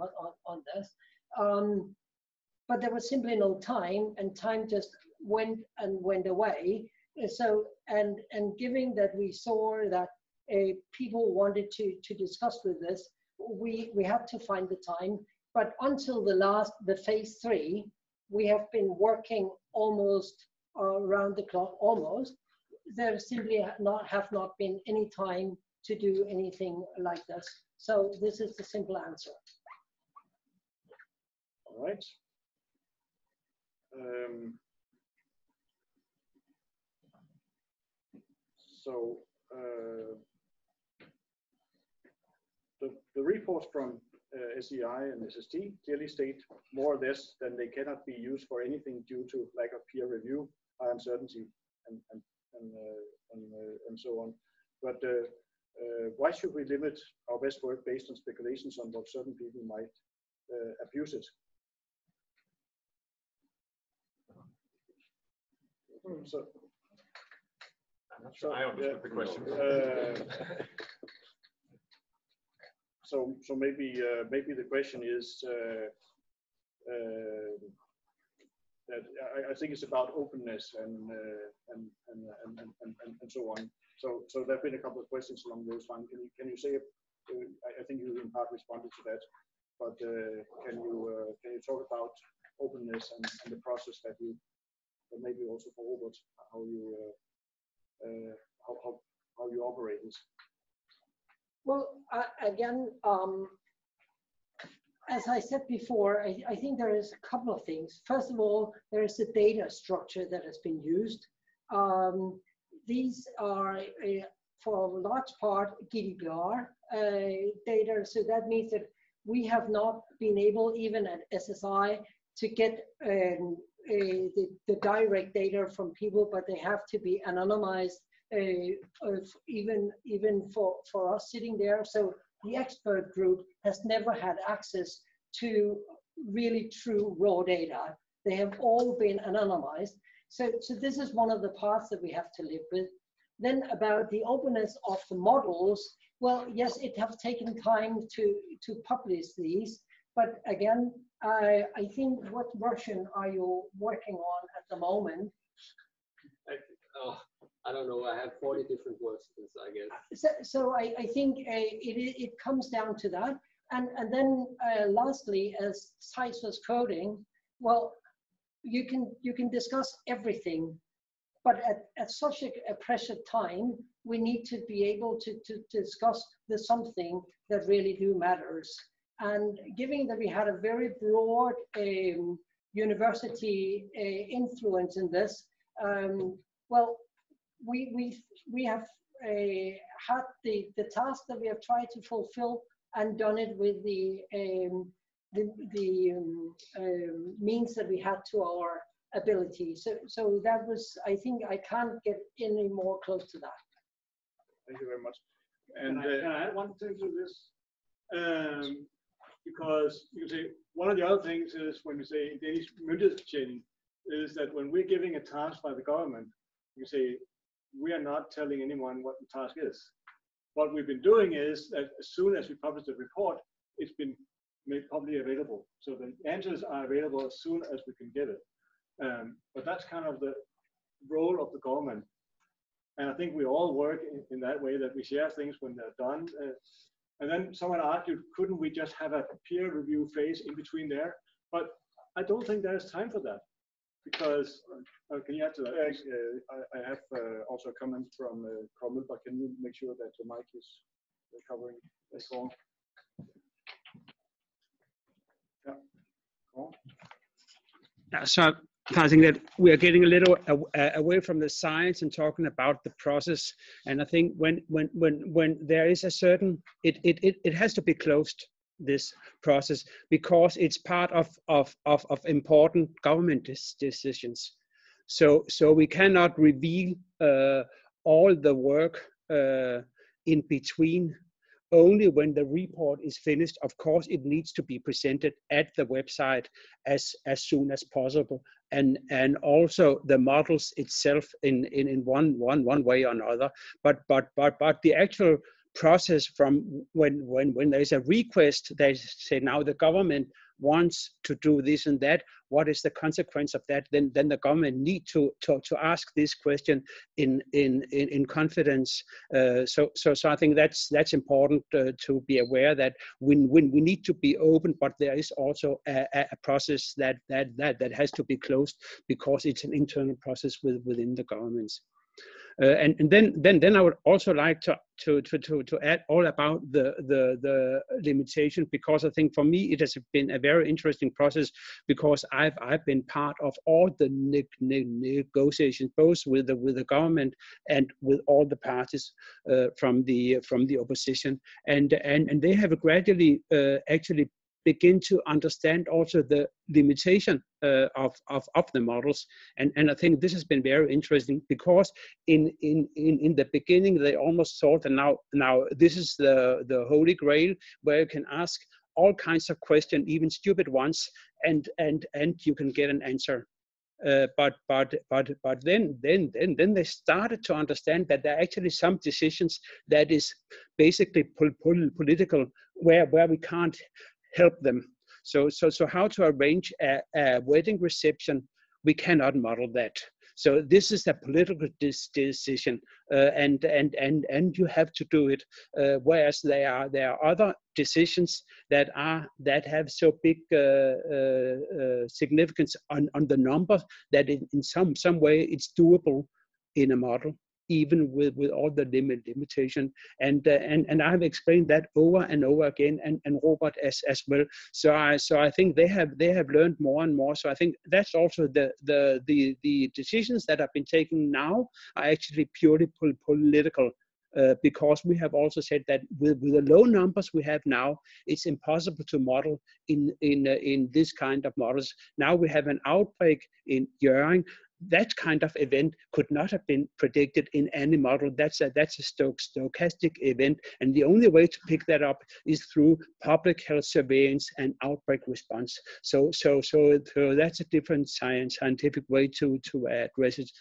Speaker 1: on this. But there was simply no time, and time just went away. So, and given that we saw that people wanted to discuss with this, we had to find the time. But until the phase 3, we have been working almost around the clock, almost. There simply have not been any time to do anything like this. So this is the simple answer.
Speaker 2: All right. So the reports from SEI and SST clearly state more or less that they cannot be used for anything due to lack of peer review, high uncertainty, and so on. But why should we limit our best work based on speculations on what certain people might abuse it? So,
Speaker 4: I'm not sure I understood the question.
Speaker 2: So maybe the question is that I think it's about openness and so on. So there have been a couple of questions along those lines. Can you say? I think you in part responded to that, but can you talk about openness and the process that you, and maybe also for Robert, how you operate it?
Speaker 1: Well, again, as I said before, I think there is a couple of things. First of all, there is the data structure that has been used. These are, for a large part, GDPR data. So that means that we have not been able, even at SSI, to get the direct data from people, but they have to be anonymized, even for us sitting there. So the expert group has never had access to really true raw data. They have all been anonymized. So this is one of the parts that we have to live with. Then about the openness of the models, well, yes, it has taken time to publish these, but again, I think what version are you working on at the moment?
Speaker 3: I don't know, I have 40 different versions, I guess.
Speaker 1: So I think it comes down to that. And then lastly, as Theis was quoting, well, you can discuss everything, but at such a pressured time, we need to be able to discuss the something that really do matters. And given that we had a very broad university influence in this, well, we have had the task that we have tried to fulfill and done it with the means that we had to our ability. So that was, I think I can't get any more close to that.
Speaker 2: Thank you very much.
Speaker 8: And can I add one thing to this? Because you can say one of the other things is when we say Danish myndighedsbetjening is that when we're giving a task by the government, you say we are not telling anyone what the task is. What we've been doing is that as soon as we publish the report, it's been made publicly available. So the answers are available as soon as we can get it. But that's kind of the role of the government. And I think we all work in that way, that we share things when they're done. And then someone argued, couldn't we just have a peer review phase in between there? But I don't think there's time for that, because can you add to that? I have also a comment from Carl, but can you make sure that the mic is covering as well? Yeah. Cool.
Speaker 11: So I think that we are getting a little away from the science and talking about the process. And I think when there is a certain, it has to be closed, this process, because it's part of important government decisions. So we cannot reveal all the work in between. Only when the report is finished. Of course, it needs to be presented at the website as soon as possible, and also the models itself in one way or another. But the actual process from when there's a request, they say now the government wants to do this and that, what is the consequence of that? Then the government need to ask this question in confidence. So I think that's important to be aware that we need to be open, but there is also a process that has to be closed, because it's an internal process within the governments. And then I would also like to add all about the limitation, because I think for me it has been a very interesting process, because I've been part of all the negotiations, both with the government and with all the parties from the opposition, and they have gradually actually begin to understand also the limitation of the models, and I think this has been very interesting, because in the beginning they almost thought that now this is the holy grail where you can ask all kinds of questions, even stupid ones, and you can get an answer. But then they started to understand that there are actually some decisions that is basically political, where we can't help them. So how to arrange a wedding reception, we cannot model that. So this is a political decision, and you have to do it. Whereas there are other decisions that have so big significance on the number that in some way it's doable in a model, even with all the limitation, and I have explained that over and over again, and Robert as well. So I think they have learned more and more. So I think that's also the decisions that have been taken now are actually purely political. Because we have also said that with the low numbers we have now, it's impossible to model in this kind of models. Now we have an outbreak in Jørgen. That kind of event could not have been predicted in any model. That's a stochastic event, and the only way to pick that up is through public health surveillance and outbreak response. So that's a different scientific way to address it.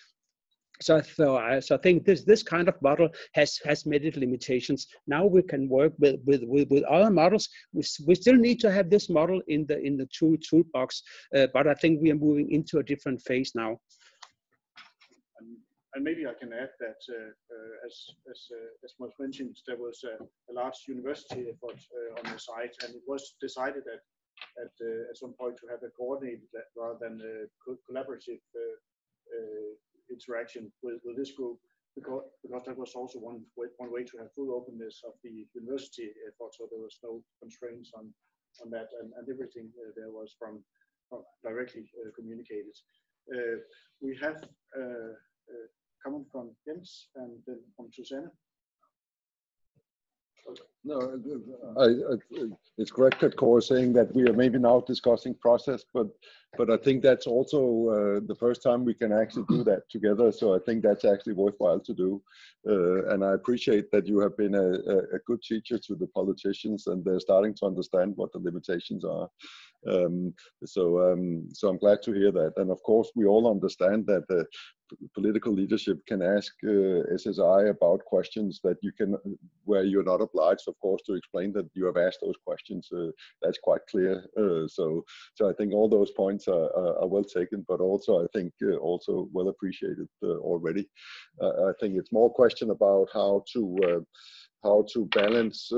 Speaker 11: So I think this kind of model has many limitations. Now we can work with other models. We still need to have this model in the toolbox, but I think we are moving into a different phase now.
Speaker 2: And maybe I can add that, as was mentioned, there was a large university effort on the site, and it was decided at some point to have a coordinated rather than a collaborative interaction with this group, because that was also one way to have full openness of the university effort, so there was no constraints on that, and everything there was from directly communicated. We have coming from Jens and then from Susanne.
Speaker 5: No, it's correct that Kåre is saying that we are maybe now discussing process, but I think that's also the first time we can actually do that together. So I think that's actually worthwhile to do. And I appreciate that you have been a good teacher to the politicians, and they're starting to understand what the limitations are. So I'm glad to hear that. And of course, we all understand that the political leadership can ask SSI about questions that where you're not obliged, of course, to explain that you have asked those questions. That's quite clear. So I think all those points are well taken, but also I think also well appreciated already. I think it's more a question about how how to balance.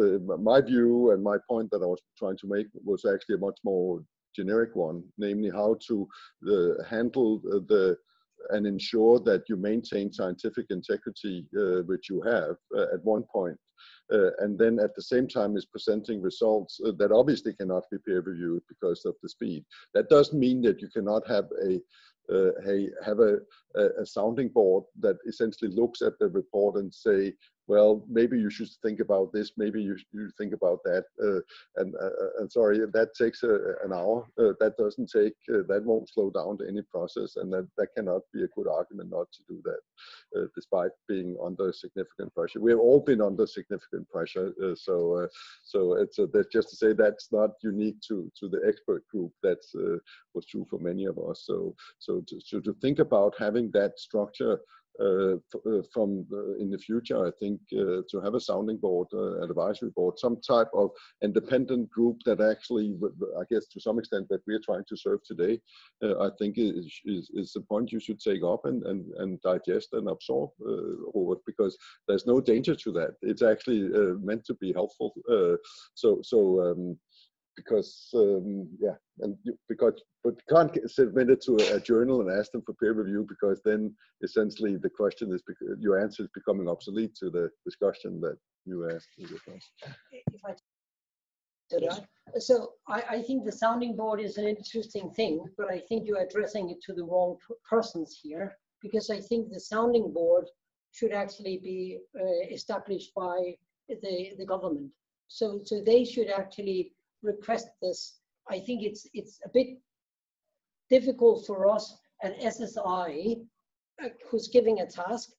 Speaker 5: My view and my point that I was trying to make was actually a much more generic one, namely how to handle and ensure that you maintain scientific integrity, which you have at one point, and then at the same time is presenting results that obviously cannot be peer reviewed because of the speed. That doesn't mean that you cannot have a sounding board that essentially looks at the report and say, well, maybe you should think about this, maybe you think about that. And sorry, that takes an hour. That doesn't take, that won't slow down any process, and that cannot be a good argument not to do that, despite being under significant pressure. We have all been under significant pressure, so that's just to say that's not unique to the expert group. That's was true for many of us. So to think about having that structure in the future, I think to have a sounding board, an advisory board, some type of independent group that actually, I guess to some extent that we are trying to serve today, I think is the point you should take up and digest and absorb, because there's no danger to that. It's actually meant to be helpful. Because but you can't submit it to a journal and ask them for peer review, because then essentially the question is, your answer is becoming obsolete to the discussion that you asked.
Speaker 1: If I so I think the sounding board is an interesting thing, but I think you're addressing it to the wrong persons here, because I think the sounding board should actually be established by the government. So they should actually request this. I think it's a bit difficult for us at SSI, who's giving a task,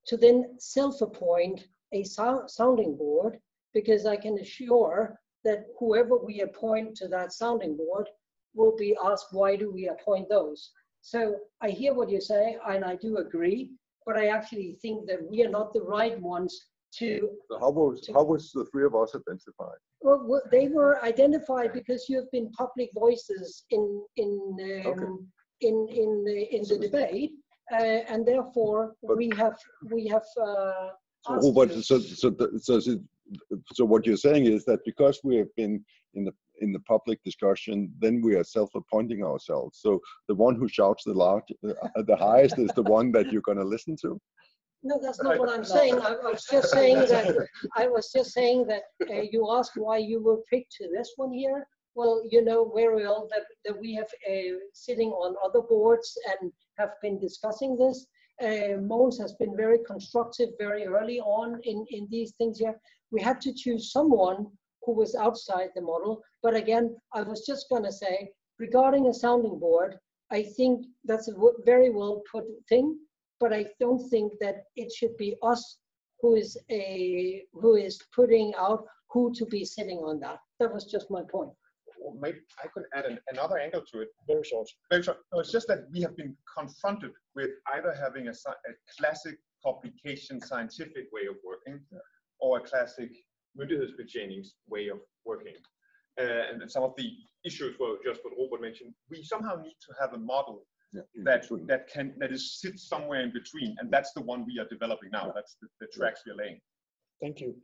Speaker 1: to then self-appoint a sounding board, because I can assure that whoever we appoint to that sounding board will be asked, why do we appoint those? So I hear what you say, and I do agree, but I actually think that we are not the right ones to.
Speaker 5: So how was the three of us identified?
Speaker 1: Well, they were identified because you have been public voices in the debate, and therefore we have.
Speaker 5: So what you're saying is that because we have been in the public discussion, then we are self-appointing ourselves. So the one who shouts the highest is the one that you're going to listen to.
Speaker 1: No, that's not what I'm saying. I was just saying that you asked why you were picked to this one here. Well, you know very well that we have sitting on other boards and have been discussing this. Mogens has been very constructive very early on in these things here. We had to choose someone who was outside the model. But again, I was just going to say, regarding a sounding board, I think that's a very well put thing. But I don't think that it should be us who is putting out who to be sitting on that. That was just my point.
Speaker 4: Well, maybe I could add another angle to it. Very short. Very short. No, it's just that we have been confronted with either having a classic publication scientific way of working, or a classic myndighedsbetjenings way of working. And some of the issues were just what Robert mentioned. We somehow need to have a model that sits somewhere in between, and that's the one we are developing now. That's the tracks we are laying.
Speaker 9: Thank you.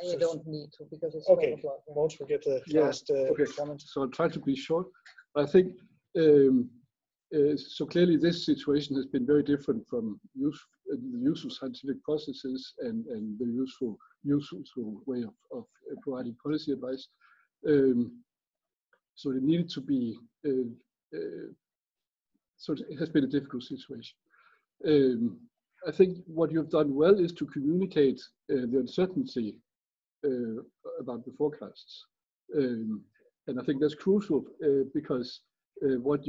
Speaker 7: You don't need to, because it's
Speaker 9: okay. Once we get the last comment.
Speaker 6: So I'll try to be short. I think so clearly this situation has been very different from the use of scientific processes and the useful way of providing policy advice. So it needed to be. So it has been a difficult situation. I think what you've done well is to communicate the uncertainty about the forecasts, and I think that's crucial because what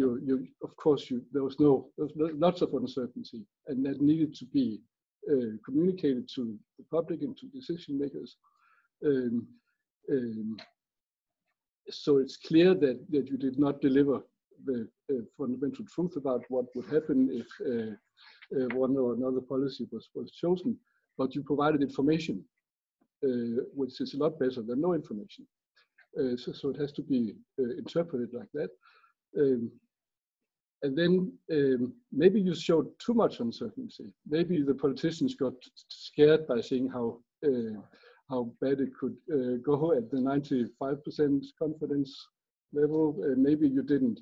Speaker 6: of course there was lots of uncertainty, and that needed to be communicated to the public and to decision makers. So it's clear that you did not deliver the fundamental truth about what would happen if one or another policy was chosen, but you provided information, which is a lot better than no information. So it has to be interpreted like that. And then maybe you showed too much uncertainty. Maybe the politicians got scared by seeing how how bad it could go at the 95% confidence level. Maybe you didn't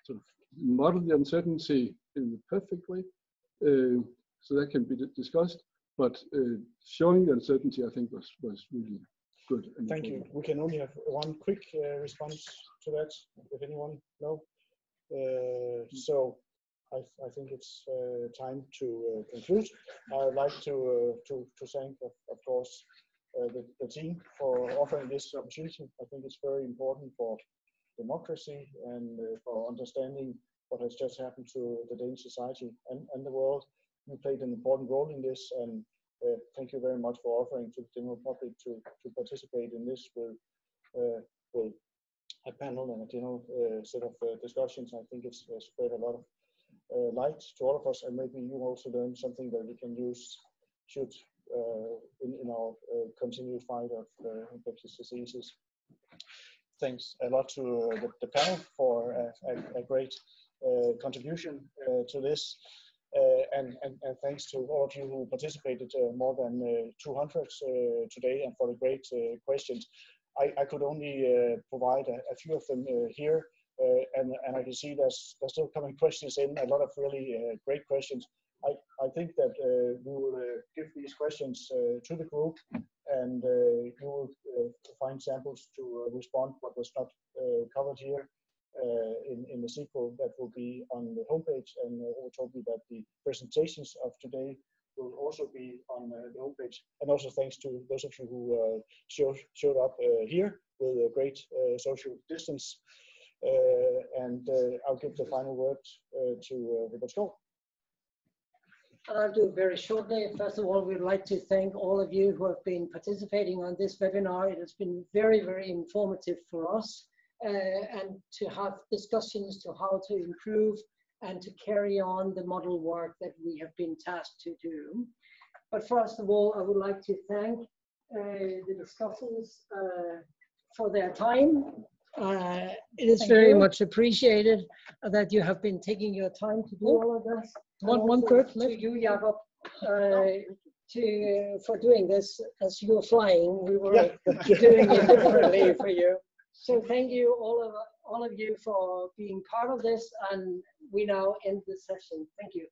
Speaker 6: sort of model the uncertainty in the perfect way, so that can be discussed. But showing the uncertainty, I think, was really good.
Speaker 9: Thank you. We can only have one quick response to that, if anyone knows. So I think it's time to conclude. I'd like to thank, of course, the team for offering this opportunity. I think it's very important for democracy and for understanding what has just happened to the Danish society and the world. You played an important role in this, and thank you very much for offering to the general public to participate in this with a panel and a general set of discussions. I think it's spread a lot of light to all of us, and maybe you also learned something that we can use in our continued fight of infectious diseases. Thanks a lot to the panel for a great contribution to this. And thanks to all of you who participated, more than 200 today, and for the great questions. I could only provide a few of them here, and I can see there's still coming questions in, a lot of really great questions. I think that we will give these questions to the group, and you will find samples to respond what was not covered here. In the sequel that will be on the homepage, and we told you that the presentations of today will also be on the homepage. And also thanks to those of you who showed up here with a great social distance. And I'll give the final word to Robert Skov.
Speaker 1: I'll do it very shortly. First of all, we'd like to thank all of you who have been participating on this webinar. It has been very, very informative for us. And to have discussions to how to improve and to carry on the model work that we have been tasked to do. But first of all, I would like to thank the discussants for their time. It is very much appreciated that you have been taking your time to do all of this.
Speaker 7: One third
Speaker 1: to you, Jakob, for doing this as you were flying. We were doing it differently for you. So thank you, all of you, for being part of this, and we now end the session. Thank you.